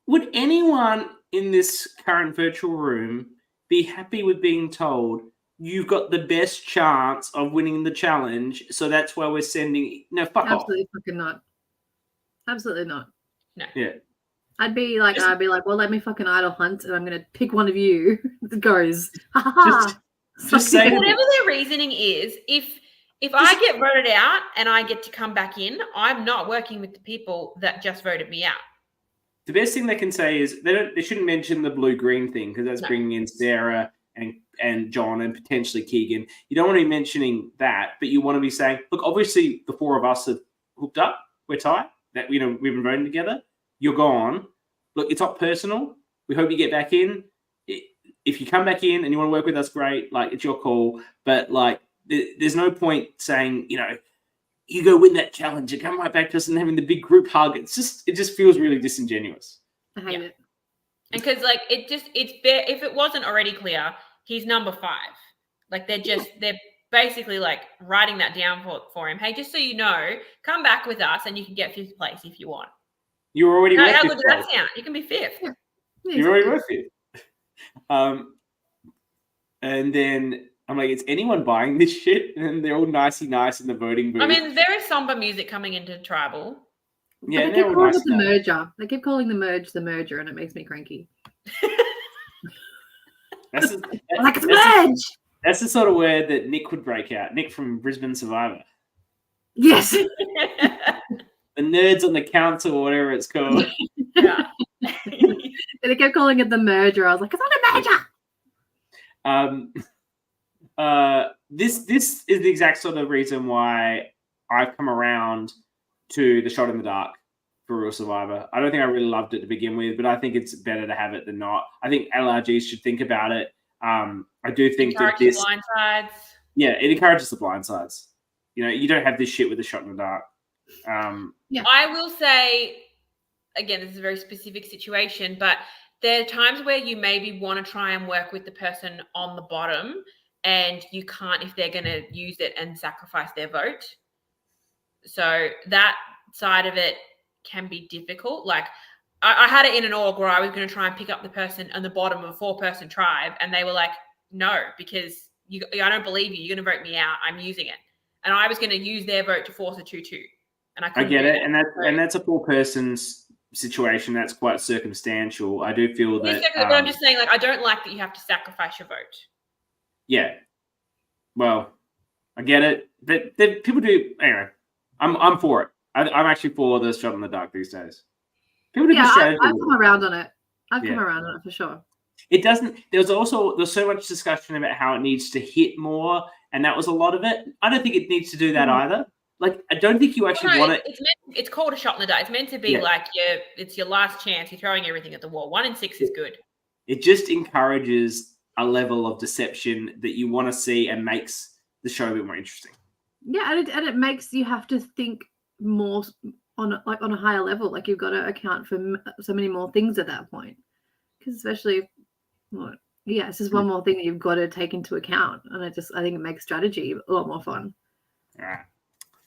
Speaker 1: Would anyone in this current virtual room be happy with being told you've got the best chance of winning the challenge, so that's why we're sending... No, fuck off.
Speaker 3: Absolutely fucking not. Absolutely not.
Speaker 2: No.
Speaker 1: Yeah.
Speaker 3: I'd be like, well, let me fucking idle hunt, and I'm going to pick one of you that goes.
Speaker 1: Just say
Speaker 2: whatever their reasoning is, if I get voted out and I get to come back in, I'm not working with the people that just voted me out.
Speaker 1: The best thing they can say is they shouldn't mention the blue-green thing, because that's bringing in Sarah and John and potentially Keegan. You don't want to be mentioning that, but you want to be saying, look, obviously the four of us have hooked up. We're tight. That we've been voting together. You're gone. Look, it's not personal. We hope you get back in. If you come back in and you want to work with us, great. Like, it's your call. But like, there's no point saying, you go win that challenge and come right back to us and having the big group hug. It just feels really disingenuous.
Speaker 3: I hate it.
Speaker 2: And because like it's if it wasn't already clear, he's number 5. Like they're basically like writing that down for him. Hey, just so you know, come back with us and you can get 5th place if you want.
Speaker 1: You already were
Speaker 2: how
Speaker 1: 5th
Speaker 2: good does that sound? You can be 5th.
Speaker 3: Yeah.
Speaker 1: You already were 5th. And then I'm like, is anyone buying this shit? And they're all nice in the voting booth.
Speaker 2: I mean, there is somber music coming into Tribal.
Speaker 1: Yeah,
Speaker 3: they keep calling it the merger. They keep calling the merger, and it makes me cranky.
Speaker 1: That's the sort of word that Nick would break out. Nick from Brisbane Survivor.
Speaker 3: Yes.
Speaker 1: The nerds on the council, or whatever it's called.
Speaker 2: Yeah.
Speaker 3: They kept calling it the merger. I was like, it's not a merger.
Speaker 1: This is the exact sort of reason why I've come around to the shot in the dark for Real Survivor. I don't think I really loved it to begin with, but I think it's better to have it than not. I think LRGs should think about it. I do think that this
Speaker 2: blind sides.
Speaker 1: Yeah, it encourages the blind sides. You don't have this shit with the shot in the dark.
Speaker 3: Yeah.
Speaker 2: I will say, again, this is a very specific situation, but there are times where you maybe want to try and work with the person on the bottom, and you can't if they're going to use it and sacrifice their vote. So that side of it can be difficult. Like I had it in an org where I was going to try and pick up the person on the bottom of a 4-person tribe, and they were like, no, because I don't believe you. You're going to vote me out. I'm using it. And I was going to use their vote to force a 2-2. And I
Speaker 1: get it. And that's a 4-person's situation. That's quite circumstantial. I do feel that.
Speaker 2: But I'm just saying, like, I don't like that you have to sacrifice your vote.
Speaker 1: Yeah. Well, I get it. But people do. Anyway, I'm for it. I'm actually for the shot in the dark these days. People do
Speaker 3: I've come around on it. I've come around on it for sure.
Speaker 1: It doesn't. There's so much discussion about how it needs to hit more, and that was a lot of it. I don't think it needs to do that either. Like, I don't think you actually want it.
Speaker 2: It's called a shot in the dark. It's meant to be like it's your last chance. You're throwing everything at the wall. 1 in 6 is good.
Speaker 1: It just encourages a level of deception that you want to see and makes the show a bit more interesting.
Speaker 3: Yeah, and it makes you have to think more on a higher level. Like, you've got to account for so many more things at that point. Because especially, it's just one more thing that you've got to take into account. And I think it makes strategy a lot more fun.
Speaker 1: All right.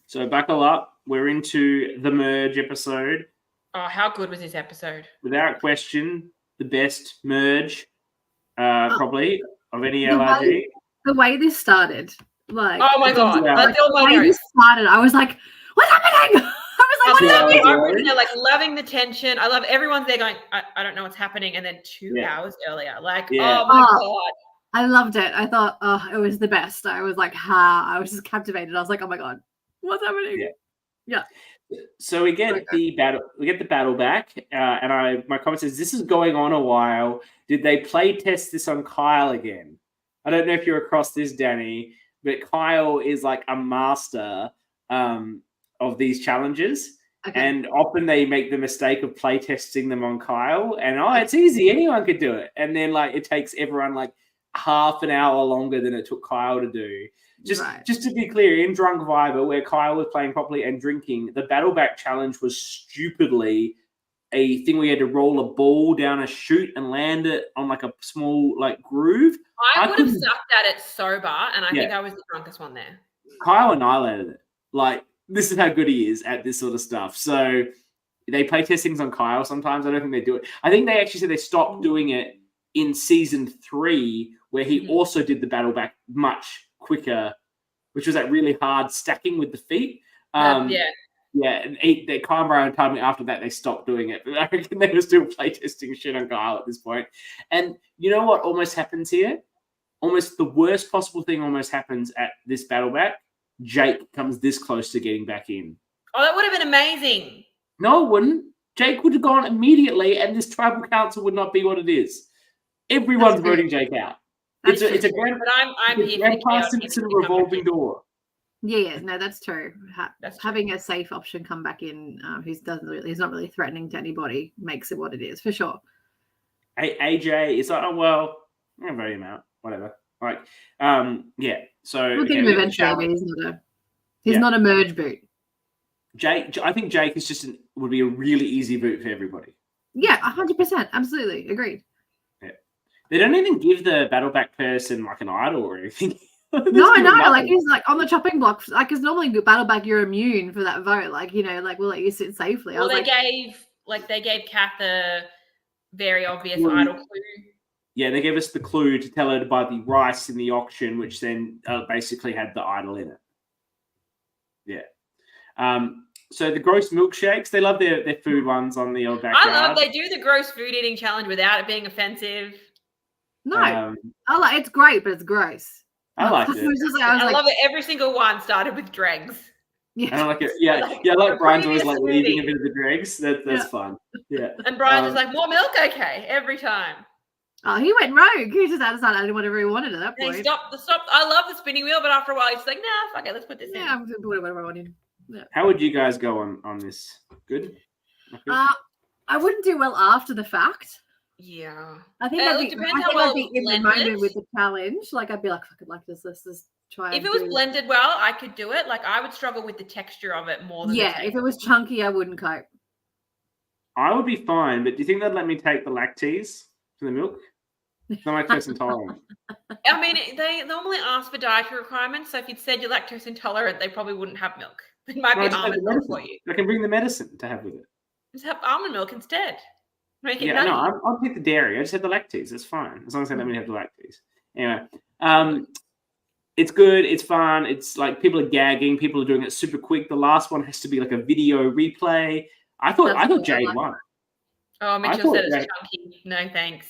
Speaker 1: So buckle up. We're into the merge episode.
Speaker 2: Oh, how good was this episode?
Speaker 1: Without question, the best merge probably of any LRG.
Speaker 3: The way this started. Like,
Speaker 2: oh my God.
Speaker 3: The way this started, I was like, what's happening? I was like, what's happening?
Speaker 2: I'm there, like, loving the tension. I love everyone's there going, I don't know what's happening. And then 2 hours earlier, like, oh my God.
Speaker 3: I loved it. I thought, it was the best. I was like, I was just captivated. I was like, oh my God, what's happening? Yeah.
Speaker 1: So we get the battle. We get the battle back, and my comment says, "This is going on a while. Did they play test this on Kyle again?" I don't know if you're across this, Dani, but Kyle is like a master of these challenges, and often they make the mistake of play testing them on Kyle, and it's easy, anyone could do it, and then like it takes everyone like half an hour longer than it took Kyle to do.
Speaker 3: Right.
Speaker 1: Just to be clear, in Drunk Viber, where Kyle was playing properly and drinking, the Battleback challenge was stupidly a thing where you had to roll a ball down a chute and land it on like a small like groove.
Speaker 2: I would have sucked at it sober, and I think I was the drunkest one there.
Speaker 1: Kyle annihilated it. Like, this is how good he is at this sort of stuff. So they play testings on Kyle sometimes. I don't think they do it. I think they actually said they stopped doing it in season 3, where he also did the Battleback much quicker, which was that really hard stacking with the feet. Yeah, and Kyle and Brian told me after that they stopped doing it. But I reckon they were still playtesting shit on Kyle at this point. And you know what almost happens here? Almost the worst possible thing almost happens at this Battleback. Jake comes this close to getting back in.
Speaker 2: Oh, that would have been amazing.
Speaker 1: No, it wouldn't. Jake would have gone immediately, and this tribal council would not be what it is. Everyone's voting Jake out. It's a grand,
Speaker 2: but I'm here for the chaos.
Speaker 1: It's a revolving door.
Speaker 3: Yeah, no, that's true. Having a safe option come back in, he's not really threatening to anybody, makes it what it is for sure.
Speaker 1: AJ is like, oh well, I'm gonna vote him out, whatever. Like, yeah. So
Speaker 3: we'll get him eventually, but he's not a merge boot.
Speaker 1: Jake, I think Jake is would be a really easy boot for everybody.
Speaker 3: Yeah, 100%, absolutely, agreed.
Speaker 1: Yeah, they don't even give the Battleback person like an idol or anything.
Speaker 3: No, like he's like on the chopping block. Like, because normally Battleback, you're immune for that vote. Like, like we'll let you sit safely.
Speaker 2: Well, they gave Kath a very obvious idol clue.
Speaker 1: Yeah, they gave us the clue to tell her to buy the rice in the auction, which then basically had the idol in it. Yeah. So the gross milkshakes, they love their food ones on the old backyard.
Speaker 2: I love they do the gross food eating challenge without it being offensive.
Speaker 3: No, it's great, but it's gross.
Speaker 1: I like it.
Speaker 2: I love it. Every single one started with dregs.
Speaker 1: Yeah, and I like it. Yeah, like Brian's always like leaving a bit of the dregs. That's fun. Yeah.
Speaker 2: And Brian's just like, more milk, okay, every time.
Speaker 3: Oh, he went rogue. He just decided adding whatever he wanted at that point.
Speaker 2: He stopped. I love the spinning wheel, but after a while, he's just like, nah, fuck it, let's put this in.
Speaker 3: Yeah, I'm gonna put whatever I want in. Yeah.
Speaker 1: How would you guys go on this? Good?
Speaker 3: I wouldn't do well after the fact.
Speaker 2: Yeah,
Speaker 3: I think I'd be in the moment with the challenge. Like, I'd be like, fuck it, like this. Let's just try.
Speaker 2: If it was blended well, I could do it. Like, I would struggle with the texture of it more than
Speaker 3: if it was chunky, I wouldn't cope.
Speaker 1: I would be fine, but do you think they'd let me take the lactase for the milk? I'm lactose intolerant.
Speaker 2: I mean, they normally ask for dietary requirements, so if you'd said you're lactose intolerant, they probably wouldn't have milk. It might be almond milk for you.
Speaker 1: I can bring the medicine to have with it.
Speaker 2: Just have almond milk instead. Make it
Speaker 1: nutty. No, I'll take the dairy. I just have the lactase. That's fine. As long as they let me have the lactase. Anyway, it's good. It's fun. It's like people are gagging. People are doing it super quick. The last one has to be like a video replay. I thought Jade won.
Speaker 2: Oh, Mitchell said it's chunky. No, thanks.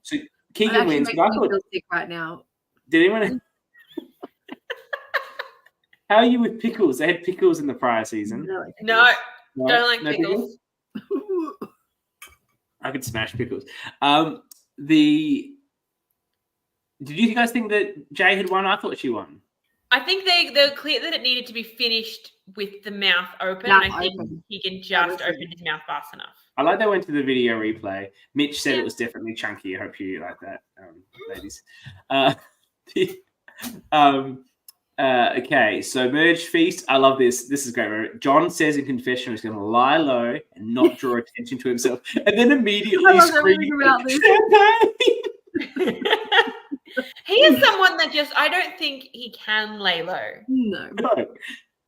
Speaker 1: So Keegan wins. But I thought
Speaker 3: sick right now.
Speaker 1: Did anyone? How are you with pickles? They had pickles in the prior season.
Speaker 2: No, don't like pickles.
Speaker 1: I could smash pickles. Did you guys think that Jay had won? I thought she won.
Speaker 2: I think they were clear that it needed to be finished with the mouth open. And I think Keegan just opened his mouth fast enough.
Speaker 1: I like they went to the video replay. Mitch said it was definitely chunky. I hope you like that, ladies. Okay, so merge feast. I love this. This is great. John says in confession he's going to lie low and not draw attention to himself, and then immediately screaming about this. Champagne.
Speaker 2: He is someone that I don't think he can lay low.
Speaker 3: No.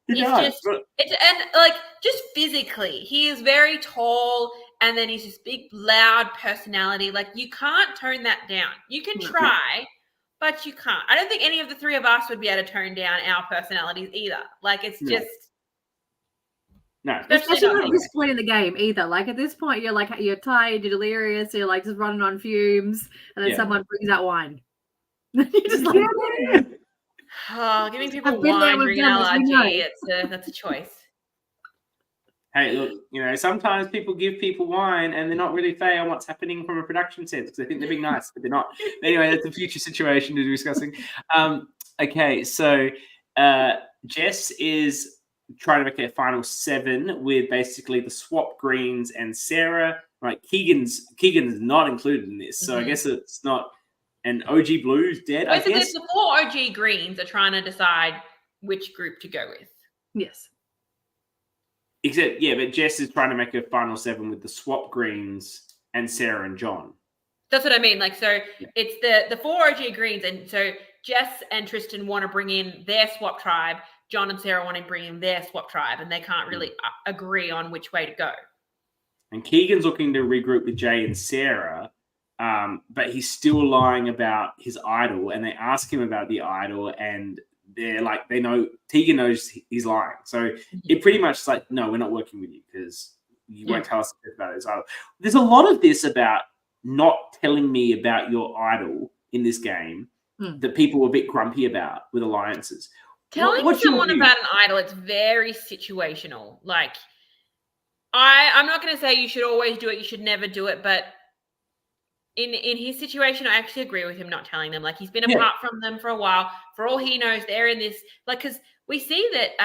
Speaker 2: Just physically, he is very tall, and then he's this big, loud personality. Like, you can't tone that down. You can try, but you can't. I don't think any of the three of us would be able to tone down our personalities either. Like, it's just.
Speaker 1: No.
Speaker 3: Especially not at this point in the game either. Like, at this point, you're tired, you're delirious, you're like just running on fumes, and then someone brings out wine. You're just like,
Speaker 2: giving people wine during an LRG, that's a choice.
Speaker 1: Hey, look, sometimes people give people wine and they're not really fair on what's happening from a production sense because they think they're being nice, but they're not. Anyway, that's a future situation to be discussing. Okay, so Jess is trying to make a final 7 with basically the swap greens and Sarah. Right, Keegan's not included in this, so I guess it's not and OG Blue's dead. I
Speaker 2: Basically,
Speaker 1: guess.
Speaker 2: the 4 OG Greens are trying to decide which group to go with.
Speaker 3: Yes.
Speaker 1: Except, but Jess is trying to make a final 7 with the swap Greens and Sarah and John.
Speaker 2: That's what I mean. Like, so it's the 4 OG Greens, and so Jess and Tristan want to bring in their swap tribe. John and Sarah want to bring in their swap tribe, and they can't really agree on which way to go.
Speaker 1: And Keegan's looking to regroup with Jay and Sarah, but he's still lying about his idol. And they ask him about the idol, and they're like, Tegan knows he's lying. So it pretty much is like, no, we're not working with you because you won't tell us about his idol. There's a lot of this about not telling me about your idol in this game that people are a bit grumpy about with alliances.
Speaker 2: Telling someone about an idol, it's very situational. Like, I'm not going to say you should always do it, you should never do it, but in his situation, I actually agree with him not telling them. Like, he's been apart from them for a while. For all he knows, they're in this, like, because we see that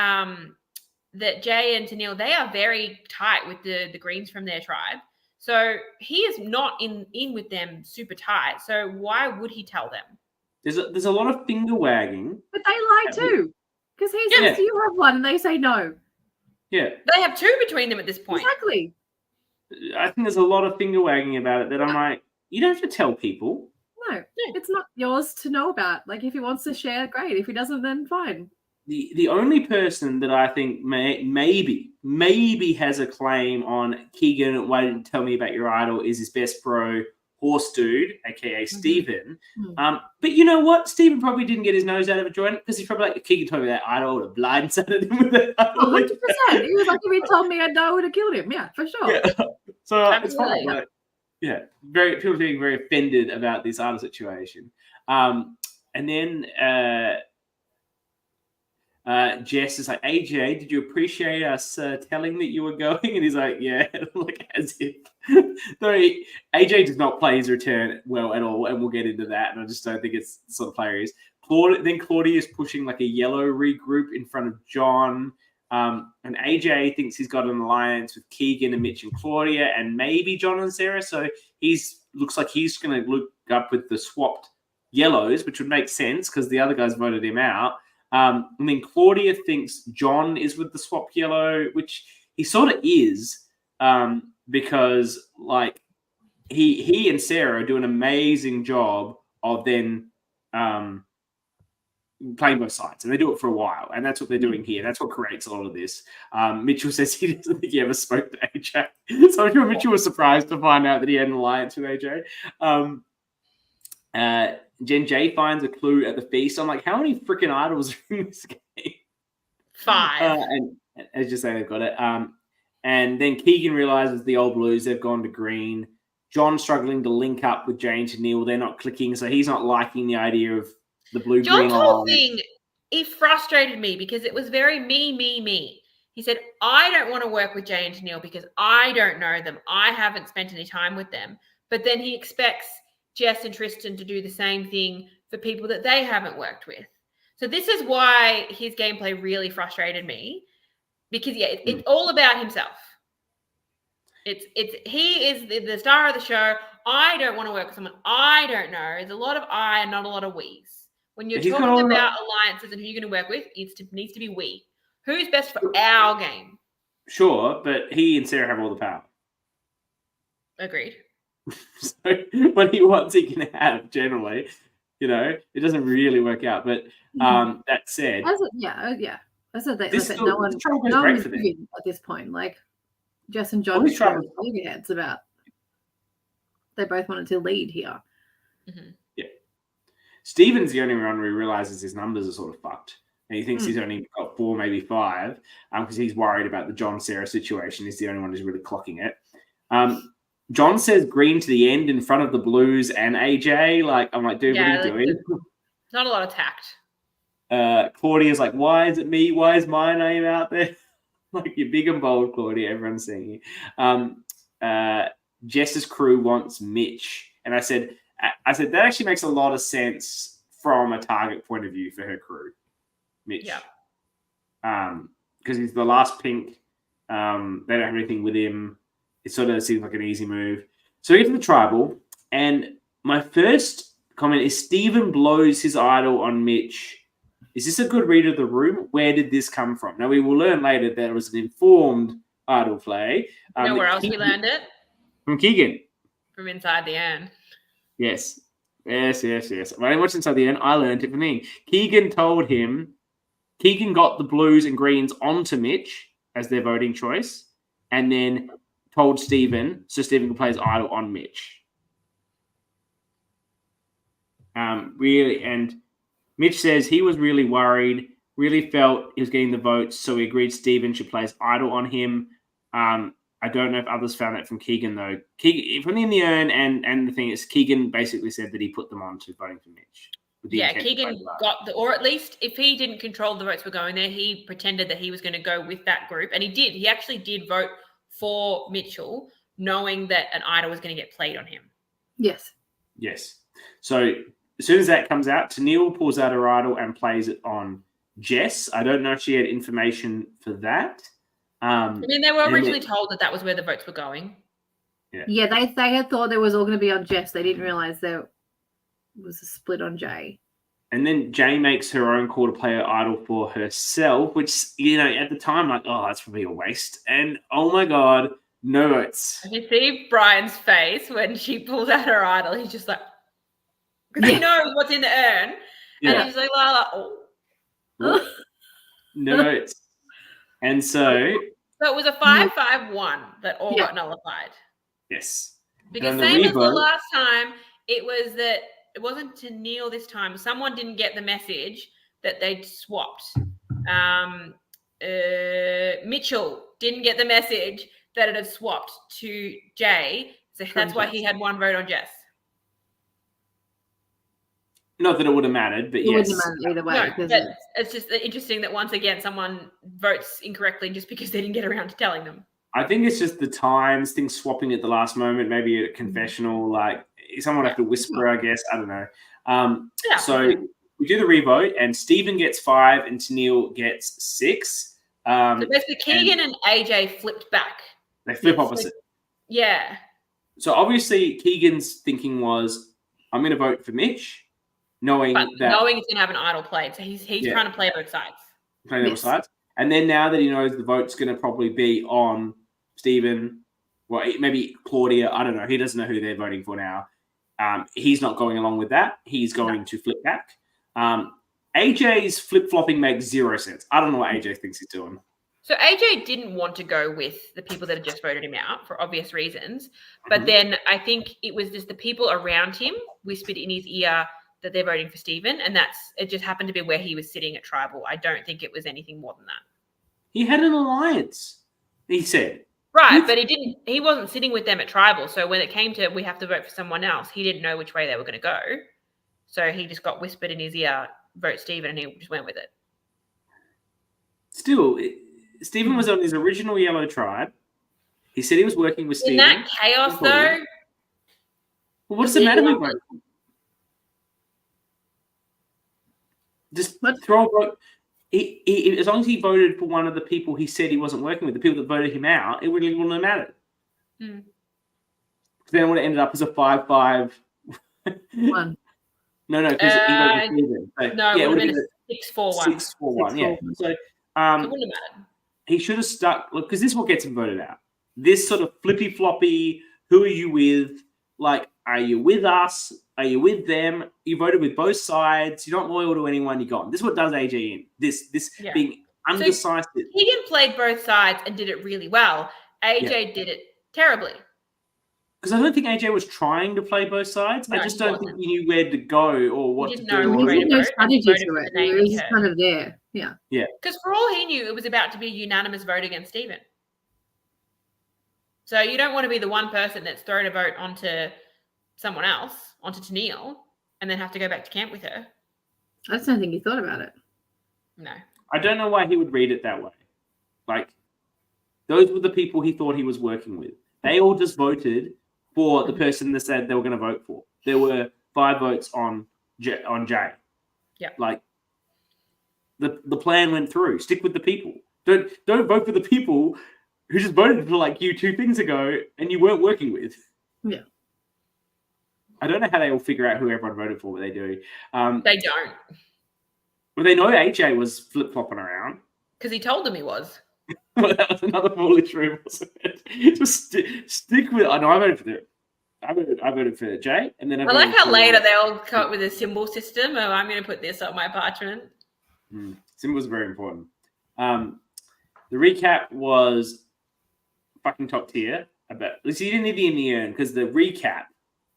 Speaker 2: that Jay and Tennille, they are very tight with the Greens from their tribe. So he is not in with them super tight. So why would he tell them?
Speaker 1: There's a lot of finger wagging.
Speaker 3: But they lie too. Because he says, do you have one? And they say no. Yeah.
Speaker 2: They have 2 between them at this point.
Speaker 3: Exactly.
Speaker 1: I think there's a lot of finger wagging about it that I'm like, you don't have to tell people.
Speaker 3: No, it's not yours to know about. Like, if he wants to share, great. If he doesn't, then fine.
Speaker 1: The only person that I think maybe has a claim on Keegan, why didn't you tell me about your idol, is his best bro, Horse Dude, aka Stephen. But you know what? Stephen probably didn't get his nose out of a joint because he's probably like, Keegan told me that idol would have blindsided him with it.
Speaker 3: 100%. He was like, if he told me, I would have killed him. Yeah, for sure.
Speaker 1: Yeah. So it's fine. Like, people being very offended about this idol situation. And then Jess is like, AJ, did you appreciate us telling that you were going? And he's like, yeah, like as if. Though AJ does not play his return well at all, and we'll get into that. And I just don't think it's the sort of player he is. Then Claudia is pushing like a yellow regroup in front of John. And AJ thinks he's got an alliance with Keegan and Mitch and Claudia, and maybe John and Sarah. So looks like he's going to look up with the swapped yellows, which would make sense because the other guys voted him out. And then Claudia thinks John is with the swap yellow, which he sort of is, because like he and Sarah do an amazing job of then playing both sides, and they do it for a while, and that's what they're doing here. That's what creates a lot of this. Mitchell says he doesn't think he ever spoke to AJ, so I'm sure Mitchell was surprised to find out that he had an alliance with AJ. Jen J finds a clue at the feast. I'm like, how many freaking idols are in this game?
Speaker 2: 5.
Speaker 1: And as you say, they've got it. And then Keegan realizes the old Blues, they've gone to green. John's struggling to link up with Jay and Tennille. They're not clicking, so he's not liking the idea of the blue-green
Speaker 2: John's whole thing, it frustrated me because it was very me. He said, I don't want to work with Jay and Tennille because I don't know them. I haven't spent any time with them. But then he expects Jess and Tristan to do the same thing for people that they haven't worked with. So this is why his gameplay really frustrated me, because it's all about himself. He is the star of the show. I don't want to work with someone I don't know. There's a lot of I and not a lot of we's. When you're talking about alliances and who you're going to work with, it needs to be we. Who's best for our game?
Speaker 1: Sure, but he and Sarah have all the power.
Speaker 2: Agreed.
Speaker 1: So what he wants, he can have generally. You know, it doesn't really work out. But that said,
Speaker 3: That's no one is giving at this point. Like Jess and John are heads about. They both wanted to lead here.
Speaker 2: Mm-hmm.
Speaker 1: Yeah, Stephen's the only one who realizes his numbers are sort of fucked, and he thinks he's only got 4, maybe 5, because he's worried about the John Sarah situation. He's the only one who's really clocking it. John says green to the end in front of the Blues and AJ. Like, I'm like, dude, what are you doing?
Speaker 2: Not a lot of tact.
Speaker 1: Claudia's like, why is it me? Why is my name out there? Like, you're big and bold, Claudia. Everyone's seeing you. Jess's crew wants Mitch. And I said, that actually makes a lot of sense from a target point of view for her crew. Mitch.
Speaker 2: Yeah.
Speaker 1: Because he's the last pink. They don't have anything with him. It sort of seems like an easy move. So we get to the tribal, and my first comment is Stephen blows his idol on Mitch. Is this a good read of the room? Where did this come from? Now, we will learn later that it was an informed idol play.
Speaker 2: You know where else we learned it?
Speaker 1: From Keegan.
Speaker 2: From inside the urn.
Speaker 1: Yes. When I watched Inside the Urn, I learned it from him. Keegan got the blues and greens onto Mitch as their voting choice, and then told Stephen so Stephen could play his idol on Mitch. Really, and Mitch says he was really worried, really felt he was getting the votes, so he agreed Stephen should play his idol on him. I don't know if others found that from Keegan, though. From in the urn, and the thing is, Keegan basically said that he put them on to voting for Mitch.
Speaker 2: Yeah, Keegan got or at least if he didn't control the votes were going there, he pretended that he was going to go with that group. And he did. He actually did vote for Mitchell, knowing that an idol was going to get played on him.
Speaker 3: Yes.
Speaker 1: So as soon as that comes out, Tennille pulls out her idol and plays it on Jess. I don't know if she had information for that.
Speaker 2: I mean, they were originally told that was where the votes were going.
Speaker 3: Yeah, they had thought there was all going to be on Jess. They didn't realize there was a split on Jay.
Speaker 1: And then Jay makes her own call to play her idol for herself, which, at the time, like, oh, that's probably a waste. And, oh, my God, no votes.
Speaker 2: You see Brian's face when she pulls out her idol. He's just like, because he knows what's in the urn. And he's like, oh.
Speaker 1: No votes. And so
Speaker 2: it was a 5-5-1 that all got nullified.
Speaker 1: Yes.
Speaker 2: Because same as the last time, it was that it wasn't Tennille this time. Someone didn't get the message that they'd swapped. Mitchell didn't get the message that it had swapped to Jay. So that's why he had one vote on Jess.
Speaker 1: Not that it would have mattered, but yes.
Speaker 3: It wouldn't have mattered either way.
Speaker 2: No, but it's just interesting that once again, someone votes incorrectly just because they didn't get around to telling them.
Speaker 1: I think it's just the times, things swapping at the last moment, maybe a confessional, like someone would have to whisper, I guess. I don't know. So we do the revote, and Stephen gets 5 and Tennille gets 6.
Speaker 2: So basically, Keegan and AJ flipped back.
Speaker 1: They flip opposite.
Speaker 2: Yeah.
Speaker 1: So obviously, Keegan's thinking was, I'm going to vote for Mitch. Knowing he's going
Speaker 2: to have an idol played. So he's trying to play both sides.
Speaker 1: Playing both sides. And then now that he knows the vote's going to probably be on Stephen, well, maybe Claudia, I don't know. He doesn't know who they're voting for now. He's not going along with that. He's going to flip back. AJ's flip-flopping makes 0 sense. I don't know what AJ thinks he's doing.
Speaker 2: So AJ didn't want to go with the people that had just voted him out for obvious reasons. But then I think it was just the people around him whispered in his ear that they're voting for Stephen, and it just happened to be where he was sitting at Tribal. I don't think it was anything more than that.
Speaker 1: He had an alliance, he said.
Speaker 2: Right, but he wasn't sitting with them at Tribal, so when it came to we have to vote for someone else, he didn't know which way they were going to go. So he just got whispered in his ear, vote Stephen, and he just went with it.
Speaker 1: Still, Stephen was on his original Yellow Tribe. He said he was working with Stephen.
Speaker 2: In that chaos, though...
Speaker 1: Well, what's the matter with voting? Just throw a vote. He, as long as he voted for one of the people he said he wasn't working with, the people that voted him out, it really wouldn't have mattered. Then it would have ended up as a 5-5.
Speaker 3: One.
Speaker 1: No, because he voted for Stephen. So,
Speaker 2: no, it would have been a 6-4-1.
Speaker 1: 6-4-1, yeah. So
Speaker 2: it wouldn't have mattered.
Speaker 1: He should have stuck. Look, because this is what gets him voted out. This sort of flippy floppy. Who are you with? Like, are you with us? Are you with them? You voted with both sides. You're not loyal to anyone. You're gone. This is what does AJ in. This being undecisive.
Speaker 2: So Keegan played both sides and did it really well. AJ did it terribly.
Speaker 1: Because I don't think AJ was trying to play both sides. No, I just don't think he knew where to go or what to do.
Speaker 3: He had no strategy to it. He was just kind of there. Yeah.
Speaker 2: Because for all he knew, it was about to be a unanimous vote against Stephen. So you don't want to be the one person that's thrown a vote onto someone else, onto Tennille, and then have to go back to camp with her.
Speaker 3: I just don't think he thought about it.
Speaker 2: No.
Speaker 1: I don't know why he would read it that way. Like, those were the people he thought he was working with. They all just voted for the person that said they were going to vote for. There were 5 votes on Jay.
Speaker 2: Yeah.
Speaker 1: Like, the plan went through. Stick with the people. Don't vote for the people who just voted for like you 2 things ago and you weren't working with.
Speaker 3: Yeah.
Speaker 1: I don't know how they all figure out who everyone voted for, but they do.
Speaker 2: They don't.
Speaker 1: Well, they know AJ was flip-flopping around.
Speaker 2: Because he told them he was.
Speaker 1: Well, that was another foolish move, wasn't it? Just stick with. I know I voted for Jay, and then
Speaker 2: I like how later they all come up with a symbol system. Oh, I'm going to put this on my parchment.
Speaker 1: Symbols are very important. The recap was fucking top tier. I bet. So you didn't need the in the urn because the recap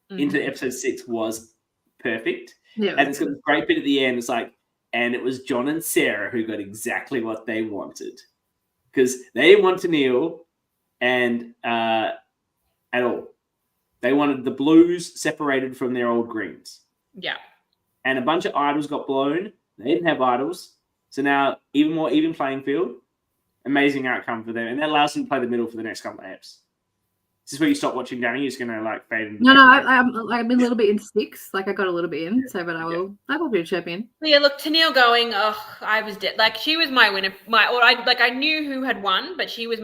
Speaker 1: into episode 6 was perfect.
Speaker 3: Yeah,
Speaker 1: and it's got a great bit at the end. It's like, and it was John and Sarah who got exactly what they wanted. Because they didn't want to kneel and at all. They wanted the blues separated from their old greens.
Speaker 2: Yeah.
Speaker 1: And a bunch of idols got blown. They didn't have idols. So now even more even playing field. Amazing outcome for them. And that allows them to play the middle for the next couple of eps. Is this where you stop watching, Dani? You're just going to like fade into
Speaker 3: No, I'm a little bit in 6. Like I got a little bit in, so but I will be a champion.
Speaker 2: Yeah, look, Tennille going, I was dead. Like she was my winner. I knew who had won, but she was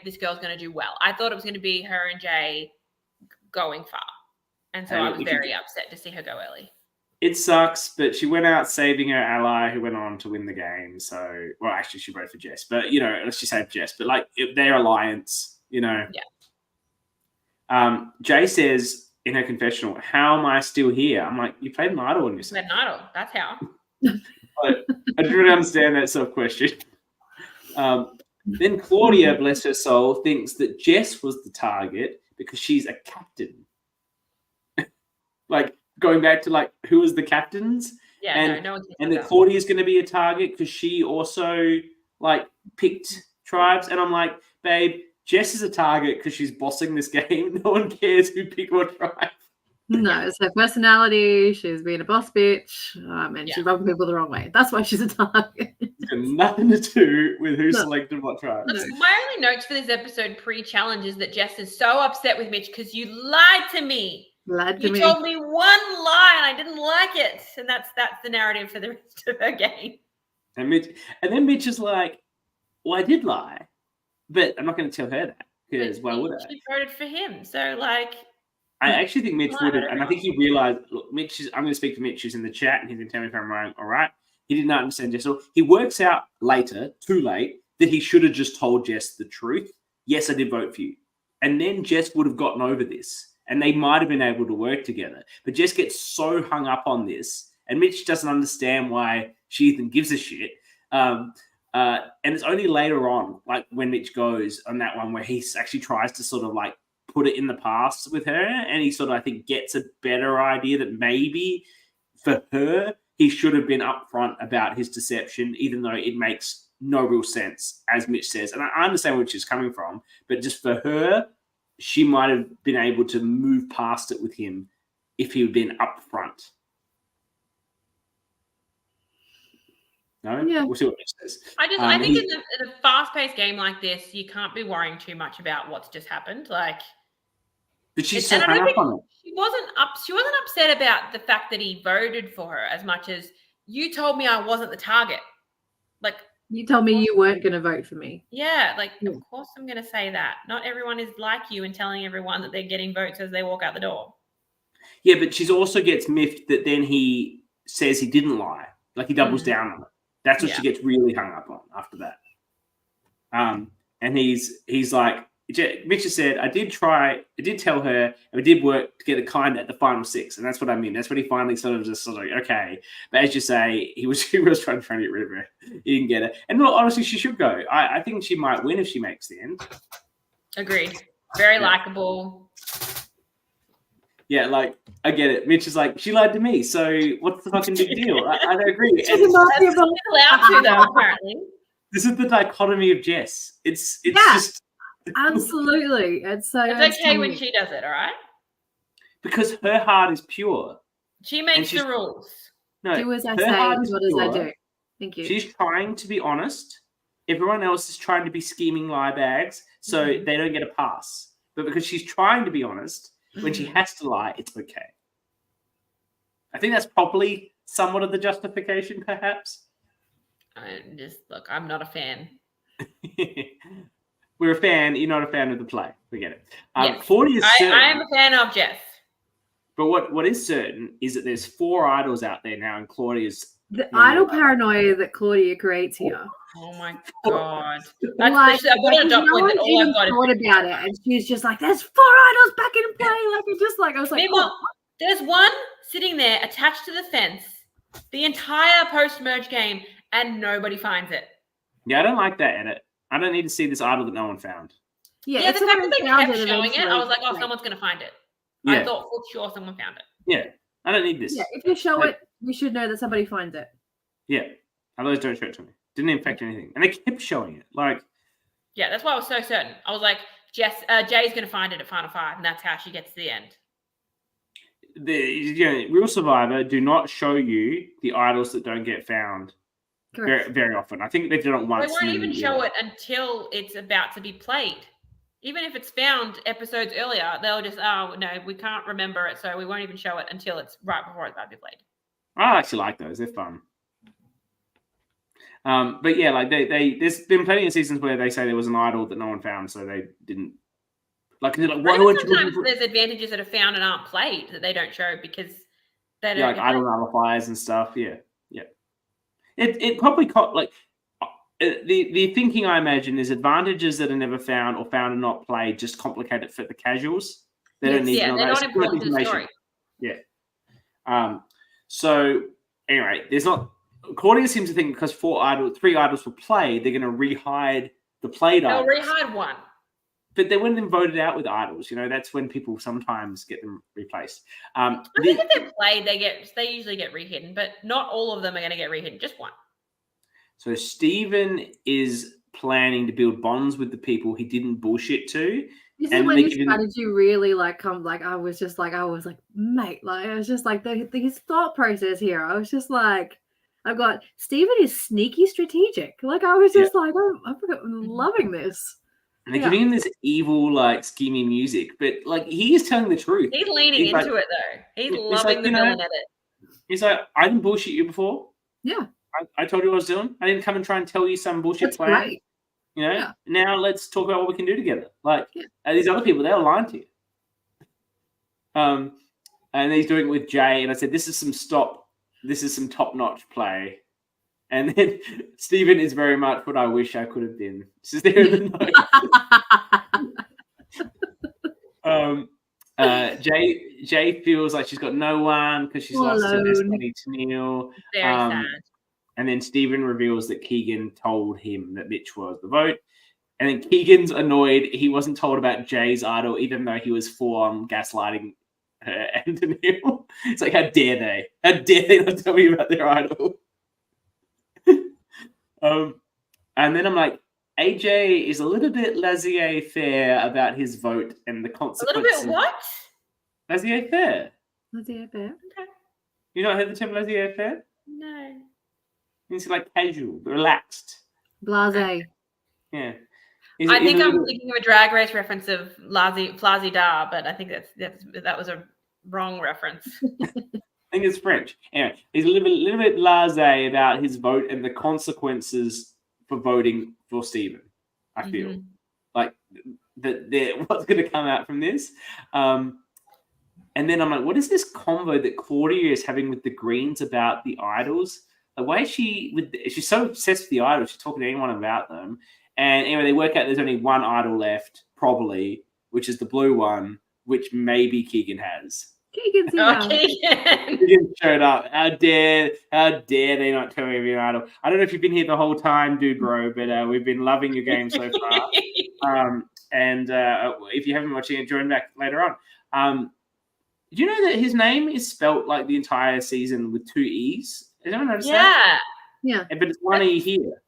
Speaker 2: this girl's going to do well. I thought it was going to be her and Jay going far. And so I was very upset to see her go early.
Speaker 1: It sucks, but she went out saving her ally who went on to win the game. So, well, actually she voted for Jess, but let's just say Jess, but like their alliance,
Speaker 2: Yeah.
Speaker 1: Jay says in her confessional, "How am I still here?" I'm like, you played an idol on yourself.
Speaker 2: Played an idol. That's how.
Speaker 1: I didn't really understand that sort of question. Then Claudia, bless her soul, thinks that Jess was the target because she's a captain. Like going back to like who was the captains?
Speaker 2: Yeah, no one.
Speaker 1: And that Claudia's going to be a target because she also like picked tribes. And I'm like, babe, Jess is a target because she's bossing this game. No one cares who picked what tribe.
Speaker 3: No, it's her personality. She's being a boss bitch, and she rubs people the wrong way. That's why she's a target.
Speaker 1: It's got nothing to do with who selected what tribe.
Speaker 2: My only notes for this episode pre-challenge is that Jess is so upset with Mitch because you lied to me. You told me one lie and I didn't like it, and that's the narrative for the rest of her game.
Speaker 1: And then Mitch is like, "Well, I did lie, but I'm not going to tell her that because why would I?"
Speaker 2: She voted for him, so like.
Speaker 1: I actually think Mitch would have, and I think he realized. Look, I'm going to speak to Mitch, who's in the chat, and he's going to tell me if I'm wrong. All right, he did not understand Jess. He works out later, too late, that he should have just told Jess the truth. Yes, I did vote for you, and then Jess would have gotten over this. And they might have been able to work together. But Jess gets so hung up on this. And Mitch doesn't understand why she even gives a shit. And it's only later on, like when Mitch goes on that one where he actually tries to sort of like put it in the past with her. And he sort of, I think, gets a better idea that maybe for her, he should have been upfront about his deception, even though it makes no real sense, as Mitch says. And I understand where she's coming from. But just for her, she might have been able to move past it with him if he had been upfront. No?
Speaker 3: Yeah.
Speaker 1: We'll see what Mitch says.
Speaker 2: I think in a fast-paced game like this, you can't be worrying too much about what's just happened. Like,
Speaker 1: but she's so hung up on it.
Speaker 2: She wasn't upset about the fact that he voted for her as much as you told me I wasn't the target. Like,
Speaker 3: you told me you weren't going to vote for me.
Speaker 2: Yeah, of course I'm going to say that. Not everyone is like you and telling everyone that they're getting votes as they walk out the door.
Speaker 1: Yeah, but she also gets miffed that then he says he didn't lie. Like he doubles down on it. That's what she gets really hung up on after that. And he's like, Mitch has said, I did tell her, and we did work together kind of at the final 6. And that's what I mean. That's when he finally sort of just sort of, okay. But as you say, he was trying to get rid of her. He didn't get it. And well, honestly, she should go. I think she might win if she makes the end.
Speaker 2: Agreed. Very likable.
Speaker 1: Yeah, like, I get it. Mitch is like, she lied to me. So what's the fucking big deal? I don't agree.
Speaker 2: She's allowed to, though, apparently.
Speaker 1: This is the dichotomy of Jess. It's just...
Speaker 3: Absolutely. It's
Speaker 2: okay when she does it, all right?
Speaker 1: Because her heart is pure.
Speaker 2: She makes the rules.
Speaker 1: No,
Speaker 3: do as I say, what as I do. Thank you.
Speaker 1: She's trying to be honest. Everyone else is trying to be scheming lie bags, so they don't get a pass. But because she's trying to be honest, when she has to lie, it's okay. I think that's probably somewhat of the justification, perhaps.
Speaker 2: I'm not a fan.
Speaker 1: We're a fan. You're not a fan of the play. We get it.
Speaker 2: Yes.
Speaker 1: 40 is
Speaker 2: I am a fan of Jess.
Speaker 1: But what is certain is that there's 4 idols out there now, and Claudia's
Speaker 3: The idol paranoia that Claudia creates here.
Speaker 2: Oh my god!
Speaker 3: Like,
Speaker 2: I've got a dot
Speaker 3: no
Speaker 2: point
Speaker 3: one
Speaker 2: that all I've
Speaker 3: even
Speaker 2: got is.
Speaker 3: thought about it, and she's just like, "There's 4 idols back in play." Like, it just like I was like,
Speaker 2: Meanwhile, there's one sitting there attached to the fence the entire post-merge game, and nobody finds it.
Speaker 1: Yeah, I don't like that edit. I don't need to see this idol that no one found.
Speaker 2: Yeah, the fact that they kept showing it, I was like, oh, someone's going to find it.
Speaker 1: Yeah.
Speaker 2: I thought for sure someone found it.
Speaker 1: Yeah, I don't need this.
Speaker 3: Yeah, if you show it, you should know that somebody finds it.
Speaker 1: Yeah, otherwise don't show it to me. Didn't affect anything, and they kept showing it. Like,
Speaker 2: yeah, that's why I was so certain. I was like, Jay's going to find it at Final 5, and that's how she gets to the end.
Speaker 1: Real Survivor do not show you the idols that don't get found very, very often. I think they've done it once.
Speaker 2: They won't even show it until it's about to be played. Even if it's found episodes earlier, they'll just, oh, no, we can't remember it, so we won't even show it until it's right before it's about to be played.
Speaker 1: I actually like those. They're fun. But yeah, like there's been plenty of seasons where they say there was an idol that no one found, so they didn't. Like,
Speaker 2: sometimes there's advantages that are found and aren't played that they don't show because they don't.
Speaker 1: Yeah, like idol nullifiers and stuff. Yeah. It probably like the thinking I imagine is advantages that are never found or found and not played just complicate it for the casuals. They don't need to know
Speaker 2: they're
Speaker 1: that.
Speaker 2: not important to the story.
Speaker 1: Yeah. So anyway, there's not. Claudia seems to think because 3 idols were played, they're going to rehide the played idols.
Speaker 2: They'll rehide one.
Speaker 1: But they wouldn't have voted out with idols. You know, that's when people sometimes get them replaced.
Speaker 2: I think if they're played, they usually get rehidden, but not all of them are going to get rehidden. Just one.
Speaker 1: So Stephen is planning to build bonds with the people he didn't bullshit to.
Speaker 3: This is when his strategy really I was like, mate, like I was just like his thought process here. I was just like, I've got Stephen is sneaky strategic. Like I was just like, I'm loving this.
Speaker 1: And they're giving him this evil, like, scheming music. But, like, he is telling the truth.
Speaker 2: He's leaning into it, though. He's loving the villain edit.
Speaker 1: He's like, I didn't bullshit you before.
Speaker 3: Yeah.
Speaker 1: I told you what I was doing. I didn't come and try and tell you some bullshit plan.
Speaker 3: Great.
Speaker 1: You know? Now let's talk about what we can do together. Like, these other people, they were lying to you. And he's doing it with Jay. And I said, this is some top-notch play. And then Stephen is very much what I wish I could have been. This is there in the note. Jay feels like she's got no one because she's lost her best buddy to Neil.
Speaker 2: Very sad.
Speaker 1: And then Stephen reveals that Keegan told him that Mitch was the vote. And then Keegan's annoyed he wasn't told about Jay's idol, even though he was full-on gaslighting her and Neil. It's like, how dare they? How dare they not tell me about their idol? And then I'm like, AJ is a little bit laissez-faire about his vote and the consequences.
Speaker 2: A little bit what?
Speaker 1: Laissez-faire.
Speaker 3: Laissez-faire.
Speaker 2: Okay.
Speaker 1: You not heard the term laissez-faire?
Speaker 2: No.
Speaker 1: It's like casual, relaxed.
Speaker 3: Blasé.
Speaker 1: Yeah.
Speaker 2: I think I'm thinking of a Drag Race reference of Flazy Da, but I think that was a wrong reference.
Speaker 1: I think it's French. Anyway, he's a little bit blasé about his vote and the consequences for voting for Stephen. I feel like what's going to come out from this. And then I'm like, what is this convo that Claudia is having with the Greens about the idols? Like, why is she's so obsessed with the idols? She's talking to anyone about them. And anyway, they work out there's only one idol left, probably, which is the blue one, which maybe Keegan has.
Speaker 3: Keegan's here.
Speaker 1: Keegan showed up. How dare they not tell me every idol? I don't know if you've been here the whole time, dude, bro, but we've been loving your game so far. And if you haven't been watching it, join back later on. Do you know that his name is spelt like the entire season with 2 E's? Has anyone noticed that?
Speaker 3: Yeah.
Speaker 1: But it's 1 E here.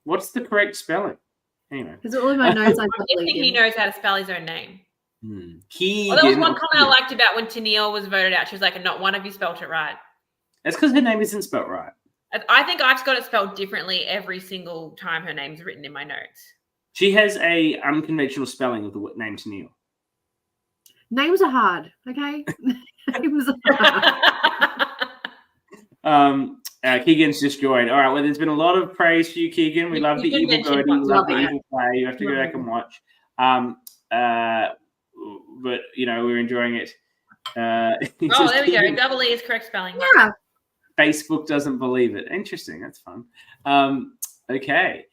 Speaker 1: What's the correct spelling? Anyway.
Speaker 3: Because all of my notes
Speaker 2: I think he knows how to spell his own name.
Speaker 1: Keegan.
Speaker 2: Well, there was one comment I liked about when Tennille was voted out. She was like, not one of you spelled it right.
Speaker 1: That's because her name isn't spelled right.
Speaker 2: I think I've got it spelled differently every single time her name's written in my notes.
Speaker 1: She has a unconventional spelling of the name Tennille.
Speaker 3: Names are hard, okay? Names are
Speaker 1: hard. Keegan's just joined. All right, well, there's been a lot of praise for you, Keegan. We love the evil Birdie. We love the evil play. You have to go back and watch. But, you know, we're enjoying it. He
Speaker 2: Oh,
Speaker 1: says
Speaker 2: there we go.
Speaker 1: Keegan,
Speaker 2: Double E is correct spelling.
Speaker 3: Yeah.
Speaker 1: Facebook doesn't believe it. Interesting. That's fun. Okay.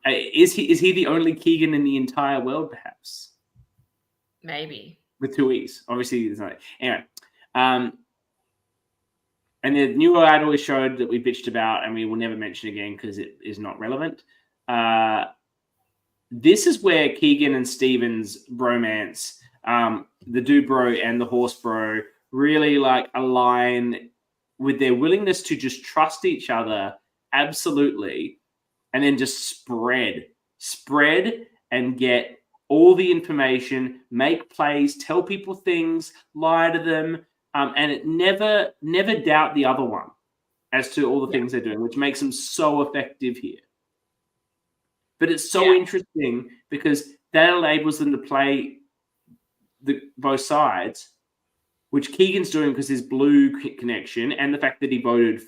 Speaker 1: Is he the only Keegan in the entire world, perhaps?
Speaker 2: Maybe.
Speaker 1: With two E's. Obviously, there's not. Anyway. And the new idol we showed that we bitched about and we will never mention again because it is not relevant. This is where Keegan and Steven's bromance, the dude bro and the horse bro, really like align with their willingness to just trust each other absolutely, and then just spread and get all the information, make plays, tell people things, lie to them, and it never doubt the other one as to all the things they're doing, which makes them so effective here. But it's so interesting because that enables them to play both sides, which Keegan's doing because his blue connection and the fact that he voted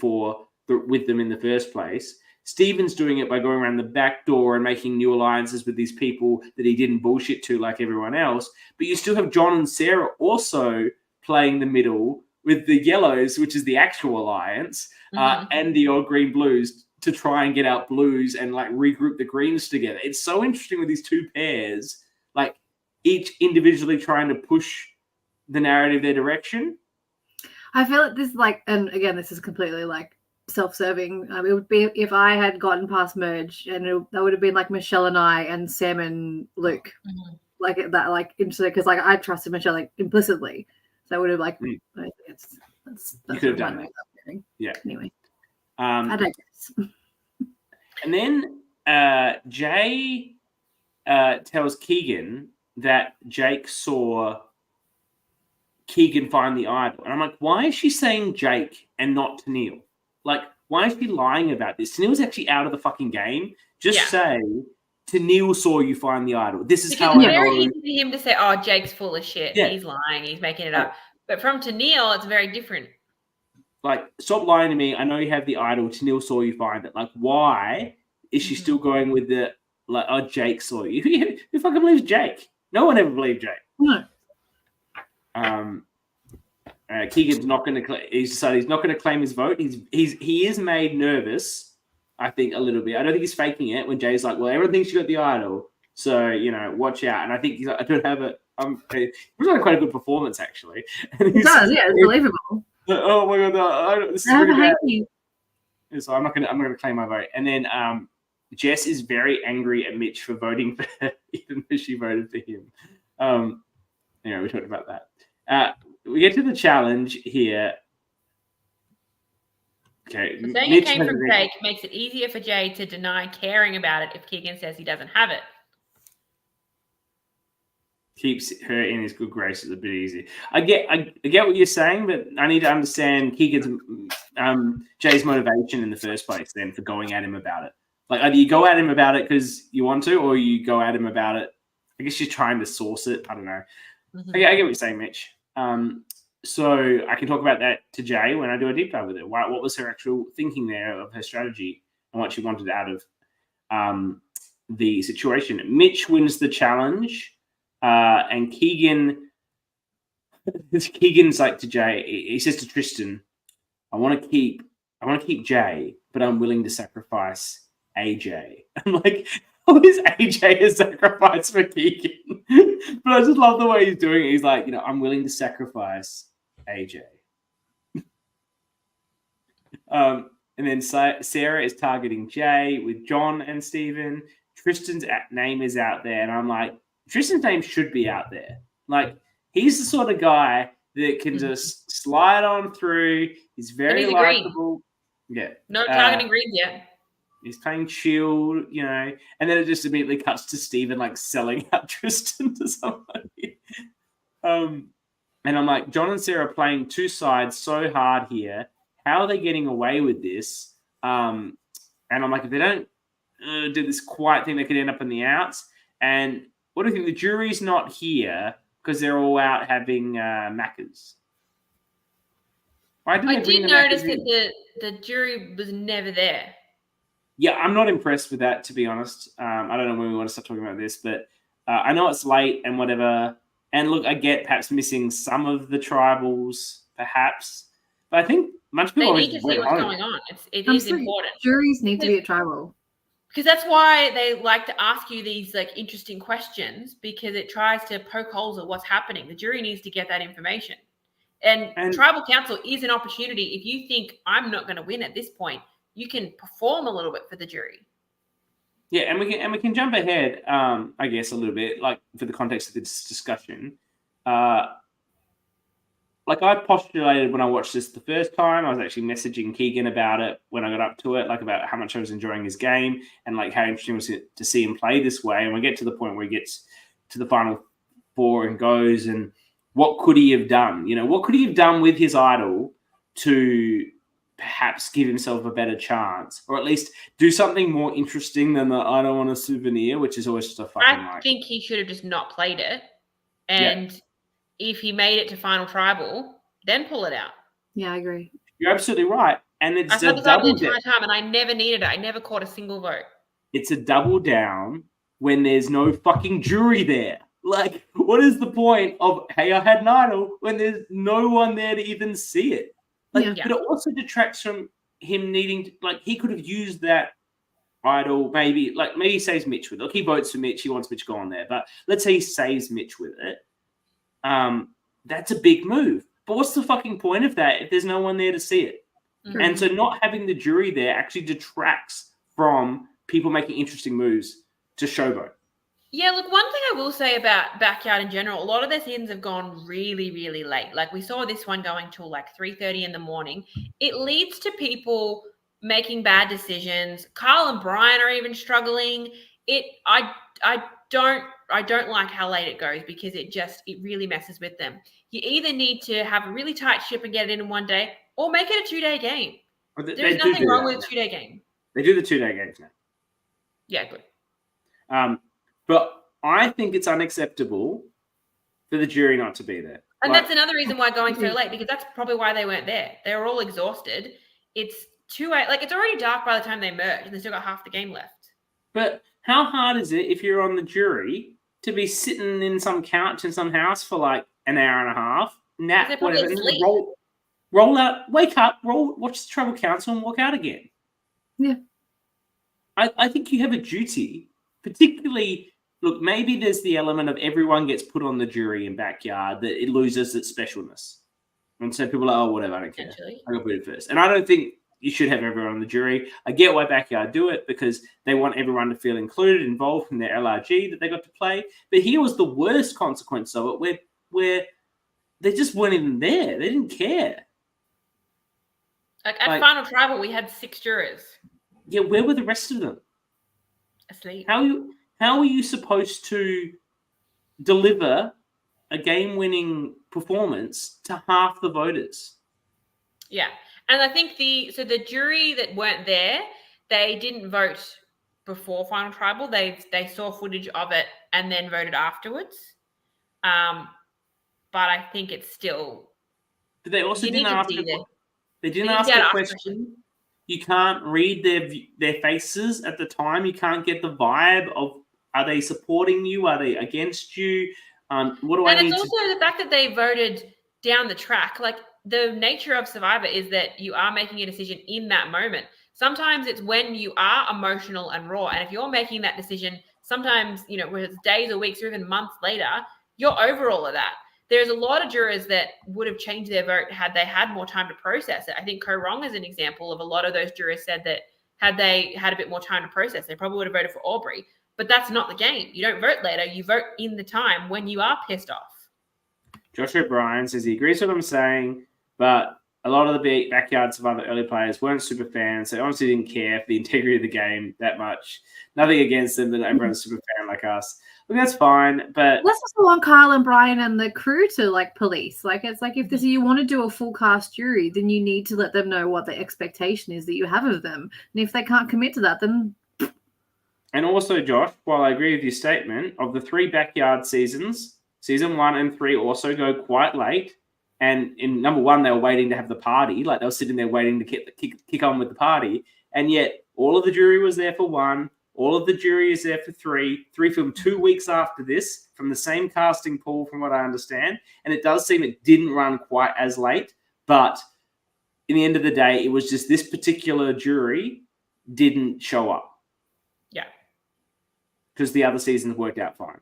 Speaker 1: with them in the first place. Steven's doing it by going around the back door and making new alliances with these people that he didn't bullshit to like everyone else. But you still have John and Sarah also playing the middle with the yellows, which is the actual alliance, and the old green blues to try and get out blues and like regroup the greens together. It's so interesting with these two pairs, like each individually trying to push the narrative their direction.
Speaker 3: I feel like this and again, this is completely like self-serving. It would be if I had gotten past merge, and that would have been like Michelle and I and Sam and Luke, like that, like into because like I trusted Michelle like implicitly, so I would have like that's
Speaker 1: you could have done that. Yeah.
Speaker 3: Anyway,
Speaker 1: I
Speaker 3: digress.
Speaker 1: And then Jay tells Keegan that Jake saw Keegan find the idol. And I'm like, why is she saying Jake and not Tennille? Like, why is she lying about this? Tennille's actually out of the fucking game. Just say, Tennille saw you find the idol. This is how I know.
Speaker 2: It's very easy for him to say, oh, Jake's full of shit.
Speaker 1: Yeah.
Speaker 2: He's lying. He's making it up. But from Tennille, it's very different.
Speaker 1: Like, stop lying to me. I know you have the idol. Tennille saw you find it. Like, why is she still going with the, like, oh, Jake saw you? Who fucking believes Jake? No one ever believed Jake.
Speaker 3: No.
Speaker 1: Keegan's not going to. He's decided he's not going to claim his vote. He is made nervous, I think, a little bit. I don't think he's faking it when Jay's like, "Well, everyone thinks you got the idol, so watch out." And I think he's like, "I don't have it." It was like quite a good performance, actually.
Speaker 3: It does, yeah, it's believable.
Speaker 1: Oh my god, this is really bad. So I'm going to claim my vote. And then Jess is very angry at Mitch for voting for her, even though she voted for him. Anyway, we talked about that. We get to the challenge here. Okay.
Speaker 2: Saying it came from Jake makes it easier for Jay to deny caring about it if Keegan says he doesn't have it.
Speaker 1: Keeps her in his good graces a bit easier. I get what you're saying, but I need to understand Keegan's Jay's motivation in the first place then for going at him about it. Like, either you go at him about it because you want to, or you go at him about it. I guess you're trying to source it. I don't know. I get what you're saying, Mitch. So I can talk about that to Jay when I do a deep dive with her. What was her actual thinking there of her strategy and what she wanted out of the situation? Mitch wins the challenge, and Keegan's like to Jay. He says to Tristan, "I want to keep Jay, but I'm willing to sacrifice AJ." I'm like, how is AJ a sacrifice for Keegan? But I just love the way he's doing it. He's like, I'm willing to sacrifice AJ. And then Sarah is targeting Jay with John and Steven. Tristan's name is out there. And I'm like, Tristan's name should be out there. Like, he's the sort of guy that can just slide on through. He's very likable. Yeah.
Speaker 2: No targeting greens yet.
Speaker 1: He's playing chill, and then it just immediately cuts to Steven like selling out Tristan to somebody. And I'm like, John and Sarah are playing two sides so hard here. How are they getting away with this? And I'm like, if they don't do this quiet thing, they could end up in the outs. And what do you think? The jury's not here because they're all out having Maccas.
Speaker 2: I did notice that the jury was never there.
Speaker 1: Yeah, I'm not impressed with that, to be honest. I don't know when we want to start talking about this, but I know it's late and whatever. And look, I get perhaps missing some of the tribals, perhaps, but I think much people
Speaker 2: They
Speaker 1: always
Speaker 2: need to see
Speaker 1: went
Speaker 2: what's
Speaker 1: home.
Speaker 2: going on. It is important.
Speaker 3: Juries need to be at tribal.
Speaker 2: Because that's why they like to ask you these like interesting questions, because it tries to poke holes at what's happening. The jury needs to get that information. And tribal council is an opportunity. If you think I'm not going to win at this point, you can perform a little bit for the jury.
Speaker 1: Yeah, and we can jump ahead, I guess, a little bit, like for the context of this discussion. Like I postulated when I watched this the first time, I was actually messaging Keegan about it when I got up to it, like about how much I was enjoying his game and like how interesting it was to see him play this way. And we get to the point where he gets to the final four and goes, and what could he have done? You know, what could he have done with his idol to perhaps give himself a better chance, or at least do something more interesting than the I don't want a souvenir, which is always just a fucking
Speaker 2: I think he should have just not played it. And if he made it to final tribal, then pull it out.
Speaker 3: Yeah, I agree.
Speaker 1: You're absolutely right. And it's
Speaker 2: I thought the entire time, and I never needed it. I never caught a single vote.
Speaker 1: It's a double down when there's no fucking jury there. Like, what is the point of, hey, I had an idol when there's no one there to even see it? Like, but it also detracts from him needing to, like, he could have used that idol, maybe he saves Mitch with it. Like, he votes for Mitch, he wants Mitch gone there. But let's say he saves Mitch with it. That's a big move. But what's the fucking point of that if there's no one there to see it? Mm-hmm. And so not having the jury there actually detracts from people making interesting moves to showboat.
Speaker 2: Yeah, look, one thing I will say about Backyard in general, a lot of their seasons have gone really, really late. Like we saw this one going till like 3:30 in the morning. It leads to people making bad decisions. Carl and Brian are even struggling. I don't like how late it goes, because it really messes with them. You either need to have a really tight ship and get it in one day, or make it a 2-day game. There's nothing wrong with a 2-day game.
Speaker 1: They do the 2-day games now.
Speaker 2: Yeah, good.
Speaker 1: But I think it's unacceptable for the jury not to be there.
Speaker 2: And that's another reason why going so late, because that's probably why they weren't there. They were all exhausted. It's 2-8. Like, it's already dark by the time they merge, and they still got half the game left.
Speaker 1: But how hard is it if you're on the jury to be sitting in some couch in some house for like an hour and a half, nap, whatever, and roll out, wake up, watch the tribal council and walk out again?
Speaker 3: Yeah.
Speaker 1: I think you have a duty, particularly, look, maybe there's the element of everyone gets put on the jury in Backyard that it loses its specialness. And so people are like, oh, whatever, I don't care. I got put it first. And I don't think you should have everyone on the jury. I get why Backyard do it, because they want everyone to feel included, involved in their LRG that they got to play. But here was the worst consequence of it, where they just weren't even there. They didn't care.
Speaker 2: Like at Final Tribal, we had 6 jurors.
Speaker 1: Yeah, where were the rest of them?
Speaker 2: Asleep.
Speaker 1: How are you supposed to deliver a game-winning performance to half the voters?
Speaker 2: Yeah. And I think the jury that weren't there, they didn't vote before Final Tribal. They saw footage of it and then voted afterwards. But I think it's still.
Speaker 1: But they also didn't ask. They didn't ask a question. You can't read their faces at the time. You can't get the vibe of, are they supporting you? Are they against you? What do I need to? And
Speaker 2: it's also the fact that they voted down the track. Like, the nature of Survivor is that you are making a decision in that moment. Sometimes it's when you are emotional and raw. And if you're making that decision, sometimes, whether it's days or weeks or even months later, you're over all of that. There's a lot of jurors that would have changed their vote had they had more time to process it. I think Ko-Rong is an example of a lot of those jurors said that had they had a bit more time to process, they probably would have voted for Aubrey. But that's not the game. You don't vote later. You vote in the time when you are pissed off.
Speaker 1: Josh O'Brien says he agrees with what I'm saying, but a lot of the Backyard Survivor early players weren't super fans. They honestly didn't care for the integrity of the game that much. Nothing against them, but everyone's a super fan like us. Look, that's fine, but
Speaker 3: let's also want Kyle and Brian and the crew to police. It's like if you want to do a full cast jury, then you need to let them know what the expectation is that you have of them. And if they can't commit to that, then.
Speaker 1: And also, Josh, while I agree with your statement, of the 3 Backyard seasons, season 1 and 3 also go quite late. And in number 1, they were waiting to have the party. Like, they were sitting there waiting to kick on with the party. And yet all of the jury was there for 1. All of the jury is there for 3. 3 filmed 2 weeks after this from the same casting pool, from what I understand. And it does seem it didn't run quite as late. But in the end of the day, it was just this particular jury didn't show up.
Speaker 2: Yeah.
Speaker 1: Because the other seasons worked out fine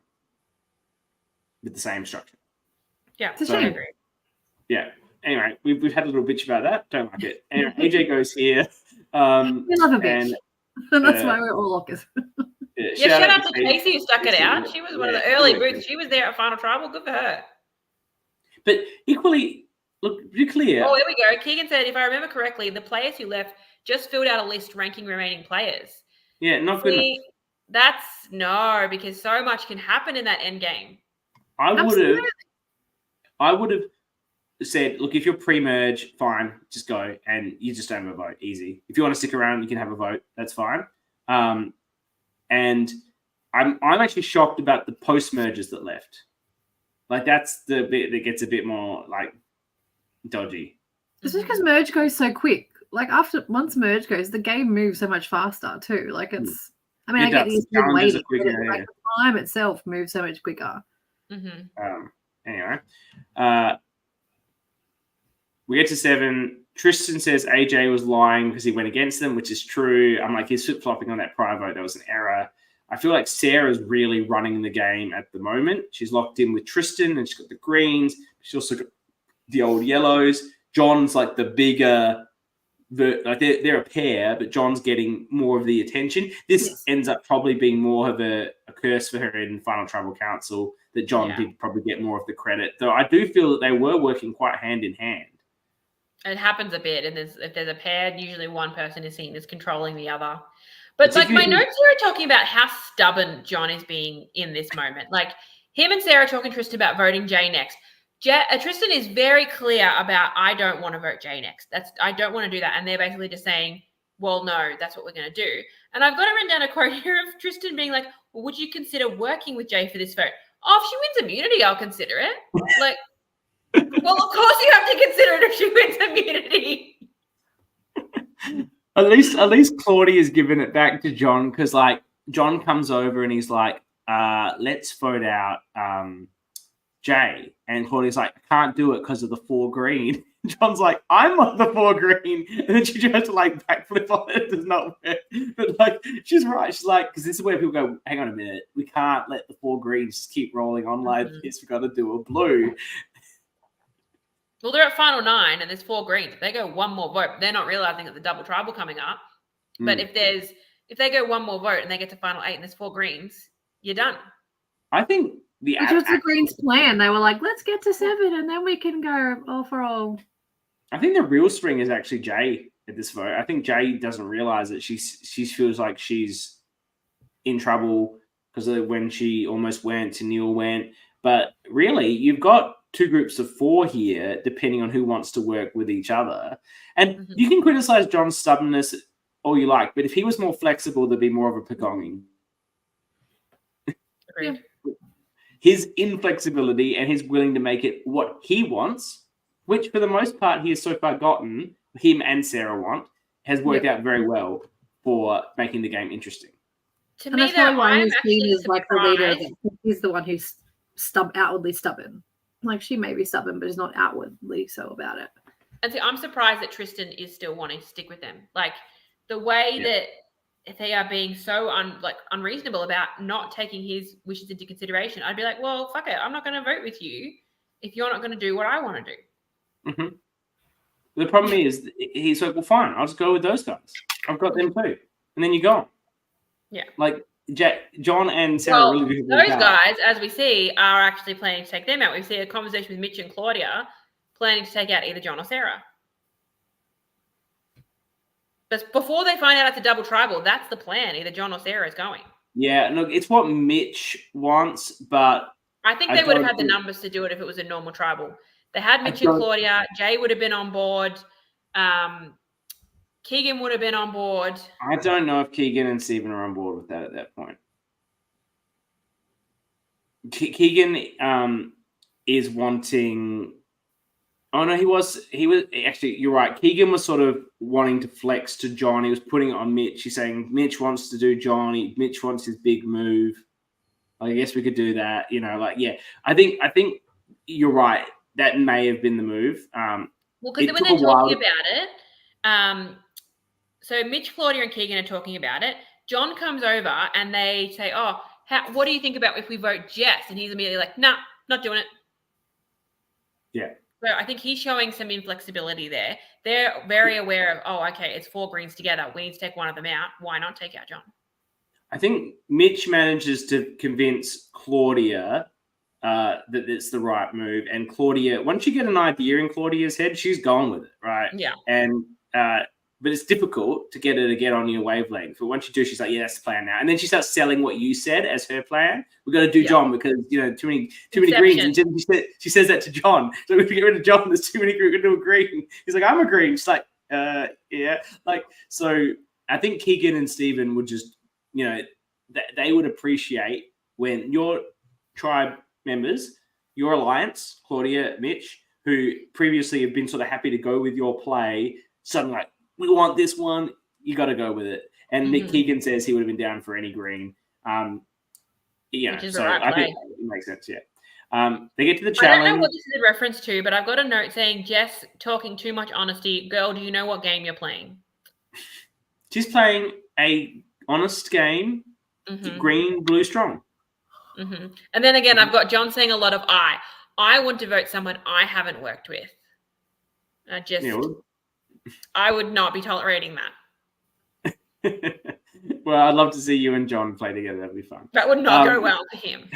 Speaker 1: with the same structure.
Speaker 2: Yeah,
Speaker 3: So,
Speaker 2: I agree.
Speaker 1: Yeah. Anyway, we've had a little bitch about that. Don't like it. Anyway, AJ goes here.
Speaker 3: We love a bitch. And that's why we're all lockers.
Speaker 2: Yeah, shout out to Casey who stuck it out. She was one of the early boots. She was there at Final Tribal. Good for her.
Speaker 1: But equally, look, be clear.
Speaker 2: Oh, there we go. Keegan said, if I remember correctly, the players who left just filled out a list ranking remaining players.
Speaker 1: Yeah, not good enough.
Speaker 2: That's no, because so much can happen in that end game.
Speaker 1: I would have said, look, if you're pre-merge, fine, just go, and you just don't have a vote. Easy. If you want to stick around, you can have a vote. That's fine. And I'm actually shocked about the post-mergers that left. Like, that's the bit that gets a bit more like dodgy.
Speaker 3: It's just because merge goes so quick. Like once merge goes, the game moves so much faster too. Like it's. I mean, I get these waiting, but the time itself moves so much quicker.
Speaker 2: Mm-hmm.
Speaker 1: Anyway, we get to 7. Tristan says AJ was lying because he went against them, which is true. I'm like, he's flip-flopping on that prior vote. That was an error. I feel like Sarah's really running the game at the moment. She's locked in with Tristan, and she's got the greens. She's also got the old yellows. John's like the bigger, like they're a pair, but John's getting more of the attention. This ends up probably being more of a curse for her in Final Tribal Council, that John did probably get more of the credit. Though I do feel that they were working quite hand in hand.
Speaker 2: It happens a bit, and if there's a pair, usually one person is seen as controlling the other. But like my notes here are talking about how stubborn John is being in this moment. Like him and Sarah talking to Tristan about voting Jay next. Tristan is very clear about, I don't want to vote Jay next. I don't want to do that. And they're basically just saying, well, no, that's what we're going to do. And I've got to run down a quote here of Tristan being like, well, would you consider working with Jay for this vote? Oh, if she wins immunity, I'll consider it. Like, well, of course you have to consider it if she wins immunity.
Speaker 1: At least Claudia has given it back to John, because like John comes over and he's like, let's vote out Jay. And Claudia's like, I can't do it because of the 4 green. John's like, I'm on the 4 green. And then she tries to like backflip on it. It does not work. But like, she's right. She's like, because this is where people go, hang on a minute. We can't let the 4 greens just keep rolling on like this. We've got to do a blue.
Speaker 2: Well, they're at final 9 and there's 4 greens. If they go one more vote, they're not realizing that the double tribal coming up. But if they go one more vote and they get to final 8 and there's 4 greens, you're done.
Speaker 1: I think
Speaker 3: which was the Greens' plan. They were like, let's get to 7 and then we can go all for all.
Speaker 1: I think the real string is actually Jay at this vote. I think Jay doesn't realize that she feels like she's in trouble because of when she almost went, Neil went. But really, you've got 2 groups of 4 here, depending on who wants to work with each other. And you can criticize John's stubbornness all you like, but if he was more flexible, there'd be more of a pagonging.
Speaker 2: Agreed.
Speaker 1: His inflexibility and his willing to make it what he wants, which for the most part he has so far gotten, him and Sarah want, has worked out very well for making the game interesting.
Speaker 2: To me, that I'm actually
Speaker 3: is like the leader. He's the one who's outwardly stubborn. Like she may be stubborn, but is not outwardly so about it.
Speaker 2: And see, I'm surprised that Tristan is still wanting to stick with them. Like the way that they are being so unreasonable about not taking his wishes into consideration. I'd be like, well, fuck it. I'm not going to vote with you if you're not going to do what I want to do.
Speaker 1: Mm-hmm. The problem is he's like, well, fine. I'll just go with those guys. I've got them too. And then you go.
Speaker 2: Yeah.
Speaker 1: Like John and Sarah really do
Speaker 2: those guys, as we see, are actually planning to take them out. We see a conversation with Mitch and Claudia planning to take out either John or Sarah. But before they find out it's a double tribal, that's the plan. Either John or Sarah is going.
Speaker 1: Yeah, look, it's what Mitch wants, but
Speaker 2: I think they would have had the numbers to do it if it was a normal tribal. They had Mitch and Claudia. Jay would have been on board. Keegan would have been on board.
Speaker 1: I don't know if Keegan and Stephen are on board with that at that point. Keegan is wanting Oh no, he was actually. You're right. Keegan was sort of wanting to flex to John. He was putting it on Mitch. He's saying Mitch wants to do John. Mitch wants his big move. I guess we could do that. I think you're right. That may have been the move.
Speaker 2: Well, because when they're talking about it, so Mitch, Claudia, and Keegan are talking about it. John comes over and they say, "Oh, what do you think about if we vote Jess?" And he's immediately like, "Nah, not doing it."
Speaker 1: Yeah.
Speaker 2: So I think he's showing some inflexibility there. They're very aware of, oh, okay, it's 4 greens together. We need to take one of them out. Why not take out John?
Speaker 1: I think Mitch manages to convince Claudia that it's the right move. And Claudia, once you get an idea in Claudia's head, she's gone with it, right?
Speaker 2: Yeah.
Speaker 1: And but it's difficult to get her to get on your wavelength. But once you do, she's like, yeah, that's the plan now. And then she starts selling what you said as her plan. We've got to do John because, too many greens. And she says that to John. So if we get rid of John, there's too many greens. We're going to do a green. He's like, I'm a green. She's like, yeah. So I think Keegan and Stephen would just, they would appreciate when your tribe members, your alliance, Claudia, Mitch, who previously have been sort of happy to go with your play, suddenly like, we want this one, you got to go with it. And Nick Keegan says he would have been down for any green.
Speaker 2: Which is
Speaker 1: so
Speaker 2: right
Speaker 1: I think it makes sense, yeah. They get to the challenge.
Speaker 2: I don't know what this is a reference to, but I've got a note saying, Jess talking too much honesty. Girl, do you know what game you're playing?
Speaker 1: She's playing a honest game, green, blue, strong.
Speaker 2: Mm-hmm. And then again, I've got John saying a lot of I want to vote someone I haven't worked with. I would not be tolerating that.
Speaker 1: Well, I'd love to see you and John play together. That'd be fun.
Speaker 2: That would not go well for him.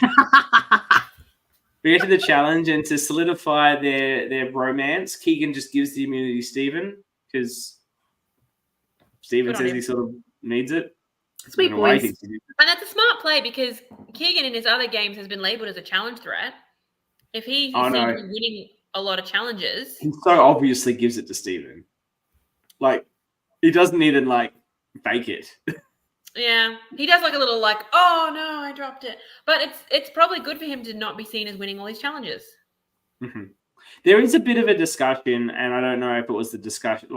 Speaker 1: We get to the challenge, and to solidify their bromance, Keegan just gives the immunity to Stephen because Stephen says he sort of needs it.
Speaker 3: Sweet boys.
Speaker 2: And that's a smart play because Keegan in his other games has been labelled as a challenge threat. If he seems to be winning a lot of challenges.
Speaker 1: He so obviously gives it to Stephen. Like, he doesn't even, fake it.
Speaker 2: Yeah. He does a little oh, no, I dropped it. But it's probably good for him to not be seen as winning all these challenges.
Speaker 1: Mm-hmm. There is a bit of a discussion, and I don't know if it was the discussion,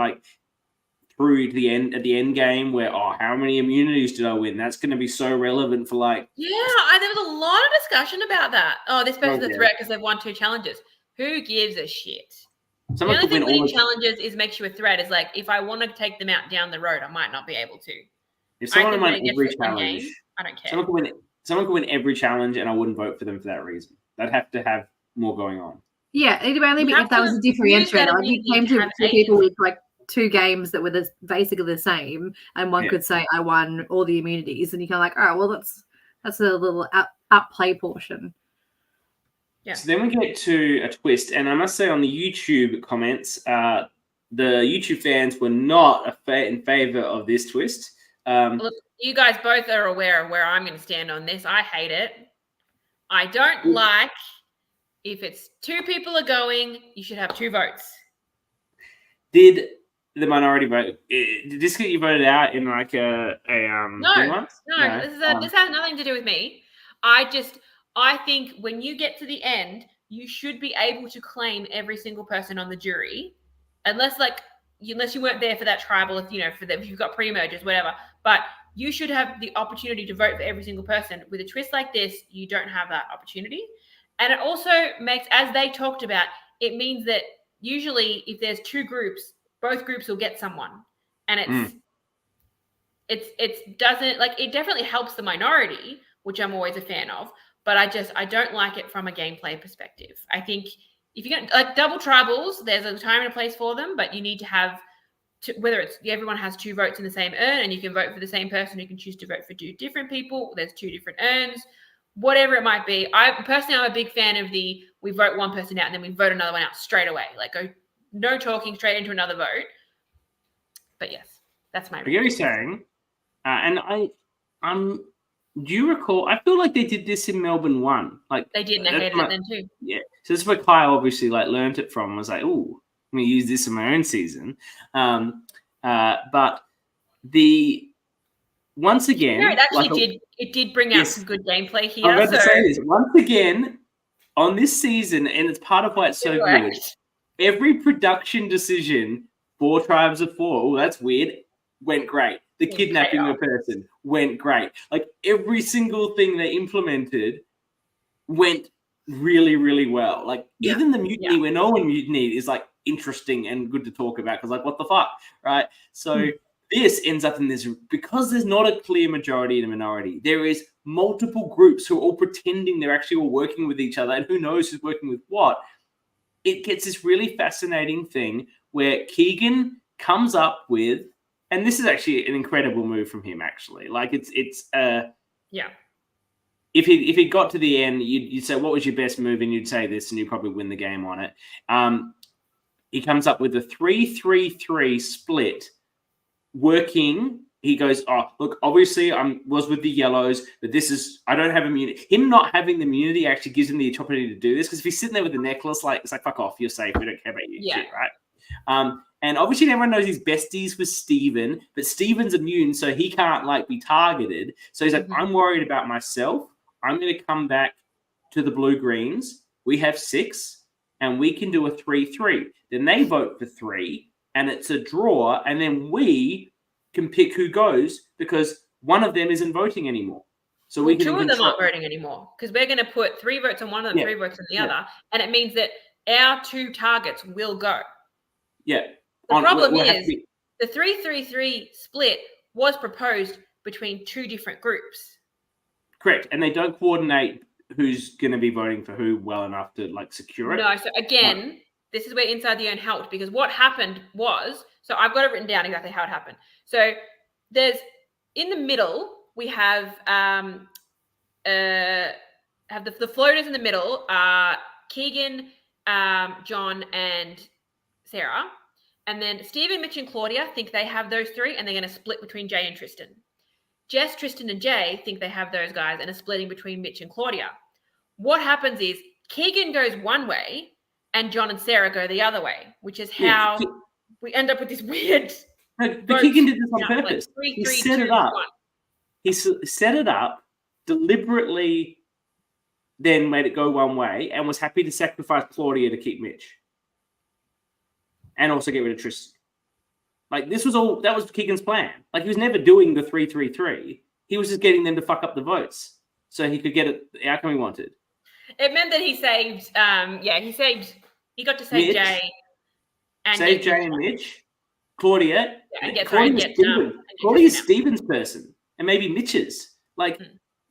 Speaker 1: through the end, at the end game where, how many immunities did I win? That's going to be so relevant for,
Speaker 2: Yeah, there was a lot of discussion about that. Oh, this person's a threat because they've won 2 challenges. Who gives a shit? The only thing winning challenges makes you a threat is if I want to take them out down the road, I might not be able to.
Speaker 1: If someone won every challenge,
Speaker 2: I don't care.
Speaker 1: Someone could win every challenge, and I wouldn't vote for them for that reason. They'd have to have more going on.
Speaker 3: Yeah, it'd only be if that was a differentiator. You came to 2 people with 2 games that were basically the same, and one could say I won all the immunities, and you're kind of all right, well that's a little outplay portion.
Speaker 2: Yeah.
Speaker 1: So then we get to a twist, and I must say on the YouTube comments, the YouTube fans were not in favor of this twist.
Speaker 2: Look, you guys both are aware of where I'm going to stand on this. I hate it. I don't like if it's 2 people are going, you should have 2 votes.
Speaker 1: Did the minority vote? Did this get you voted out in a
Speaker 2: No. This has nothing to do with me. I think when you get to the end, you should be able to claim every single person on the jury, unless you weren't there for that tribal, if you've got pre-mergers, whatever. But you should have the opportunity to vote for every single person. With a twist like this, you don't have that opportunity. And it also makes, as they talked about, it means that usually if there's 2 groups, both groups will get someone. And it definitely helps the minority, which I'm always a fan of. But I don't like it from a gameplay perspective. I think if you're going to double tribals, there's a time and a place for them, but you need to have whether it's everyone has 2 votes in the same urn and you can vote for the same person. You can choose to vote for 2 different people. There's 2 different urns, whatever it might be. I'm a big fan of we vote one person out and then we vote another one out straight away. Go no talking, straight into another vote. But yes, that's my.
Speaker 1: I get what you're saying, and I'm. Do you recall? I feel like they did this in Melbourne 1.
Speaker 2: They did, and I hated it then too.
Speaker 1: Yeah, so this is where Kyle obviously learned it from. Was "Ooh, I'm gonna use this in my own season." But once again,
Speaker 2: it actually did bring out some good gameplay here.
Speaker 1: I'm about to say this once again on this season, and it's part of why it's so good. Every production decision, 4 tribes of 4. Oh, that's weird. Went great. The kidnapping of a person went great. Like every single thing they implemented went really, really well. Like even the mutiny where no one mutinied is like interesting and good to talk about because like what the fuck, right? So this ends up in this because there's not a clear majority and a minority. There is multiple groups who are all pretending they're actually all working with each other, and who knows who's working with what. It gets this really fascinating thing where Keegan comes up with, and this is actually an incredible move from him. Actually, like it's If he got to the end, you'd say, what was your best move? And you'd say this, and you'd probably win the game on it. He comes up with a 3-3-3 split working. He goes, oh, look, obviously I was with the yellows, but I don't have immunity. Him not having the immunity actually gives him the opportunity to do this because if he's sitting there with the necklace, like, it's like, fuck off, you're safe. We don't care about you. Yeah. Shit, right? And obviously everyone knows his besties with Steven, but Steven's immune, so he can't, like, be targeted. So he's like, I'm worried about myself. I'm going to come back to the blue-greens. We have 6, and we can do a 3-3. Then they vote for 3, and it's a draw, and then we can pick who goes because one of them isn't voting anymore. So we can
Speaker 2: 2 of them aren't voting anymore because we're going to put 3 votes on one of them, 3 votes on the other, and it means that our 2 targets will go.
Speaker 1: Yeah.
Speaker 2: The problem is the 3-3-3 split was proposed between 2 different groups.
Speaker 1: Correct, and they don't coordinate who's going to be voting for who well enough to like secure it.
Speaker 2: No, so again, this is where Inside the Urn helped because what happened was, so I've got it written down exactly how it happened. So there's in the middle we have the floaters in the middle are Keegan, John, and Sarah, and then Stephen, Mitch, and Claudia think they have those 3, and they're going to split between Jay and Tristan. Jess, Tristan, and Jay think they have those guys and are splitting between Mitch and Claudia. What happens is Keegan goes one way and John and Sarah go the other way, which is how we end up with this weird.
Speaker 1: But Keegan did this on purpose. Like 3, 3, he set 2, it up. 1. He set it up deliberately, then made it go one way and was happy to sacrifice Claudia to keep Mitch and also get rid of Tristan. Like that was Keegan's plan. Like he was never doing the 3-3-3. He was just getting them to fuck up the votes so he could get the outcome he wanted.
Speaker 2: It meant that he saved, he got to save
Speaker 1: Mitch,
Speaker 2: Jay. And
Speaker 1: Jay and Mitch. Claudia. Claudia's Steven's person and maybe Mitch's. Like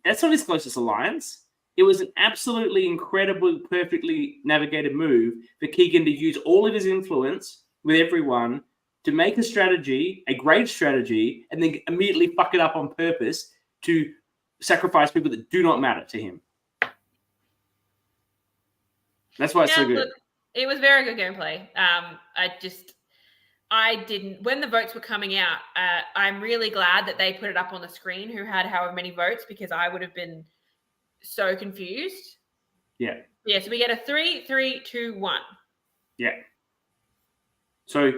Speaker 1: that's not his closest alliance. It was an absolutely incredible, perfectly navigated move for Keegan to use all of his influence with everyone to make a strategy, a great strategy, and then immediately fuck it up on purpose to sacrifice people that do not matter to him. That's why it's so good.
Speaker 2: Look, it was very good gameplay. When the votes were coming out, I'm really glad that they put it up on the screen who had however many votes because I would have been so confused.
Speaker 1: Yeah.
Speaker 2: Yeah, so we get a 3-3-2-1.
Speaker 1: Yeah. So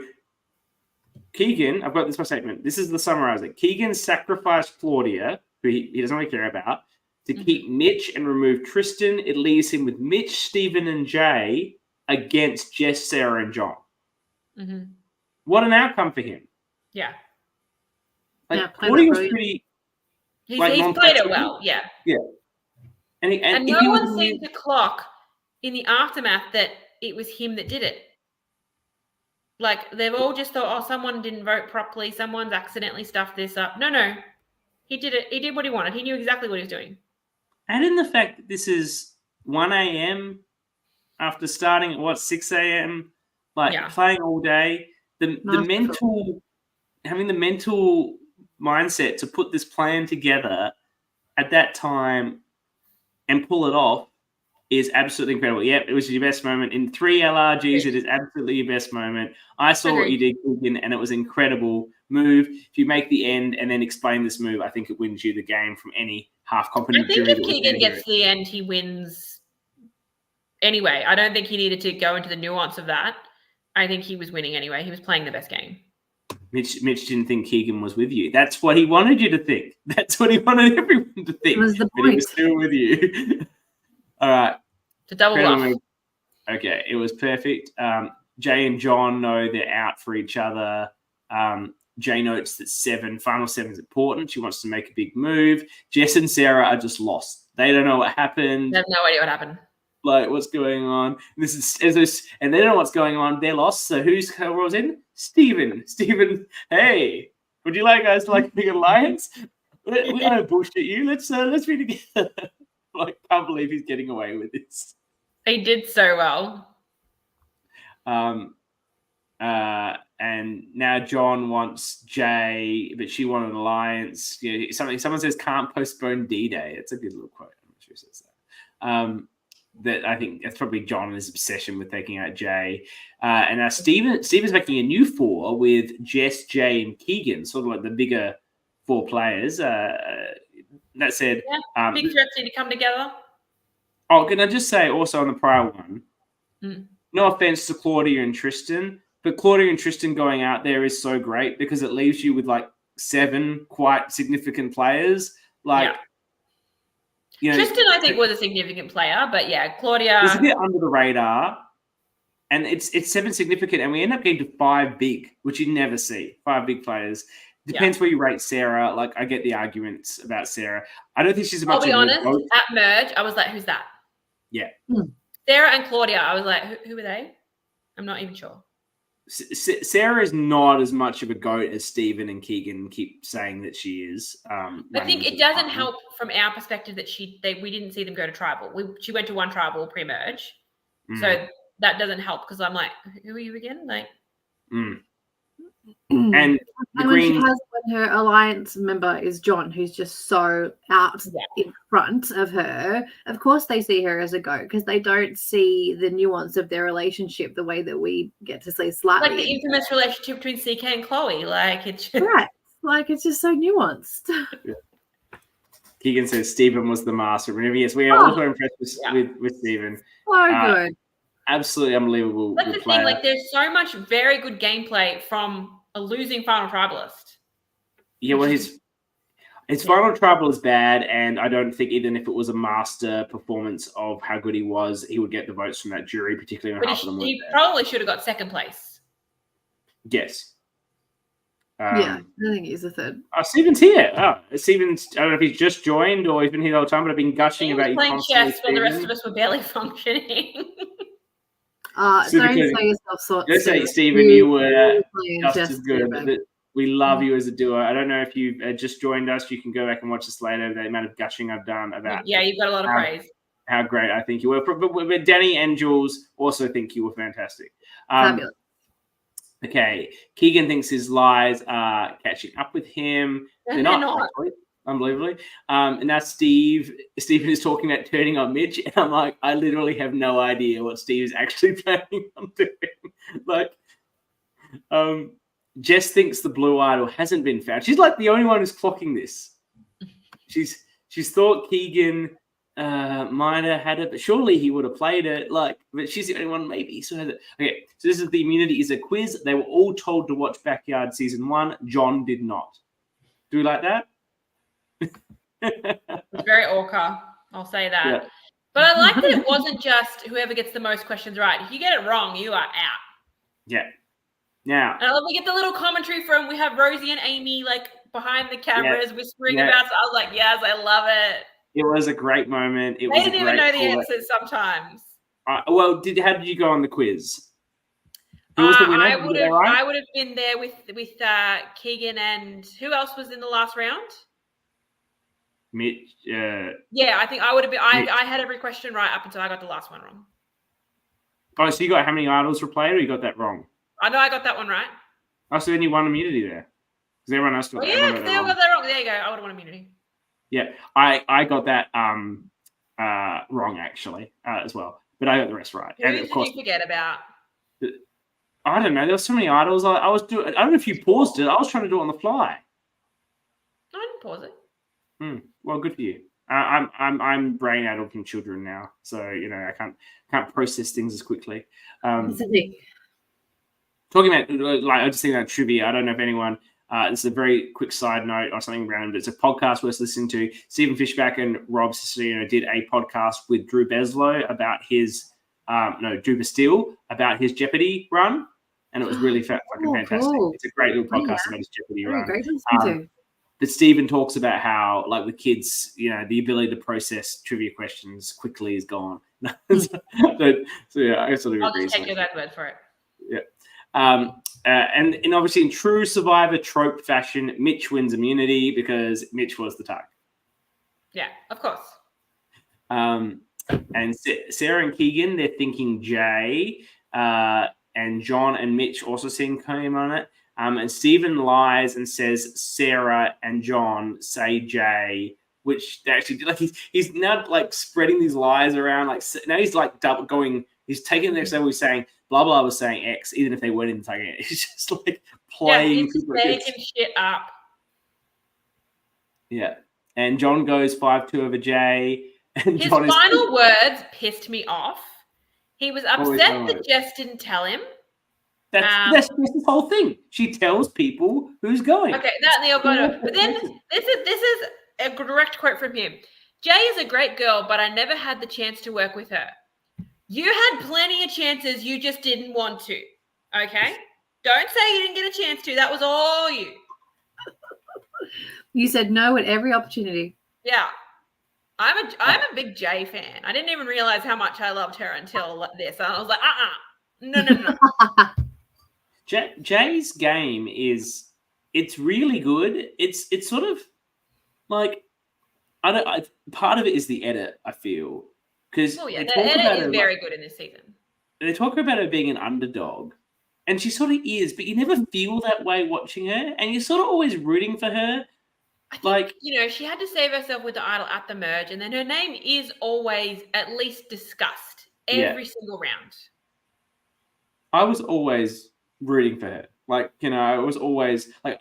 Speaker 1: Keegan, I've got this my statement. This is the summarizer. Keegan sacrificed Claudia, who he doesn't really care about, to keep Mitch and remove Tristan. It leaves him with Mitch, Stephen, and Jay against Jess, Sarah, and John. Mm-hmm. What an outcome for him.
Speaker 2: Yeah.
Speaker 1: Like, Claudia was pretty...
Speaker 2: He's played it well, yeah.
Speaker 1: Yeah.
Speaker 2: And no one seemed to clock in the aftermath that it was him that did it. Like, they've all just thought, oh, someone didn't vote properly. Someone's accidentally stuffed this up. No. He did it. He did what he wanted. He knew exactly what he was doing.
Speaker 1: And in the fact that this is 1 a.m. after starting at, 6 a.m., playing all day, having the mental mindset to put this plan together at that time and pull it off is absolutely incredible. Yep, it was your best moment. In 3 LRGs, it is absolutely your best moment. I saw what you did, Keegan, and it was an incredible move. If you make the end and then explain this move, I think it wins you the game from any half-competent jury.
Speaker 2: I think if Keegan gets to the end, he wins anyway. I don't think he needed to go into the nuance of that. I think he was winning anyway. He was playing the best game.
Speaker 1: Mitch didn't think Keegan was with you. That's what he wanted you to think. That's what he wanted everyone to think.
Speaker 3: It was the point.
Speaker 1: But he was still with you. All right.
Speaker 2: It's a double bluff.
Speaker 1: Okay, it was perfect. Jay and John know they're out for each other. Jay notes that final seven is important. She wants to make a big move. Jess and Sarah are just lost. They don't know what happened.
Speaker 2: They have no idea what happened.
Speaker 1: Like, what's going on? And they don't know what's going on. They're lost. So who was in? Steven, hey, would you like guys to like a big alliance? We don't bullshit you. Let's be together. Like, can't believe he's getting away with this.
Speaker 2: He did so well.
Speaker 1: And now John wants Jay, but she wanted an alliance. You know, someone says can't postpone D-Day. It's a good little quote. I'm not sure who says that. That I think that's probably John and his obsession with taking out Jay. And now Steven's making a new four with Jess, Jay, and Keegan, sort of like the bigger four players. That said,
Speaker 2: big threats need to come together.
Speaker 1: Oh, can I just say also on the prior one, no offense to Claudia and Tristan, but Claudia and Tristan going out there is so great because it leaves you with like 7 quite significant players. Like, you know,
Speaker 2: Tristan, I think, was a significant player, but yeah, Claudia.
Speaker 1: It's a bit under the radar, and it's 7 significant, and we end up getting to 5 big, which you never see. 5 big players. Depends where you rate Sarah. Like, I get the arguments about Sarah. I don't think she's a much.
Speaker 2: I'll be honest. At merge, I was like, "Who's that?"
Speaker 1: Yeah.
Speaker 2: Sarah and Claudia. I was like, "Who are they?" I'm not even sure.
Speaker 1: Sarah is not as much of a goat as Steven and Keegan keep saying that she is.
Speaker 2: I think it doesn't help from our perspective that we didn't see them go to tribal. She went to one tribal pre-merge, so that doesn't help because I'm like, who are you again? Like,
Speaker 1: and
Speaker 3: when she has when her alliance member is John, who's just so out in front of her. Of course, they see her as a goat because they don't see the nuance of their relationship the way that we get to see slightly.
Speaker 2: Like the infamous relationship between CK and Chloe. Like it's
Speaker 3: right. Like it's just so nuanced.
Speaker 1: Keegan says Steven was the master. Yes, we are also impressed with Steven.
Speaker 3: So good.
Speaker 1: Absolutely unbelievable.
Speaker 2: That's the thing. Like, there's so much very good gameplay from a losing final tribalist.
Speaker 1: Yeah, well, his final tribal is bad, and I don't think even if it was a master performance of how good he was, he would get the votes from that jury, particularly when half of them were
Speaker 2: he
Speaker 1: there.
Speaker 2: probably should have got second place.
Speaker 1: Yes.
Speaker 3: I think he's a third.
Speaker 1: Steven's here. Steven's, I don't know if he's just joined or he's been here the whole time, but I've been gushing about you.
Speaker 2: Playing chess while the rest of us were barely functioning.
Speaker 3: Don't say yourself so.
Speaker 1: Don't say, Steven, you were just as good. We love you as a duo. I don't know if you've just joined us. You can go back and watch this later. The amount of gushing I've done about.
Speaker 2: Yeah, you've got a lot of praise.
Speaker 1: How great I think you were. But Dani and Jules also think you were fantastic.
Speaker 3: Fabulous.
Speaker 1: Okay, Keegan thinks his lies are catching up with him. They're not. Unbelievably. And now Steven is talking about turning on Mitch, and I'm like, I literally have no idea what Steve is actually planning on doing. Like, Jess thinks the blue idol hasn't been found. She's like the only one who's clocking this. She's thought Keegan might have had it, but surely he would have played it. Like, but she's the only one maybe. So okay, so this is the immunity is a quiz. They were all told to watch Backyard Season 1. John did not. Do we like that?
Speaker 2: It's very ORCA, I'll say that. Yeah. But I like that it wasn't just whoever gets the most questions right. If you get it wrong, you are out.
Speaker 1: Yeah. Now.
Speaker 2: And I love we get the little commentary from, we have Rosie and Amy like behind the cameras whispering about. So I was like, yes, I love it.
Speaker 1: It was a great moment.
Speaker 2: They didn't even know the answers sometimes.
Speaker 1: Well, how did you go on the quiz? Who was the winner?
Speaker 2: I would have been there with Keegan, and who else was in the last round?
Speaker 1: Mitch.
Speaker 2: Yeah, I think I would have been. I had every question right up until I got the last one wrong.
Speaker 1: Oh, so you got how many idols were played, or you got that wrong?
Speaker 2: I know I got that one right.
Speaker 1: Oh, so then you won immunity there. Because everyone else got
Speaker 2: that. Yeah, they all got that wrong. There you go. I would have won immunity.
Speaker 1: Yeah, I got that wrong actually as well, but I got the rest right.
Speaker 2: Who did you forget about?
Speaker 1: I don't know. There were so many idols. I was doing. I don't know if you paused it. I was trying to do it on the fly.
Speaker 2: I didn't pause it.
Speaker 1: Well, good for you. I'm brain addled from children now, so I can't process things as quickly. Talking about I just think about trivia. I don't know if anyone. This is a very quick side note or something random, but it's a podcast worth listening to. Stephen Fishback and Rob Siciliano did a podcast with Drew Beslow about his Drew Bastille about his Jeopardy run, and it was really fucking fantastic.
Speaker 3: Cool.
Speaker 1: It's a great little podcast about his Jeopardy run.
Speaker 3: Great to listen to.
Speaker 1: But Stephen talks about how, like, with kids, you know, the ability to process trivia questions quickly is gone. So yeah, I sort of
Speaker 2: I'll
Speaker 1: agree.
Speaker 2: just take your guys' word for it.
Speaker 1: Yeah. And obviously in true Survivor trope fashion, Mitch wins immunity because Mitch was the target.
Speaker 2: Yeah, of course.
Speaker 1: And Sarah and Keegan, they're thinking Jay. And John and Mitch also seem keen on it. And Stephen lies and says Sarah and John say Jay, which they actually did. Like he's now like spreading these lies around. Like now he's like he's taking the next level. He's saying blah blah was saying X, even if they weren't even saying it. He's just like playing.
Speaker 2: Yeah, he's making shit up.
Speaker 1: Yeah, and John goes 5-2 over Jay. And
Speaker 2: His
Speaker 1: John
Speaker 2: final words pissed me off. He was upset that Jess didn't tell him.
Speaker 1: That's the whole thing. She tells people who's going.
Speaker 2: Okay, that they'll go to. But then this is a direct quote from him. Jay is a great girl, but I never had the chance to work with her. You had plenty of chances, you just didn't want to. Okay? Don't say you didn't get a chance to. That was all you.
Speaker 3: You said no at every opportunity.
Speaker 2: Yeah. I'm a big Jay fan. I didn't even realize how much I loved her until this. And I was like, no.
Speaker 1: Jay's game it's really good. It's sort of like part of it is the edit, I feel, because
Speaker 2: the edit is very good in this season.
Speaker 1: They talk about her being an underdog, and she sort of is, but you never feel that way watching her, and you're sort of always rooting for her.
Speaker 2: I think, she had to save herself with the idol at the merge, and then her name is always at least discussed every single round.
Speaker 1: I was always rooting for her. Like, I was always like,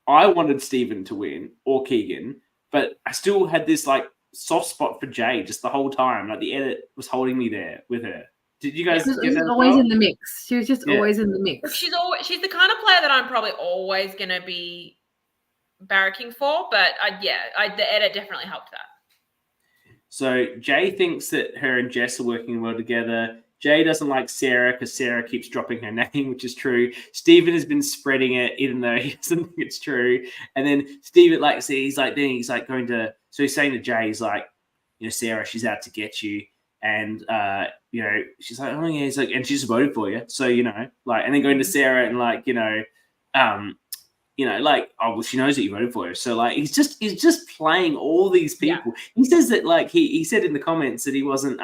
Speaker 1: I wanted Stephen to win or Keegan, but I still had this like soft spot for Jay just the whole time. Like the edit was holding me there with her. Did you guys get that? She was
Speaker 3: always in the mix. She was just always in the mix.
Speaker 2: She's the kind of player that I'm probably always going to be barracking for, but the edit definitely helped that.
Speaker 1: So Jay thinks that her and Jess are working well together. Jay doesn't like Sarah because Sarah keeps dropping her name, which is true. Stephen has been spreading it, even though he doesn't think it's true. And then Stephen, he's saying to Jay, he's like, Sarah, she's out to get you. And, she's like, oh, yeah. He's like, and she just voted for you. So, and then going to Sarah and she knows that you voted for her. So, he's just playing all these people. Yeah. He says that, he said in the comments that he wasn't,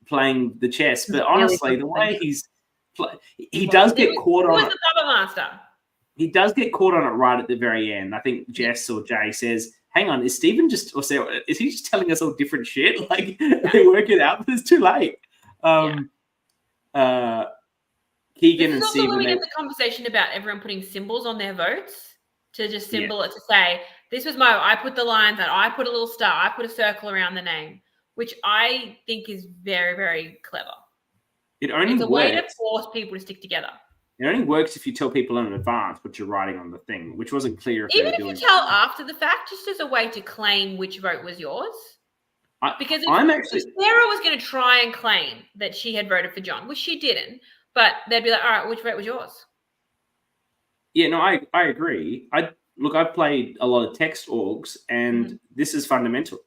Speaker 1: playing the chess. But honestly, the way he does get caught on it. He was the
Speaker 2: puppet master.
Speaker 1: He does get caught on it right at the very end. I think Jess or Jay says, hang on, is Stephen is he just telling us all different shit? They work it out, but it's too late. Keegan and Stephen.
Speaker 2: When we get the conversation about everyone putting symbols on their votes to just symbol it to say, this was I put the lines and I put a little star, I put a circle around the name, which I think is very, very clever.
Speaker 1: It's a
Speaker 2: way to force people to stick together.
Speaker 1: It only works if you tell people in advance what you're writing on the thing, which wasn't clear.
Speaker 2: Even if you tell after the fact, just as a way to claim which vote was yours. Because if Sarah was going to try and claim that she had voted for John, which she didn't, but they'd be like, all right, which vote was yours?
Speaker 1: Yeah, no, I agree. I've played a lot of text orgs, and this is fundamental.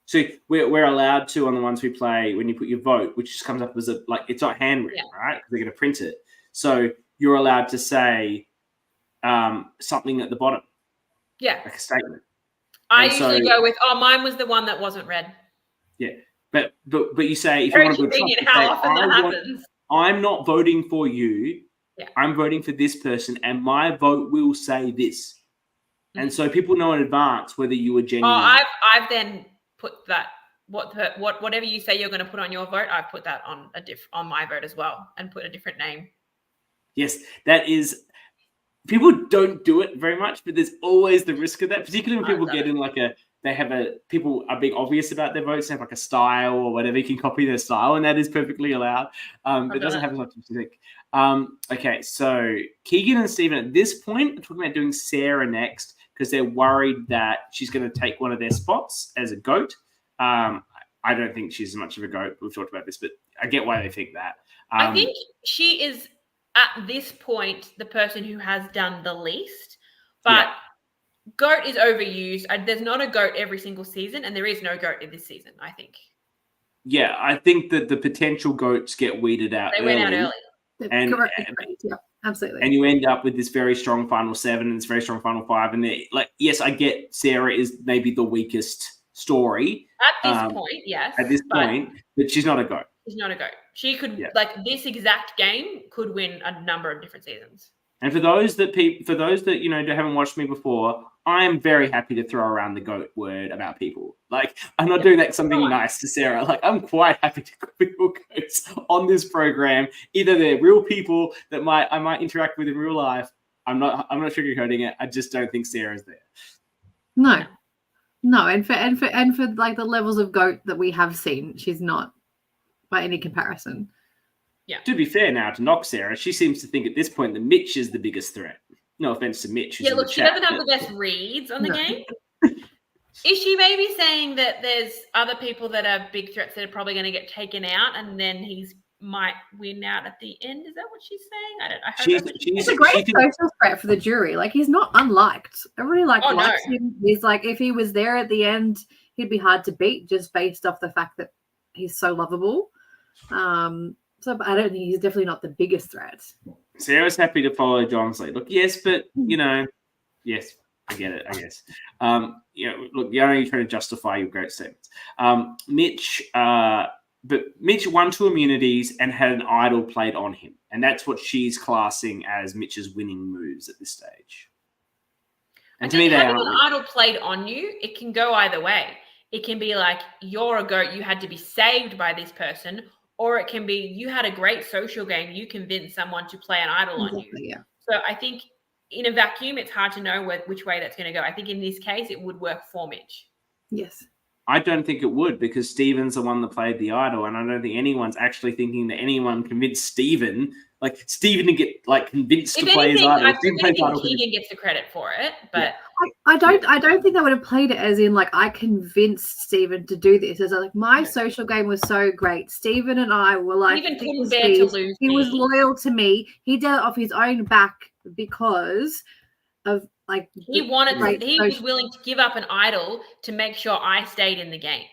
Speaker 1: So we're allowed to, on the ones we play, when you put your vote, which just comes up as it's not handwritten, right? Because they're going to print it. So you're allowed to say something at the bottom.
Speaker 2: Yeah.
Speaker 1: Like a statement.
Speaker 2: I usually go with, mine was the one that wasn't read.
Speaker 1: Yeah. But you say, if you want to
Speaker 2: put how often that happens.
Speaker 1: I'm not voting for you.
Speaker 2: Yeah.
Speaker 1: I'm voting for this person, and my vote will say this. And so people know in advance whether you were genuine.
Speaker 2: I've then put that whatever you say you're going to put on your vote, I put that on on my vote as well, and put a different name.
Speaker 1: Yes, that is. People don't do it very much, but there's always the risk of that, particularly when people get in people are being obvious about their votes, they have like a style or whatever, you can copy their style, and that is perfectly allowed. It doesn't happen as much as you think. Okay, so Keegan and Stephen at this point are talking about doing Sarah next because they're worried that she's going to take one of their spots as a goat. I I don't think she's as much of a GOAT. We've talked about this, but I get why they think that.
Speaker 2: I think she is at this point the person who has done the least, but GOAT is overused. There's not a GOAT every single season, and there is no GOAT in this season, I think.
Speaker 1: Yeah, I think that the potential GOATs get weeded out.
Speaker 2: They went out early.
Speaker 1: And
Speaker 3: absolutely.
Speaker 1: And you end up with this very strong final 7 and this very strong final 5. And yes, I get Sarah is maybe the weakest story.
Speaker 2: At this point, yes.
Speaker 1: At this point, but she's not a GOAT.
Speaker 2: She's not a GOAT. She could, this exact game could win a number of different seasons.
Speaker 1: And for those that haven't watched me before, I am very happy to throw around the GOAT word about people. Like, I'm not doing that something nice to Sarah. Like, I'm quite happy to call people GOATs on this program. Either they're real people that I might interact with in real life. I'm not sugarcoating it. I just don't think Sarah's there.
Speaker 3: No, and for like the levels of GOAT that we have seen, she's not by any comparison.
Speaker 2: Yeah.
Speaker 1: To be fair now, to knock Sarah, she seems to think at this point that Mitch is the biggest threat. No offense to Mitch.
Speaker 2: Yeah, look, she doesn't have the best reads on the game. Is she maybe saying that there's other people that are big threats that are probably going to get taken out, and then he's might win out at the end? Is that what she's saying?
Speaker 3: He's a great social threat for the jury. Like, he's not unliked. Everybody likes him. He's like, if he was there at the end, he'd be hard to beat just based off the fact that he's so lovable. So I don't think he's definitely not the biggest threat.
Speaker 1: Sarah's happy to follow John's lead. Look, yes, but yes, I get it. I guess. Look, you're only trying to justify your great statements. Mitch won 2 immunities and had an idol played on him, and that's what she's classing as Mitch's winning moves at this stage. And to me,
Speaker 2: having an idol played on you, it can go either way. It can be like, you're a GOAT, you had to be saved by this person. Or it can be, you had a great social game, you convinced someone to play an idol on you.
Speaker 3: Yeah.
Speaker 2: So I think in a vacuum, it's hard to know which way that's going to go. I think in this case, it would work for Mitch.
Speaker 3: Yes.
Speaker 1: I don't think it would, because Stephen's the one that played the idol, and I don't think anyone's actually thinking that anyone convinced Stephen, like Stephen to get convinced to play his idol.
Speaker 2: I think Keegan gets the credit for it, but
Speaker 3: I don't think they would have played it as in like, I convinced Stephen to do this. As like, my social game was so great. Stephen and I were like,
Speaker 2: Stephen couldn't bear to lose.
Speaker 3: He was loyal to me. He did it off his own back because of like
Speaker 2: he was willing to give up an idol to make sure I stayed in the game.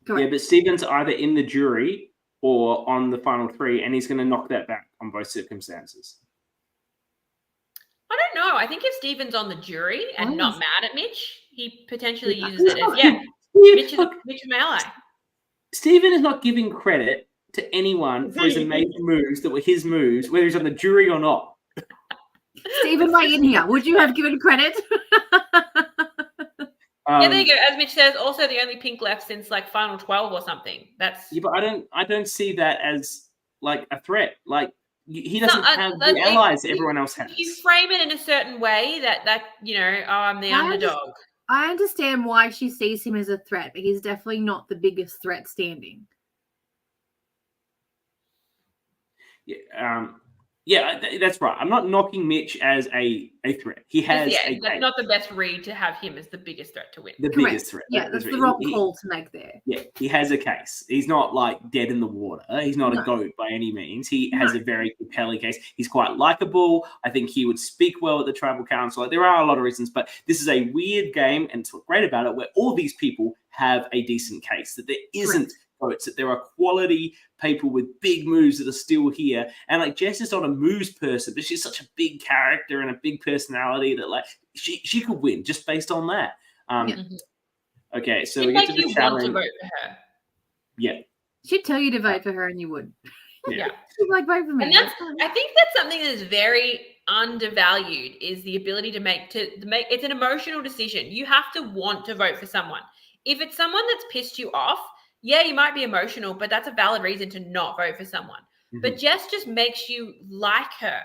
Speaker 3: Correct.
Speaker 1: Yeah, but Stephen's either in the jury or on the final 3, and he's going to knock that back on both circumstances.
Speaker 2: I don't know. I think if Stephen's on the jury and not mad at Mitch, he potentially uses it as Mitch is my ally.
Speaker 1: Stephen is not giving credit to anyone for his amazing moves that were his moves, whether he's on the jury or not.
Speaker 3: Stephen, right in here. Would you have given credit?
Speaker 2: Yeah, there you go. As Mitch says, also the only pink left since like final 12 or something. That's
Speaker 1: but I don't see that as like a threat. Like he doesn't have the allies that everyone else has.
Speaker 2: You frame it in a certain way that I'm the underdog.
Speaker 3: I understand why she sees him as a threat, but he's definitely not the biggest threat standing.
Speaker 1: Yeah, that's right. I'm not knocking Mitch as a threat. He has
Speaker 2: that's not the best read to have him as the biggest threat to win.
Speaker 1: The biggest threat.
Speaker 3: Yeah, that's the wrong call to make there.
Speaker 1: Yeah, he has a case. He's not like dead in the water. He's not a GOAT by any means. He has a very compelling case. He's quite likable. I think he would speak well at the tribal council. Like, there are a lot of reasons, but this is a weird game, and it's what's great about it, where all these people have a decent case, that there isn't GOATs, that there are quality people with big moves that are still here. And like, Jess is not a moves person, but she's such a big character and a big personality that like she could win just based on that. Okay, so we get to the challenge.
Speaker 2: Want to vote for her.
Speaker 1: Yeah.
Speaker 3: She'd tell you to vote for her and you would.
Speaker 2: Yeah.
Speaker 3: She'd like, vote for me.
Speaker 2: And I think that's something that is very undervalued, is the ability to make it's an emotional decision. You have to want to vote for someone. If it's someone that's pissed you off, yeah, you might be emotional, but that's a valid reason to not vote for someone. Mm-hmm. But Jess just makes you like her.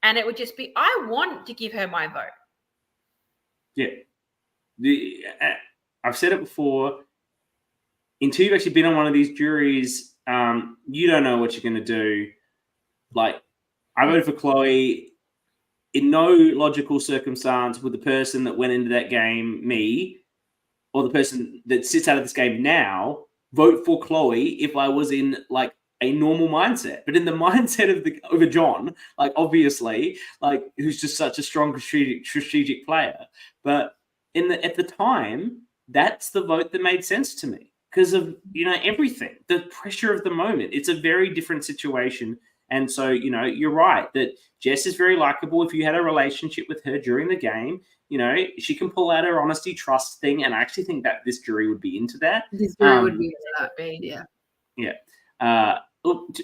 Speaker 2: And it would just be, I want to give her my vote.
Speaker 1: Yeah. I've said it before. Until you've actually been on one of these juries, you don't know what you're going to do. Like, I voted for Chloe. In no logical circumstance would the person that went into that game, me, or the person that sits out of this game now, vote for Chloe if I was in like a normal mindset, but in the mindset of a John, like obviously, like who's just such a strong strategic player. But at the time, that's the vote that made sense to me because of everything, the pressure of the moment. It's a very different situation. And so, you're right that Jess is very likable. If you had a relationship with her during the game, she can pull out her honesty, trust thing. And I actually think that this jury would be into that.
Speaker 3: This jury would be into that. Yeah.
Speaker 1: Yeah. Look,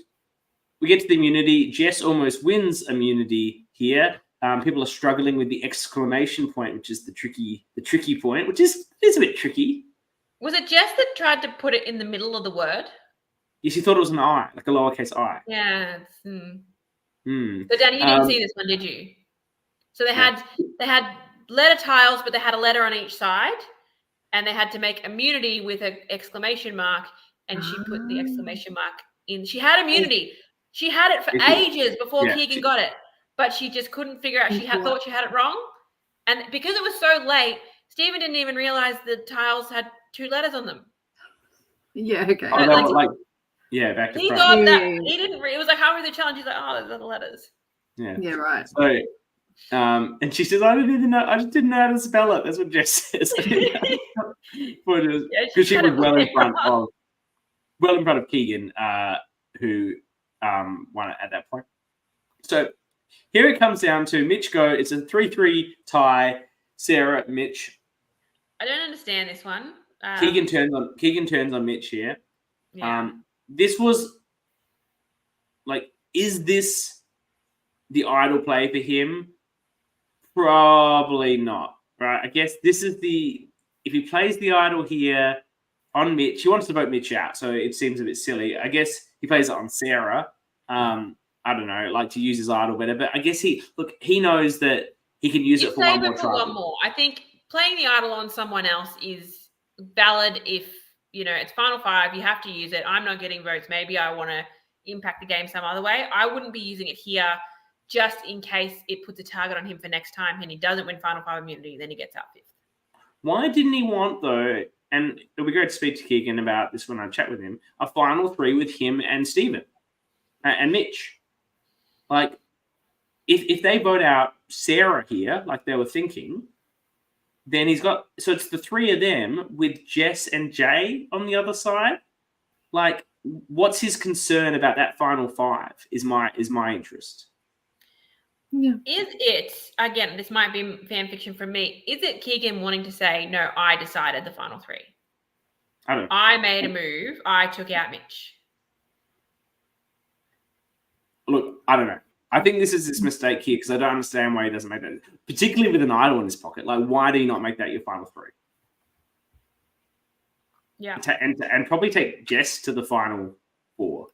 Speaker 1: we get to the immunity. Jess almost wins immunity here. People are struggling with the exclamation point, which is the tricky point, which is a bit tricky.
Speaker 2: Was it Jess that tried to put it in the middle of the word?
Speaker 1: Yes, you thought it was an I, like a lowercase I.
Speaker 2: Yeah. So
Speaker 1: Dani,
Speaker 2: you didn't see this one, did you? So they had letter tiles, but they had a letter on each side, and they had to make immunity with an exclamation mark, and she put the exclamation mark in. She had immunity. She had it for ages before Keegan got it, but she just couldn't figure out. She thought she had it wrong, and because it was so late, Stephen didn't even realize the tiles had 2 letters on them.
Speaker 3: Yeah. Okay.
Speaker 1: Oh, they were like. Yeah, back to
Speaker 2: he
Speaker 1: front.
Speaker 2: thought that he didn't. It was like halfway through the challenge. He's like, "Oh, there's other letters."
Speaker 1: Yeah.
Speaker 3: Yeah. Right.
Speaker 1: So, and she says, "I just didn't know how to spell it." That's what Jess says. Because she was well in front of Keegan, who won it at that point. So here it comes down to Mitch go. It's a 3-3 tie. Sarah, Mitch.
Speaker 2: I don't understand this one.
Speaker 1: Keegan turns on Mitch here.
Speaker 2: Yeah.
Speaker 1: This was like, is this the idol play for him? Probably not, right? I guess this is if he plays the idol here on Mitch, he wants to vote Mitch out, so it seems a bit silly. I guess he plays it on Sarah. I don't know, like to use his idol better, but I guess he knows that he can use it for one more try.
Speaker 2: One more. I think playing the idol on someone else is valid if it's final 5, you have to use it. I'm not getting votes. Maybe I want to impact the game some other way. I wouldn't be using it here just in case it puts a target on him for next time and he doesn't win final 5 immunity, then he gets out 5th.
Speaker 1: Why didn't he want, though, and it'll be great to speak to Keegan about this when I chat with him, a final 3 with him and Stephen and Mitch? Like, if they vote out Sarah here, like they were thinking, then he's got, so it's the 3 of them with Jess and Jay on the other side. Like, what's his concern about that final 5 is my interest.
Speaker 3: Yeah.
Speaker 2: Is it, again, this might be fan fiction from me, is it Keegan wanting to say, no, I decided the final 3?
Speaker 1: I don't know.
Speaker 2: I made a move. I took out Mitch.
Speaker 1: Look, I don't know. I think this is his mistake here because I don't understand why he doesn't make that, particularly with an idol in his pocket. Like, why do you not make that your final 3?
Speaker 2: Yeah.
Speaker 1: And probably take Jess to the final 4.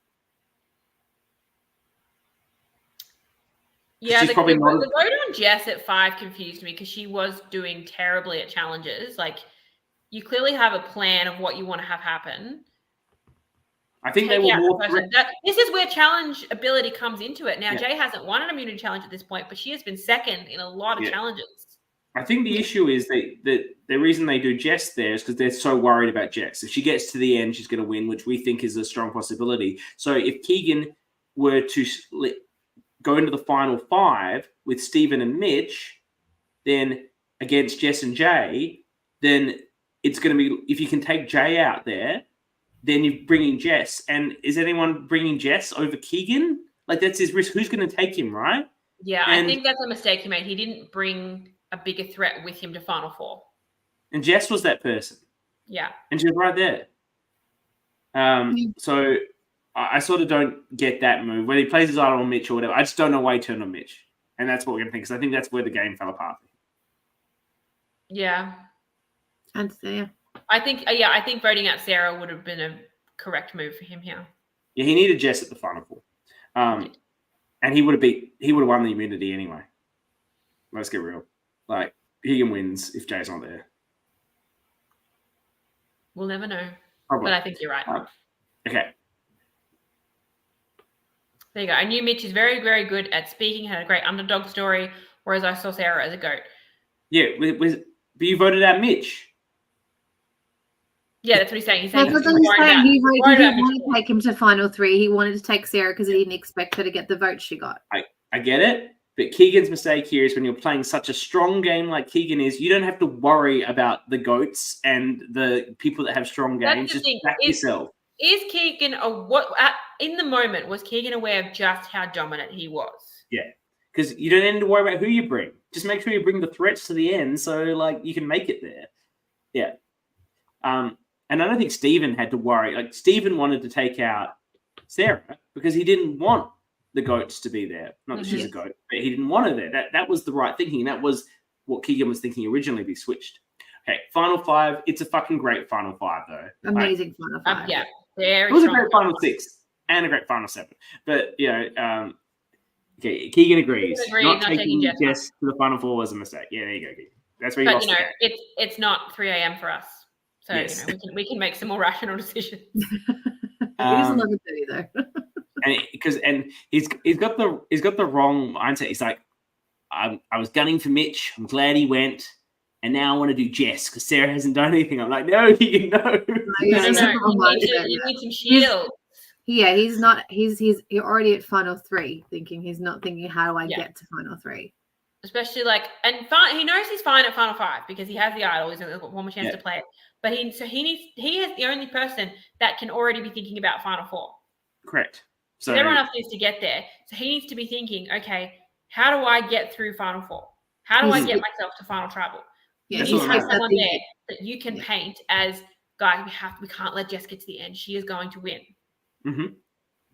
Speaker 2: Yeah, the vote on Jess at 5 confused me because she was doing terribly at challenges. Like, you clearly have a plan of what you want to have happen.
Speaker 1: I think they were more.
Speaker 2: This is where challenge ability comes into it. Now, Jay hasn't won an immunity challenge at this point, but she has been second in a lot of challenges.
Speaker 1: I think the issue is that the reason they do Jess there is because they're so worried about Jess. If she gets to the end, she's going to win, which we think is a strong possibility. So if Keegan were to go into the final 5 with Stephen and Mitch, then against Jess and Jay, then it's going to be, if you can take Jay out there, then you're bringing Jess. And is anyone bringing Jess over Keegan? Like, that's his risk. Who's going to take him, right?
Speaker 2: Yeah, I think that's a mistake he made. He didn't bring a bigger threat with him to final 4.
Speaker 1: And Jess was that person.
Speaker 2: Yeah.
Speaker 1: And she was right there. So I sort of don't get that move. Whether he plays his idol on Mitch or whatever, I just don't know why he turned on Mitch. And that's what we're going to think, because I think that's where the game fell apart.
Speaker 2: Yeah.
Speaker 3: And yeah.
Speaker 2: I think voting out Sarah would have been a correct move for him here.
Speaker 1: Yeah, he needed Jess at the final 4. And he would have won the immunity anyway. Let's get real. Like, Keegan wins if Jay's not there.
Speaker 2: We'll never know.
Speaker 1: Probably.
Speaker 2: But I think you're right.
Speaker 1: Okay.
Speaker 2: There you go. I knew Mitch is very, very good at speaking, had a great underdog story, whereas I saw Sarah as a goat.
Speaker 1: Yeah, but you voted out Mitch.
Speaker 2: Yeah, that's what he's saying. He's saying
Speaker 3: That's what
Speaker 2: he's
Speaker 3: he's saying. He
Speaker 2: worried
Speaker 3: didn't
Speaker 2: about
Speaker 3: want to take him to final 3. He wanted to take Sarah because he didn't expect her to get the vote she got.
Speaker 1: I get it. But Keegan's mistake here is when you're playing such a strong game like Keegan is, you don't have to worry about the GOATs and the people that have strong games. Just back yourself.
Speaker 2: Is Keegan in the moment, was Keegan aware of just how dominant he was?
Speaker 1: Yeah. Because you don't need to worry about who you bring. Just make sure you bring the threats to the end so like you can make it there. Yeah. And I don't think Stephen had to worry. Like Stephen wanted to take out Sarah because he didn't want the GOATs to be there. Not that she's a GOAT, but he didn't want her there. That was the right thinking. That was what Keegan was thinking originally. Be switched. Okay, final 5. It's a fucking great final 5 though.
Speaker 3: Amazing final 5.
Speaker 2: Yeah, very.
Speaker 1: It was a great final 6 and a great final 7. But okay, Keegan agrees. Not taking Jess to the final 4 was a mistake. Yeah, there you go, Keegan. That's where you lost the game.
Speaker 2: It's not 3 a.m. for us, so
Speaker 1: Yes.
Speaker 2: we can make some more rational decisions.
Speaker 3: It is 11:30 though.
Speaker 1: and he's got the wrong mindset. He's like, I was gunning for Mitch. I'm glad he went, and now I want to do Jess because Sarah hasn't done anything. I'm like, no, Keegan, no.
Speaker 2: You need some shield.
Speaker 3: Yeah, he's not. He's already at final 3, thinking he's not thinking how do I get to final 3.
Speaker 2: Especially he knows he's fine at final 5 because he has the idol. He's got one more chance to play it. But he is the only person that can already be thinking about final 4.
Speaker 1: Correct. So
Speaker 2: everyone else needs to get there. So he needs to be thinking, okay, how do I get through final 4? How do I get myself to final tribal?
Speaker 3: Yeah,
Speaker 2: you have someone there that you can paint as, guys, we can't let Jess get to the end. She is going to win.
Speaker 1: Mm-hmm.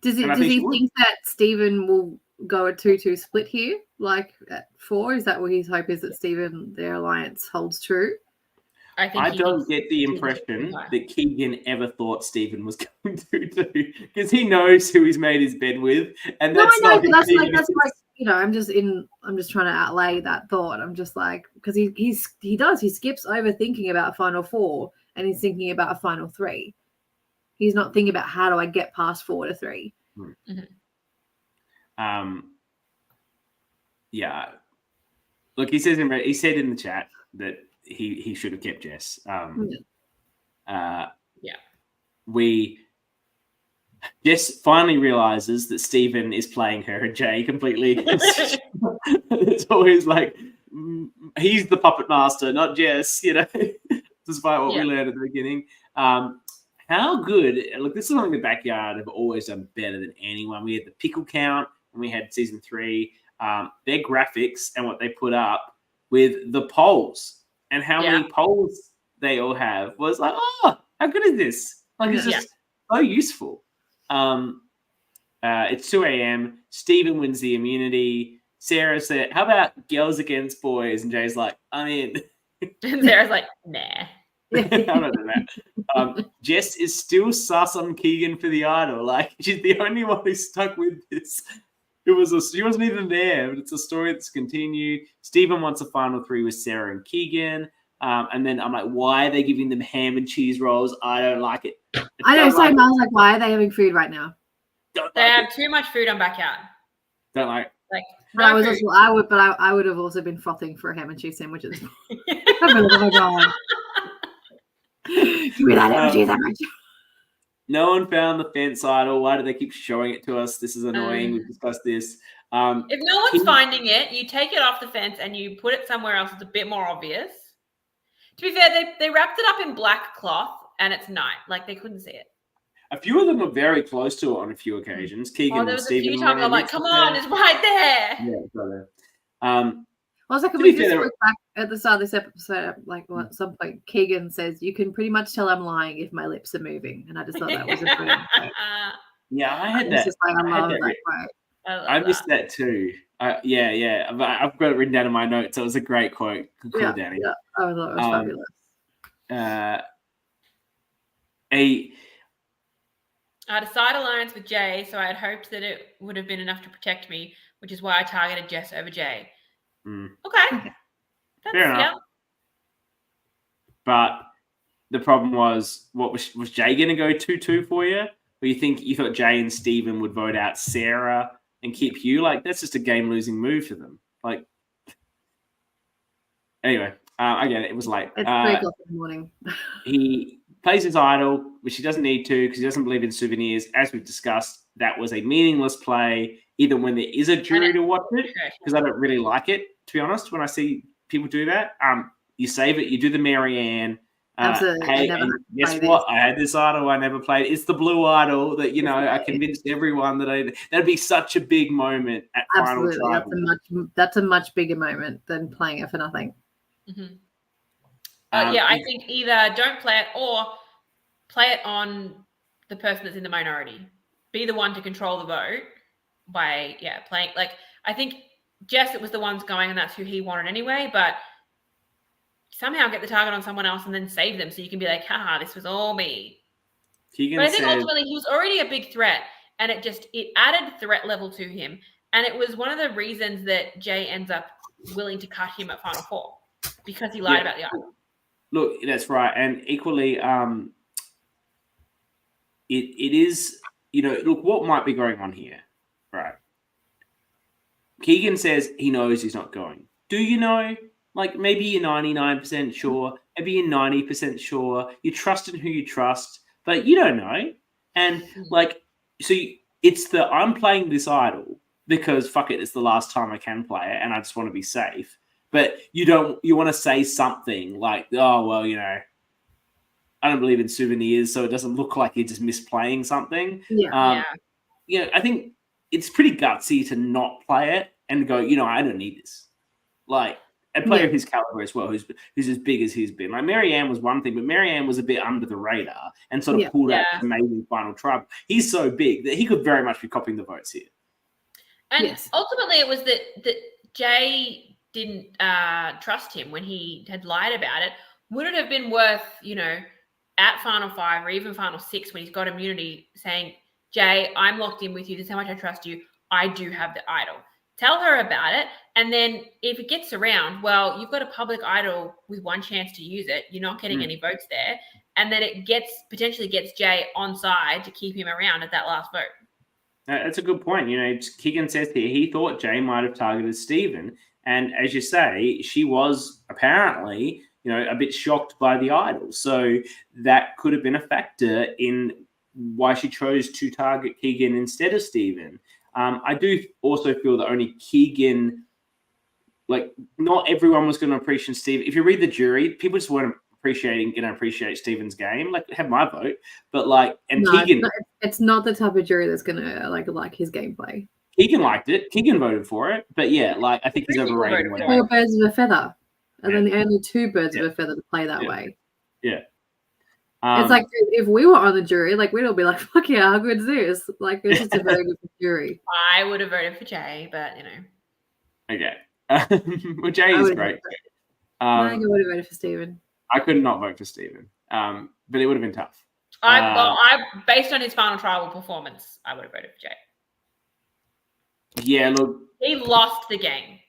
Speaker 3: Does he think that Stephen will go a 2-2 split here, like at 4? Is that what his hope is, that Stephen, their alliance holds true?
Speaker 1: I don't get the impression that Keegan ever thought Stephen was going to do, because he knows who he's made his bed with, and that's
Speaker 3: I'm just trying to outlay that thought. I'm just like, because he skips over thinking about final 4 and he's thinking about a final 3. He's not thinking about how do I get past 4 to 3.
Speaker 1: Mm-hmm. Yeah. Look, he said in the chat that he should have kept Jess. Jess finally realizes that Stephen is playing her and Jay completely. It's always like he's the puppet master, not Jess, despite what we learned at the beginning. How good, look, this is something the Backyard have always done better than anyone. We had the pickle count when we had season 3. Their graphics and what they put up with the polls and how many polls they all have was like, oh, how good is this? Like, it's just so useful. It's 2 a.m. Stephen wins the immunity. Sarah said, how about girls against boys? And Jay's like, I'm in.
Speaker 2: And Sarah's like, nah.
Speaker 1: I don't know that. Jess is still sus on Keegan for the idol. Like, she's the only one who's stuck with this. She wasn't even there, but it's a story that's continued. Stephen wants a final 3 with Sarah and Keegan. And then I'm like, why are they giving them ham and cheese rolls? I don't like it.
Speaker 3: I know, same. I was like, why are they having food right now?
Speaker 2: They have too much food on Backyard.
Speaker 1: Don't like it.
Speaker 3: I would have also been frothing for a ham and cheese sandwich. Oh my god. Give me that ham and cheese sandwich.
Speaker 1: No one found the fence idol. Why do they keep showing it to us? This is annoying. We've discussed this.
Speaker 2: If no one's finding it, you take it off the fence and you put it somewhere else. It's a bit more obvious. To be fair, they wrapped it up in black cloth and it's night. Like, they couldn't see it.
Speaker 1: A few of them were very close to it on a few occasions. Keegan
Speaker 2: there was
Speaker 1: and Stephen.
Speaker 2: A few times I'm like, come on, it's right there.
Speaker 1: Yeah, it's right there.
Speaker 3: I was like, can we just look back at the start of this episode? Like, at some point, Keegan says, "You can pretty much tell I'm lying if my lips are moving," and I just thought that was a brilliant quote.
Speaker 1: Yeah, I had that. I missed that too. I've got it written down in my notes. It was a great quote. Good call, Dani.
Speaker 3: Yeah, I thought it was fabulous.
Speaker 2: I had a side alliance with Jay, so I had hoped that it would have been enough to protect me, which is why I targeted Jess over Jay. Okay.
Speaker 1: Fair enough. Yeah. But the problem was, what was Jay going to go 2-2 for you? Or you thought Jay and Stephen would vote out Sarah and keep you? Like, that's just a game-losing move for them. Like, anyway, I get it. It was late.
Speaker 3: It's 3 o'clock in the morning.
Speaker 1: plays his idol, which he doesn't need to because he doesn't believe in souvenirs. As we've discussed, that was a meaningless play, even when there is a jury to watch it, because I don't really like it, to be honest, when I see people do that. You save it, you do the Marianne.
Speaker 3: Absolutely.
Speaker 1: Hey, and guess what? I had this idol I never played. It's the blue idol that, I convinced everyone that'd be such a big moment at Final Tribal.
Speaker 3: That's a much bigger moment than playing it for nothing.
Speaker 2: Mm-hmm. I think either don't play it or play it on the person that's in the minority. Be the one to control the vote by playing. Like, I think Jess was the ones going, and that's who he wanted anyway, but somehow get the target on someone else and then save them so you can be like, haha, this was all me. But I think ultimately he was already a big threat, and it added threat level to him. And it was one of the reasons that Jay ends up willing to cut him at Final Four, because he lied about the idol.
Speaker 1: Look, that's right. And equally, it is, look, what might be going on here, right? Keegan says he knows he's not going. Do you know? Like, maybe you're 99% sure, maybe you're 90% sure, you trust in who you trust, but you don't know. And, it's I'm playing this idol because, fuck it, it's the last time I can play it and I just want to be safe. But you want to say something like, oh, well, I don't believe in souvenirs, so it doesn't look like you're just misplaying something.
Speaker 3: Yeah.
Speaker 1: I think it's pretty gutsy to not play it and go, I don't need this. Like, a player of his caliber as well, who's as big as he's been. Like, Marianne was one thing, but Marianne was a bit under the radar and sort of pulled out this amazing Final Tribal. He's so big that he could very much be copying the votes here.
Speaker 2: And ultimately it was that Jay didn't trust him when he had lied about it. Would it have been worth, at Final 5 or even Final 6 when he's got immunity saying, Jay, I'm locked in with you. This is how much I trust you. I do have the idol. Tell her about it. And then if it gets around, well, you've got a public idol with one chance to use it. You're not getting any votes there. And then it potentially gets Jay on side to keep him around at that last vote.
Speaker 1: That's a good point. Keegan says here he thought Jay might have targeted Stephen. And as you say, she was apparently, a bit shocked by the idol. So that could have been a factor in why she chose to target Keegan instead of Stephen. I do also feel that only Keegan, not everyone was going to appreciate Stephen. If you read the jury, people just weren't going to appreciate Stephen's game. Like, have my vote, but Keegan,
Speaker 3: it's not the type of jury that's going to like his gameplay.
Speaker 1: Keegan liked it. Keegan voted for it, but I think he's overrated.
Speaker 3: Four birds of a feather, and then the only two birds of a feather to play that way.
Speaker 1: Yeah.
Speaker 3: It's like if we were on the jury, we'd all be like, "Fuck yeah, how good is this?" It's just a very good jury.
Speaker 2: I would have voted for Jay, but
Speaker 1: Okay. Well, Jay is great.
Speaker 3: I would have voted for Stephen.
Speaker 1: I could not vote for Stephen, but it would have been tough.
Speaker 2: I based on his Final Tribal performance, I would have voted for Jay.
Speaker 1: Yeah, look,
Speaker 2: he lost the game.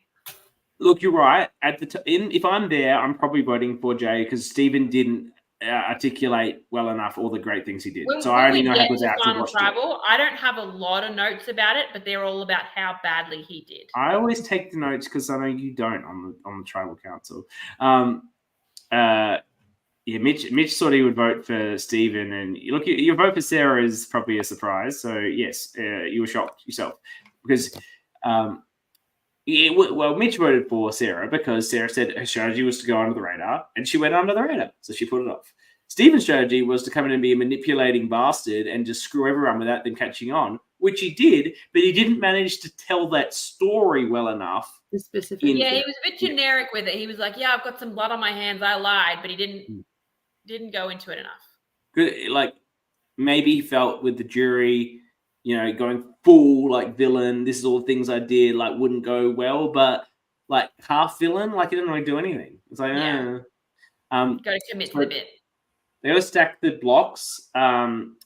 Speaker 1: Look, you're right. If I'm there, I'm probably voting for Jay because Stephen didn't articulate well enough all the great things he did. So I only know how good out to watch it.
Speaker 2: I don't have a lot of notes about it, but they're all about how badly he did.
Speaker 1: I always take the notes because I know you don't on the tribal council. Mitch thought he would vote for Stephen, and look, your vote for Sarah is probably a surprise. So yes, you were shocked yourself because. Mitch voted for Sarah because Sarah said her strategy was to go under the radar, and she went under the radar, so she put it off. Stephen's strategy was to come in and be a manipulating bastard and just screw everyone without them catching on, which he did, but he didn't manage to tell that story well enough.
Speaker 2: He was a bit generic with it. He was like, "Yeah, I've got some blood on my hands. I lied," but he didn't go into it enough.
Speaker 1: Good, maybe he felt with the jury. Going full villain, this is all the things I did, wouldn't go well, but half villain, he didn't really do anything. It's
Speaker 2: got to commit to the bit.
Speaker 1: They got to stack the blocks. And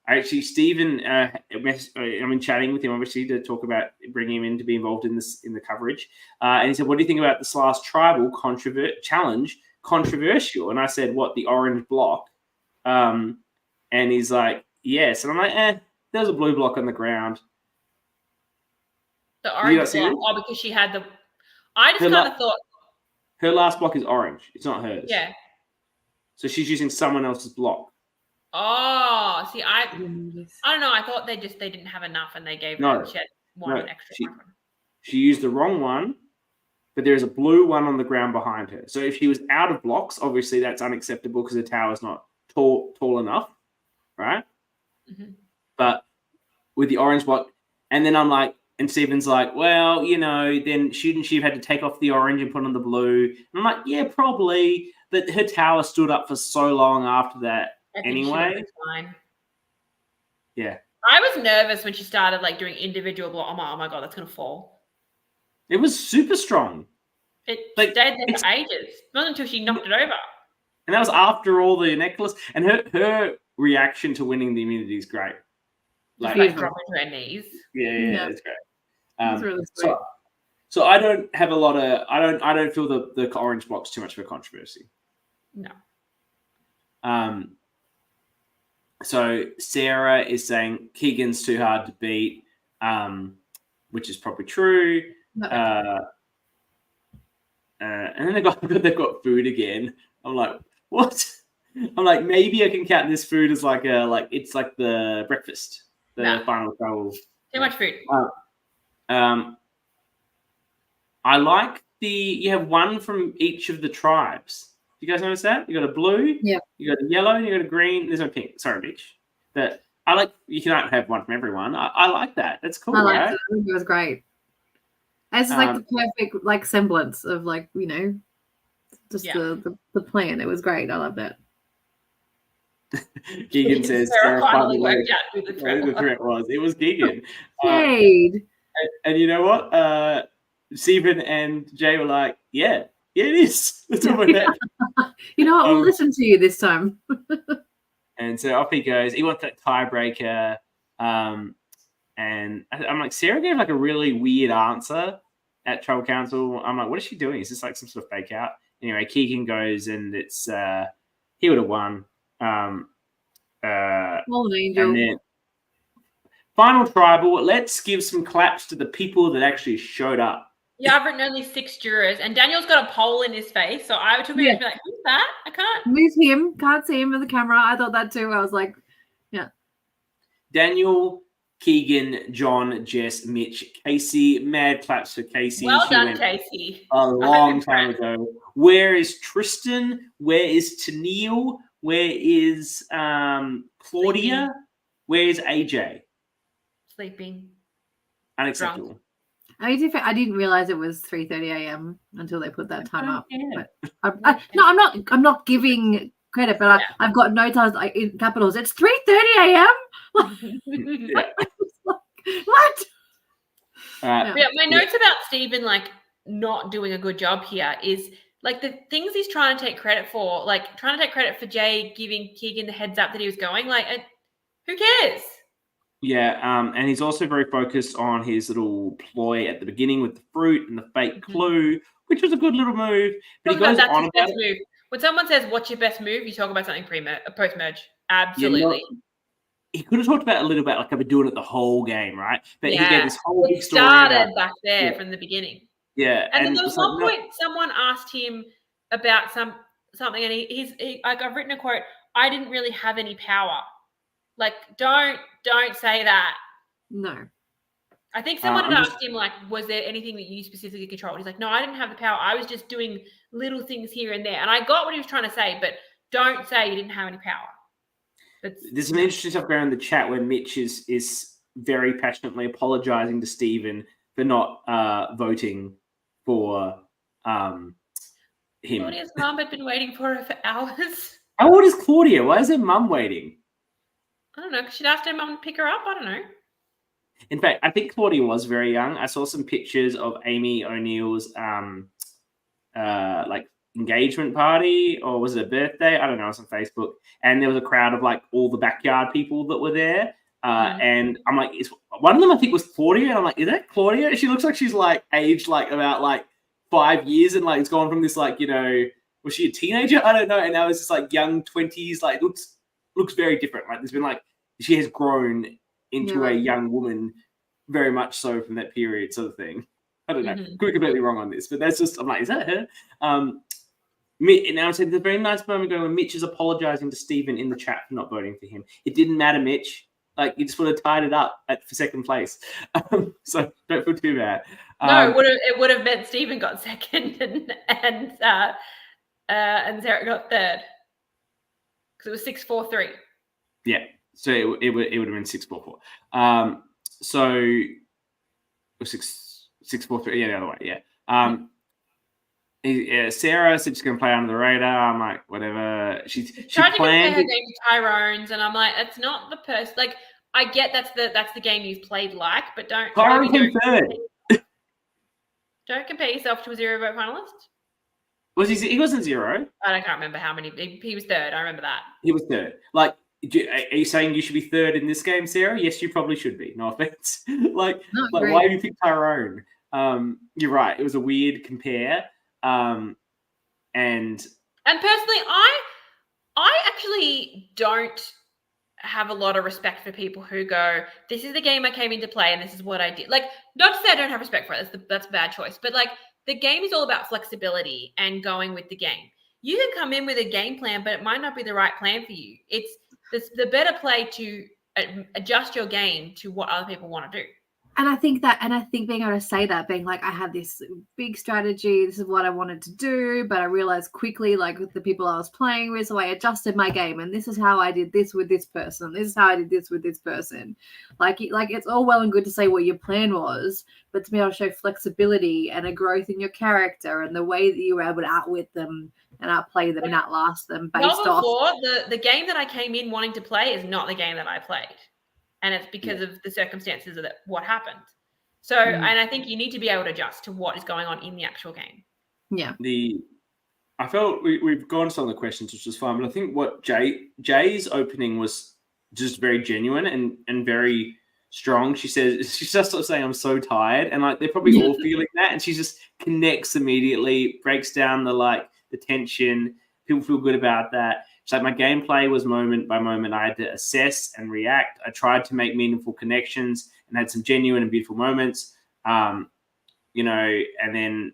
Speaker 1: actually, Stephen, I've been chatting with him obviously to talk about bringing him in to be involved in the coverage. And he said, "What do you think about this last tribal challenge? Controversial?" And I said, "What, the orange block?" And he's like, "Yes." And I'm like, there's a blue block on the ground.
Speaker 2: The orange block? Because she had the... I just kind of thought...
Speaker 1: Her last block is orange. It's not hers.
Speaker 2: Yeah.
Speaker 1: So she's using someone else's block.
Speaker 2: Oh, see, I don't know. I thought they didn't have enough, and they gave her she had one extra.
Speaker 1: She used the wrong one, but there is a blue one on the ground behind her. So if she was out of blocks, obviously that's unacceptable because the tower's not tall enough, right?
Speaker 2: Mm-hmm.
Speaker 1: But with the orange block, and then I'm like, and Stephen's like, well, then shouldn't she have had to take off the orange and put on the blue? And I'm like, yeah, probably. But her tower stood up for so long after that anyway.
Speaker 2: Fine.
Speaker 1: Yeah.
Speaker 2: I was nervous when she started like doing individual block. Oh my god, that's gonna fall.
Speaker 1: It was super strong.
Speaker 2: It stayed there for ages. Not until she knocked it over.
Speaker 1: And that was after all the necklace. And her reaction to winning the immunity is great.
Speaker 2: Like dropping to her knees.
Speaker 1: Yeah, it's great.
Speaker 3: That's really sweet.
Speaker 1: So I don't have a lot of I don't feel the orange block's too much of a controversy.
Speaker 2: No.
Speaker 1: So Sarah is saying Keegan's too hard to beat, which is probably true.
Speaker 3: No.
Speaker 1: And then they've got food again. I'm like, what? I'm like, maybe I can count this food as it's like the breakfast, the final travel.
Speaker 2: Too much food.
Speaker 1: I like you have one from each of the tribes. You guys notice that? You got a blue,
Speaker 3: yeah.
Speaker 1: You got a yellow, and you got a green. There's no pink. Sorry, Mitch. But I like you cannot have one from everyone. I like that. That's cool.
Speaker 3: I like
Speaker 1: right?
Speaker 3: it. I think it was great. It's like the perfect semblance of just the plan. It was great. I loved it.
Speaker 1: Keegan says
Speaker 2: Sarah finally worked out who the
Speaker 1: threat was. It was Keegan. And you know what? Stephen and Jay were like, yeah, it is. That's what we're
Speaker 3: You know what? We'll listen to you this time.
Speaker 1: And so off he goes. He wants that tiebreaker. And I'm like, Sarah gave a really weird answer at Tribal Council. I'm like, what is she doing? Is this some sort of fake out? Anyway, Keegan goes and it's he would have won.
Speaker 3: An angel.
Speaker 1: And then final tribal. Let's give some claps to the people that actually showed up.
Speaker 2: Yeah, I've written only 6 jurors, and Daniel's got a pole in his face, so I took me to be like, who's that? I can't.
Speaker 3: Move him. Can't see him in the camera. I thought that too. I was like, yeah.
Speaker 1: Daniel, Keegan, John, Jess, Mitch, Casey. Mad claps for Casey.
Speaker 2: Well done, Casey.
Speaker 1: A long time ago. Where is Tristan? Where is Tennille? Where is Claudia?
Speaker 2: Sleeping.
Speaker 1: Where is AJ?
Speaker 2: Sleeping.
Speaker 1: Unacceptable.
Speaker 2: Drunk.
Speaker 3: I didn't realize it was 3:30 a.m. until they put that time up.
Speaker 1: Yeah.
Speaker 3: But I'm not giving credit, but I've got notes in capitals. It's 3:30 a.m. What?
Speaker 2: Yeah, my notes about Stephen not doing a good job here is the things he's trying to take credit for, trying to take credit for Jay giving Keegan the heads up that he was going. Who cares?
Speaker 1: Yeah, and he's also very focused on his little ploy at the beginning with the fruit and the fake clue, which was a good little move. But he goes on about it.
Speaker 2: Move. When someone says, "What's your best move?" you talk about something post-merge. Absolutely.
Speaker 1: He could have talked about it a little bit, I've been doing it the whole game, right? But he gave this whole big story.
Speaker 2: It started back there from the beginning.
Speaker 1: Yeah,
Speaker 2: and then there was one point someone asked him about something, and I've written a quote. I didn't really have any power. Don't say that.
Speaker 3: No.
Speaker 2: I think someone had asked him, was there anything that you specifically controlled? He's like, no, I didn't have the power. I was just doing little things here and there. And I got what he was trying to say, but don't say you didn't have any power.
Speaker 1: There's some interesting stuff going on in the chat where Mitch is very passionately apologizing to Stephen for not voting for him.
Speaker 2: Claudia's mum had been waiting for her for hours.
Speaker 1: How old is Claudia? Why is her mum waiting?
Speaker 2: I don't know, because she'd asked her mum to pick her up. I don't know.
Speaker 1: In fact, I think Claudia was very young. I saw some pictures of Amy O'Neill's engagement party, or was it a birthday? I don't know. It was on Facebook, and there was a crowd of all the backyard people that were there. And I'm like, one of them I think was Claudia, and I'm like, is that Claudia? She looks like she's aged about 5 years, and it's gone from this was she a teenager? I don't know. And now it's just young 20s. Looks very different. There's been she has grown into a young woman, very much so from that period, sort of thing. I don't know. Could be completely wrong on this, but that's just, I'm like, is that her? Now I said the very nice moment ago when Mitch is apologizing to Stephen in the chat for not voting for him. It didn't matter, Mitch. Like, you just would have tied it up for second place. So don't feel too bad.
Speaker 2: No, it would have meant Stephen got second and Sarah got third because it was 6-4-3.
Speaker 1: Yeah, so it would have been 6-4-4. So it was 6-4-3. Yeah, the other way. Yeah. Sarah said she's going to play under the radar. I'm like, whatever. She
Speaker 2: tried to compare
Speaker 1: planned
Speaker 2: her game to Tyrone's, and I'm like, it's not the person. Like, I get that's the game you've played like, but don't
Speaker 1: third.
Speaker 2: Don't compare yourself to a 0 vote finalist.
Speaker 1: Was he wasn't 0.
Speaker 2: I can't remember how many. He was third. I remember that.
Speaker 1: He was third. Like, are you saying you should be third in this game, Sarah? Yes, you probably should be. No offense. Like why have you picked Tyrone? You're right. It was a weird compare. And
Speaker 2: personally, I actually don't have a lot of respect for people who go, this is the game I came in to play and this is what I did. Like, not to say I don't have respect for it. That's a bad choice. But, like, the game is all about flexibility and going with the game. You can come in with a game plan, but it might not be the right plan for you. It's the better play to adjust your game to what other people want to do.
Speaker 3: And I think being able to say that, being like, I had this big strategy, this is what I wanted to do, but I realized quickly, like with the people I was playing with, so I adjusted my game, and this is how I did this with this person. This is how I did this with this person. Like it's all well and good to say what your plan was, but to be able to show flexibility and a growth in your character and the way that you were able to outwit them and outplay them and outlast them based off.
Speaker 2: The game that I came in wanting to play is not the game that I played. And it's because of the circumstances of what happened. So, and I think you need to be able to adjust to what is going on in the actual game.
Speaker 3: Yeah.
Speaker 1: I felt we've gone to some of the questions, which was fun, but I think what Jay's opening was just very genuine and very strong. She says, she's just sort of saying, I'm so tired. And like, they're probably all feeling that. And she just connects immediately, breaks down the tension. People feel good about that. It's like my gameplay was moment by moment. I had to assess and react. I tried to make meaningful connections and had some genuine and beautiful moments. And then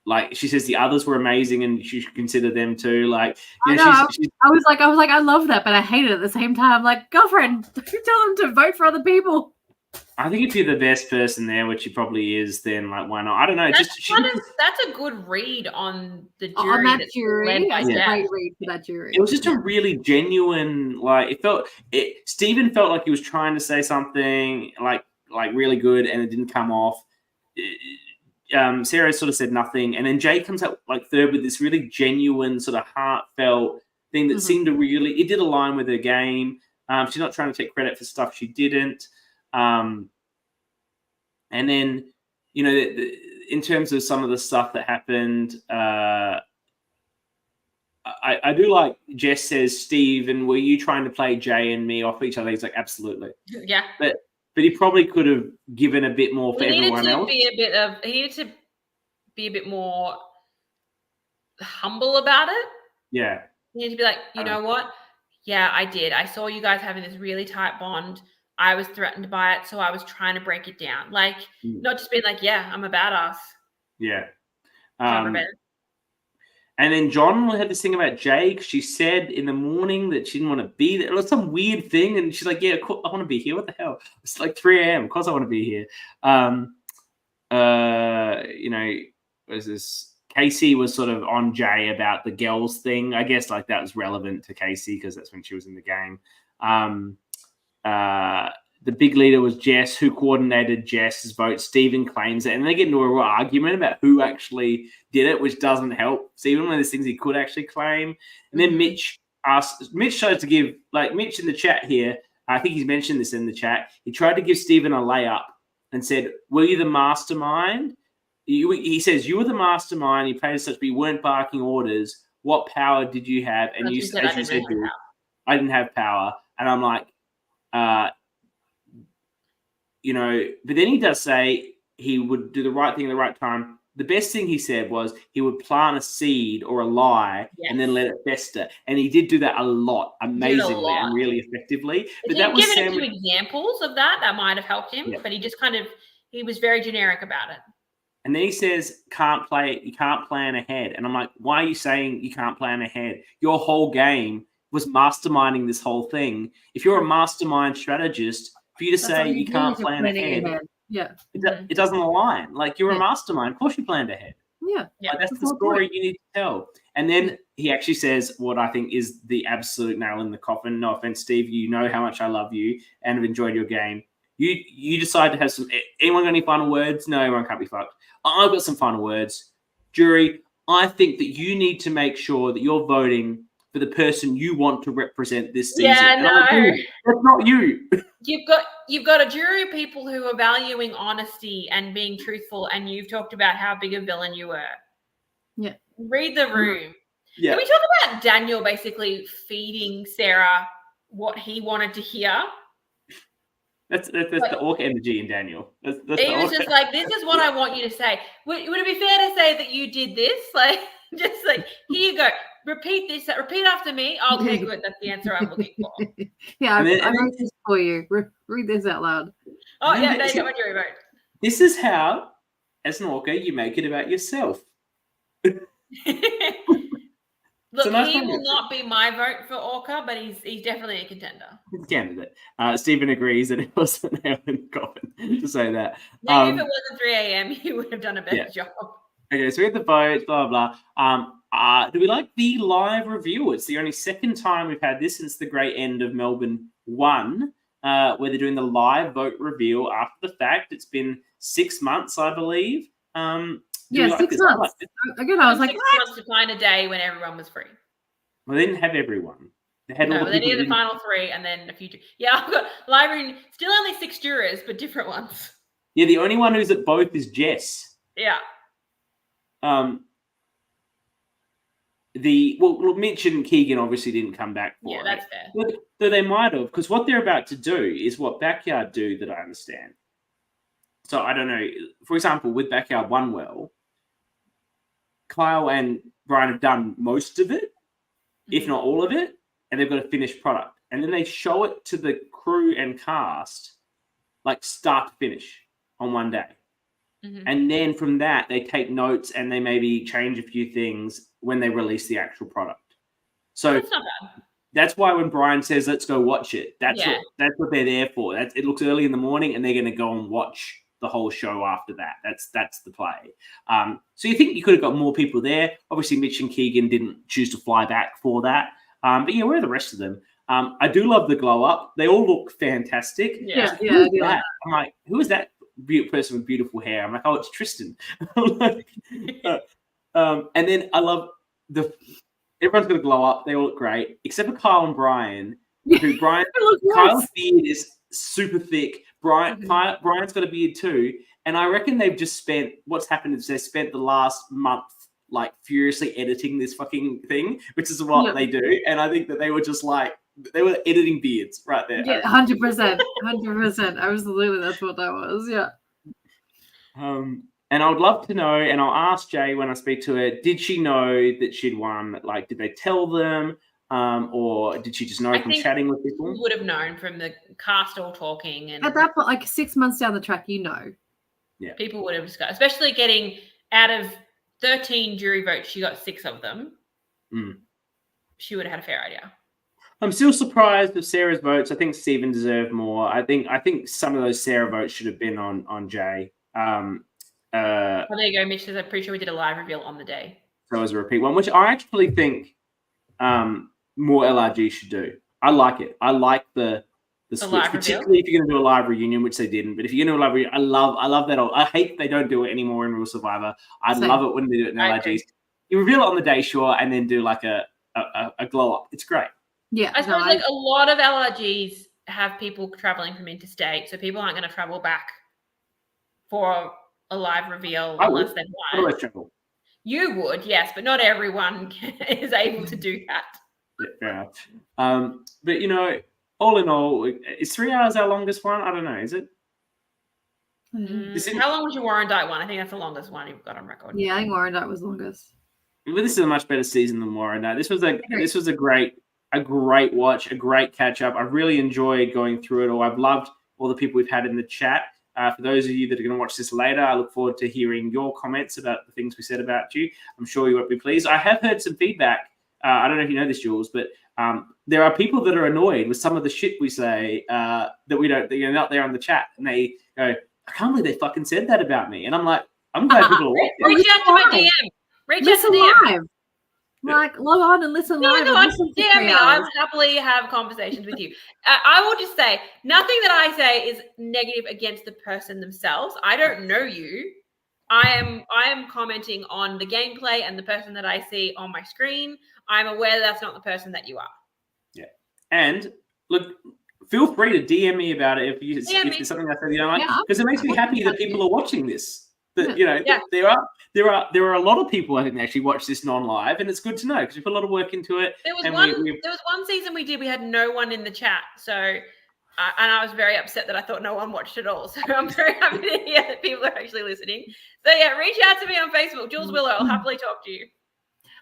Speaker 1: like she says, the others were amazing and you should consider them too. Like,
Speaker 3: I was like, I love that, but I hate it at the same time. Like, girlfriend, don't tell them to vote for other people.
Speaker 1: I think if you're the best person there, which he probably is, then like, why not? I don't know.
Speaker 2: That's a good read on the jury.
Speaker 3: On that jury, that's a great read for that jury.
Speaker 1: It was just a really genuine, Stephen felt like he was trying to say something like really good, and it didn't come off. Sarah sort of said nothing, and then Jay comes out like third with this really genuine, sort of heartfelt thing that seemed to it did align with her game. She's not trying to take credit for stuff she didn't. And then, in terms of some of the stuff that happened, I do like Jess says, Steve, and were you trying to play Jay and me off each other? He's like, absolutely.
Speaker 2: Yeah.
Speaker 1: But he probably could have given a bit more for everyone else.
Speaker 2: He needed to be a bit more humble about it.
Speaker 1: Yeah.
Speaker 2: He needed to be like, you know what? Yeah, I did. I saw you guys having this really tight bond. I was threatened by it, so I was trying to break it down. Like, not just being like, yeah, I'm a badass.
Speaker 1: Yeah. And then John had this thing about Jay, because she said in the morning that she didn't want to be there. It was some weird thing, and she's like, yeah, I want to be here. What the hell? It's like 3 a.m. Of course I want to be here. Was this? Casey was sort of on Jay about the girls thing. I guess like that was relevant to Casey because that's when she was in the game. The big leader was Jess, who coordinated Jess's vote. Stephen claims it, and they get into a real argument about who actually did it, which doesn't help Stephen. One of those things he could actually claim. And then Mitch tries to give, like Mitch in the chat here, I think he's mentioned this in the chat, he tried to give Stephen a layup and said, were you the mastermind? He says, you were the mastermind, you played as such, but you weren't barking orders. What power did you have? And you said, I didn't have power. And I'm like, but then he does say he would do the right thing at the right time. The best thing he said was he would plant a seed or a lie and then let it fester. And he did do that a lot, amazingly and really effectively.
Speaker 2: But that was given a few examples of that might have helped him, but he just he was very generic about it.
Speaker 1: And then he says, you can't plan ahead. And I'm like, why are you saying you can't plan ahead? Your whole game was masterminding this whole thing. If you're a mastermind strategist, for you to say you can't plan ahead,
Speaker 3: yeah,
Speaker 1: it doesn't align. Like, you're a mastermind. Of course you planned ahead.
Speaker 3: Yeah.
Speaker 1: Like, that's the story you need to tell. And then he actually says what I think is the absolute nail in the coffin. No offense, Steve. You know how much I love you and have enjoyed your game. You decide to have some. Anyone got any final words? No, everyone can't be fucked. I've got some final words. Jury, I think that you need to make sure that you're voting for the person you want to represent this season.
Speaker 2: Yeah, no.
Speaker 1: That's not you.
Speaker 2: You've got a jury of people who are valuing honesty and being truthful, and you've talked about how big a villain you were.
Speaker 3: Yeah.
Speaker 2: Read the room.
Speaker 1: Yeah.
Speaker 2: Can we talk about Daniel basically feeding Sarah what he wanted to hear?
Speaker 1: That's the orca energy in Daniel. He
Speaker 2: was just like, this is what I want you to say. Would it be fair to say that you did this? Like, just like, here you go. Repeat after me. Okay, good. That's the answer I'm looking for.
Speaker 3: Yeah, I wrote this for you. Read this out loud.
Speaker 2: Oh, yeah, no, you vote.
Speaker 1: This is how, as an orca, you make it about yourself.
Speaker 2: Look, he will not be my vote for Orca, but he's definitely a contender.
Speaker 1: He's a candidate. Stephen agrees that it was a nail in the coffin to say that.
Speaker 2: Maybe if it wasn't 3 a.m., he would have done a better job.
Speaker 1: Okay, so we have the votes, blah, blah, blah. Do we like the live review? It's the only second time we've had this since the great end of Melbourne 1, where they're doing the live vote reveal after the fact. It's been 6 months, I believe.
Speaker 3: 6 months. Again, I was like,
Speaker 2: 6 months to find a day when everyone was free.
Speaker 1: Well, they didn't have everyone. They had all the
Speaker 2: they did the final 3 and then a few. Yeah, I've got library. Still only 6 jurors, but different ones.
Speaker 1: Yeah, the only one who's at both is Jess.
Speaker 2: Yeah.
Speaker 1: Mitch and Keegan obviously didn't come back for it.
Speaker 2: Yeah, that's fair.
Speaker 1: Though they might have, because what they're about to do is what Backyard do that I understand. So I don't know. For example, with Backyard 1 well, Kyle and Brian have done most of it, if not all of it, and they've got a finished product. And then they show it to the crew and cast, like start to finish on one day. Mm-hmm. And then from that, they take notes and they maybe change a few things when they release the actual product. So
Speaker 2: that's not bad.
Speaker 1: That's why when Brian says, let's go watch it, that's what they're there for. It looks early in the morning and they're going to go and watch the whole show after that. That's the play. So you think you could have got more people there. Obviously, Mitch and Keegan didn't choose to fly back for that. But yeah, where are the rest of them? I do love the glow up. They all look fantastic.
Speaker 2: Yeah.
Speaker 1: I'm like, who is that person with beautiful hair? I'm like, oh, it's Tristan. And then I love everyone's going to glow up. They all look great, except for Kyle and Brian. Kyle's beard is super thick. Brian's got a beard too. And I reckon they've just spent, what's happened is they spent the last month like furiously editing this fucking thing, which is what they do. And I think that they were just like, they were editing beards right there.
Speaker 3: Yeah, 100%. 100%. Absolutely. That's what that was. Yeah.
Speaker 1: And I would love to know, and I'll ask Jay when I speak to her, did she know that she'd won? Like, did they tell them? Or did she just know from chatting with people?
Speaker 2: Would have known from the cast all talking. And
Speaker 3: at that point, like 6 months down the track,
Speaker 1: Yeah.
Speaker 2: People would have discussed, especially getting out of 13 jury votes, she got 6 of them. She would have had a fair idea.
Speaker 1: I'm still surprised with Sarah's votes. I think Stephen deserved more. I think some of those Sarah votes should have been on Jay.
Speaker 2: Well, there you go, Mitch says, I'm pretty sure we did a live reveal on the day.
Speaker 1: So as a repeat one, which I actually think more LRG should do. I like it. I like the switch, particularly if you're going to do a live reunion, which they didn't. But if you're going to do a live reunion, I love that. I hate they don't do it anymore in Real Survivor. I love it when they do it in LRGs. You reveal it on the day, sure, and then do like a glow up. It's great.
Speaker 3: Yeah,
Speaker 2: I suppose like a lot of LRGs have people traveling from interstate, so people aren't going to travel back for a live reveal unless they've won. You would, yes, but not everyone is able to do that.
Speaker 1: Yeah, fair enough. But all in all, is 3 hours our longest one? I don't know. Is it?
Speaker 2: How long was your Warrandyte one? I think that's the longest one you've got on record.
Speaker 3: Yeah, I think Warrandyte was longest.
Speaker 1: But this is a much better season than Warrandyte. This was a great watch, a great catch up. I really enjoyed going through it all. I've loved all the people we've had in the chat. For those of you that are going to watch this later, I look forward to hearing your comments about the things we said about you. I'm sure you won't be pleased. I have heard some feedback. I don't know if you know this, Jules, but there are people that are annoyed with some of the shit we say that we don't, you're not there on the chat, and they go, I can't believe they fucking said that about me. And I'm like, I'm glad people are watching.
Speaker 2: Reach out to my DM. Reach out to DM.
Speaker 3: Live. Like, log on and listen live.
Speaker 2: Log on, DM me. I'll happily have conversations with you. I will just say, nothing that I say is negative against the person themselves. I don't know you. I am commenting on the gameplay and the person that I see on my screen. I'm aware that's not the person that you are. Yeah.
Speaker 1: And look, feel free to DM me about it if there's something I said you don't like, because it makes me happy that people are watching this. That there are a lot of people I think that actually watch this non-live, and it's good to know because we put a lot of work into it.
Speaker 2: There was one season we had no one in the chat, so and I was very upset that I thought no one watched at all. So I'm very happy to hear that people are actually listening. So yeah, reach out to me on Facebook, Jules Willow. I'll happily talk to you.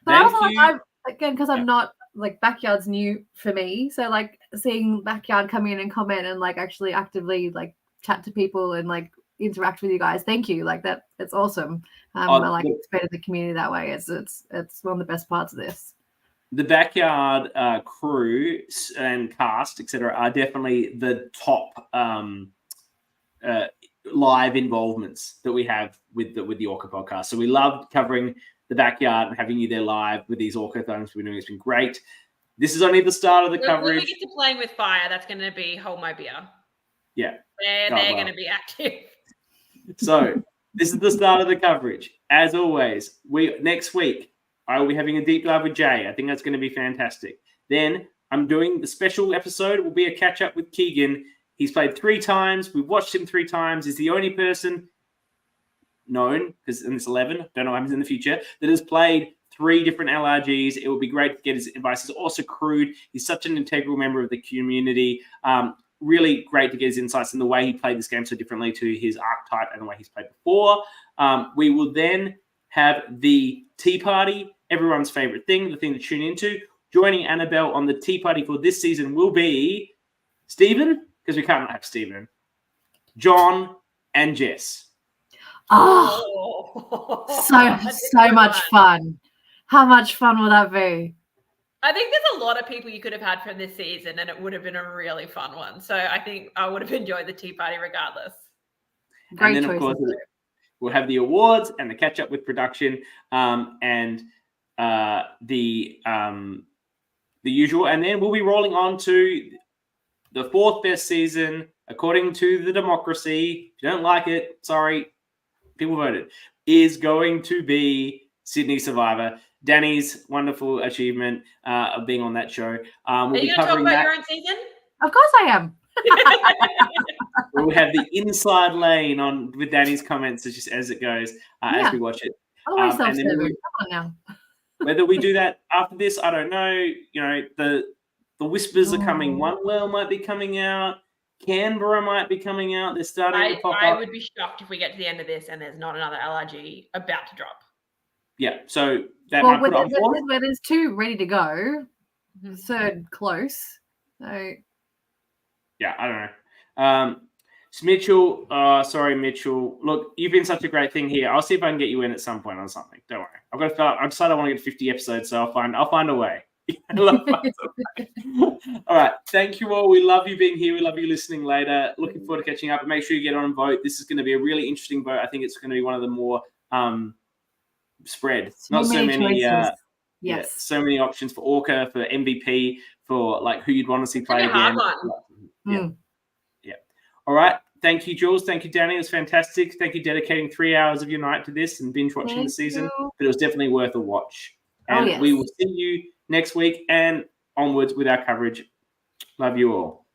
Speaker 3: But I also like, again, because I'm not like Backyard's new for me, so like seeing Backyard come in and comment and like actually actively like chat to people and like interact with you guys. Thank you. Like that, it's awesome. I like expanded the community that way. It's one of the best parts of this.
Speaker 1: The Backyard crew and cast, etc., are definitely the top live involvements that we have with the ORCA podcast. So we love covering the Backyard and having you there live with these ORCA things we're doing. It's been great. This is only the start of the coverage.
Speaker 2: When we get to Playing with Fire, that's going to be Hold My Beer.
Speaker 1: Yeah.
Speaker 2: They're going to be active.
Speaker 1: So this is the start of the coverage. As always, next week I will be having a deep dive with Jay. I think that's going to be fantastic. Then I'm doing the special episode. It will be a catch up with Keegan. He's played 3 times. We've watched him 3 times. He's the only person known, because in this 11, don't know what happens in the future, that has played 3 different LRGs. It would be great to get his advice. He's also crewed. He's such an integral member of the community. Really great to get his insights in the way he played this game so differently to his archetype and the way he's played before. We will then have the tea party, everyone's favorite thing, the thing to tune into. Joining Annabelle on the tea party for this season will be Stephen, because we can't have Stephen, John, and Jess.
Speaker 3: Oh, so much fun. How much fun will that be?
Speaker 2: I think there's a lot of people you could have had from this season, and it would have been a really fun one. So I think I would have enjoyed the tea party regardless.
Speaker 1: Great and then, of course, we'll have the awards and the catch up with production and the usual. And then we'll be rolling on to the 4th best season, according to the democracy. If you don't like it, sorry, people voted, is going to be Sydney Survivor. Dani's wonderful achievement of being on that show.
Speaker 2: Are you going to talk about your own season?
Speaker 3: Of course I am.
Speaker 1: We'll have the inside lane on with Dani's comments as it goes as we watch it.
Speaker 3: Always self-serving. Come on now.
Speaker 1: Whether we do that after this, I don't know. You know, the whispers are coming. One Well might be coming out. Canberra might be coming out. They're starting to pop up.
Speaker 2: I would be shocked if we get to the end of this and there's not another LRG about to drop.
Speaker 1: Yeah, so that might put on pause.
Speaker 3: Where there's 2 ready to go, 3rd close. So
Speaker 1: yeah, I don't know. So Mitchell, sorry, Mitchell. Look, you've been such a great thing here. I'll see if I can get you in at some point on something. Don't worry. I've got to start. I decided I want to get 50 episodes, so I'll find a way. All right. Thank you all. We love you being here. We love you listening later. Looking forward to catching up. And make sure you get on and vote. This is going to be a really interesting vote. I think it's going to be one of the more spread. Not so many. Yes. So many options for ORCA, for MVP, for like who you'd want to see play again. Yeah. All right. Thank you, Jules. Thank you, Dani. It was fantastic. Thank you dedicating 3 hours of your night to this and binge watching the season. But it was definitely worth a watch. And we will see you next week and onwards with our coverage. Love you all.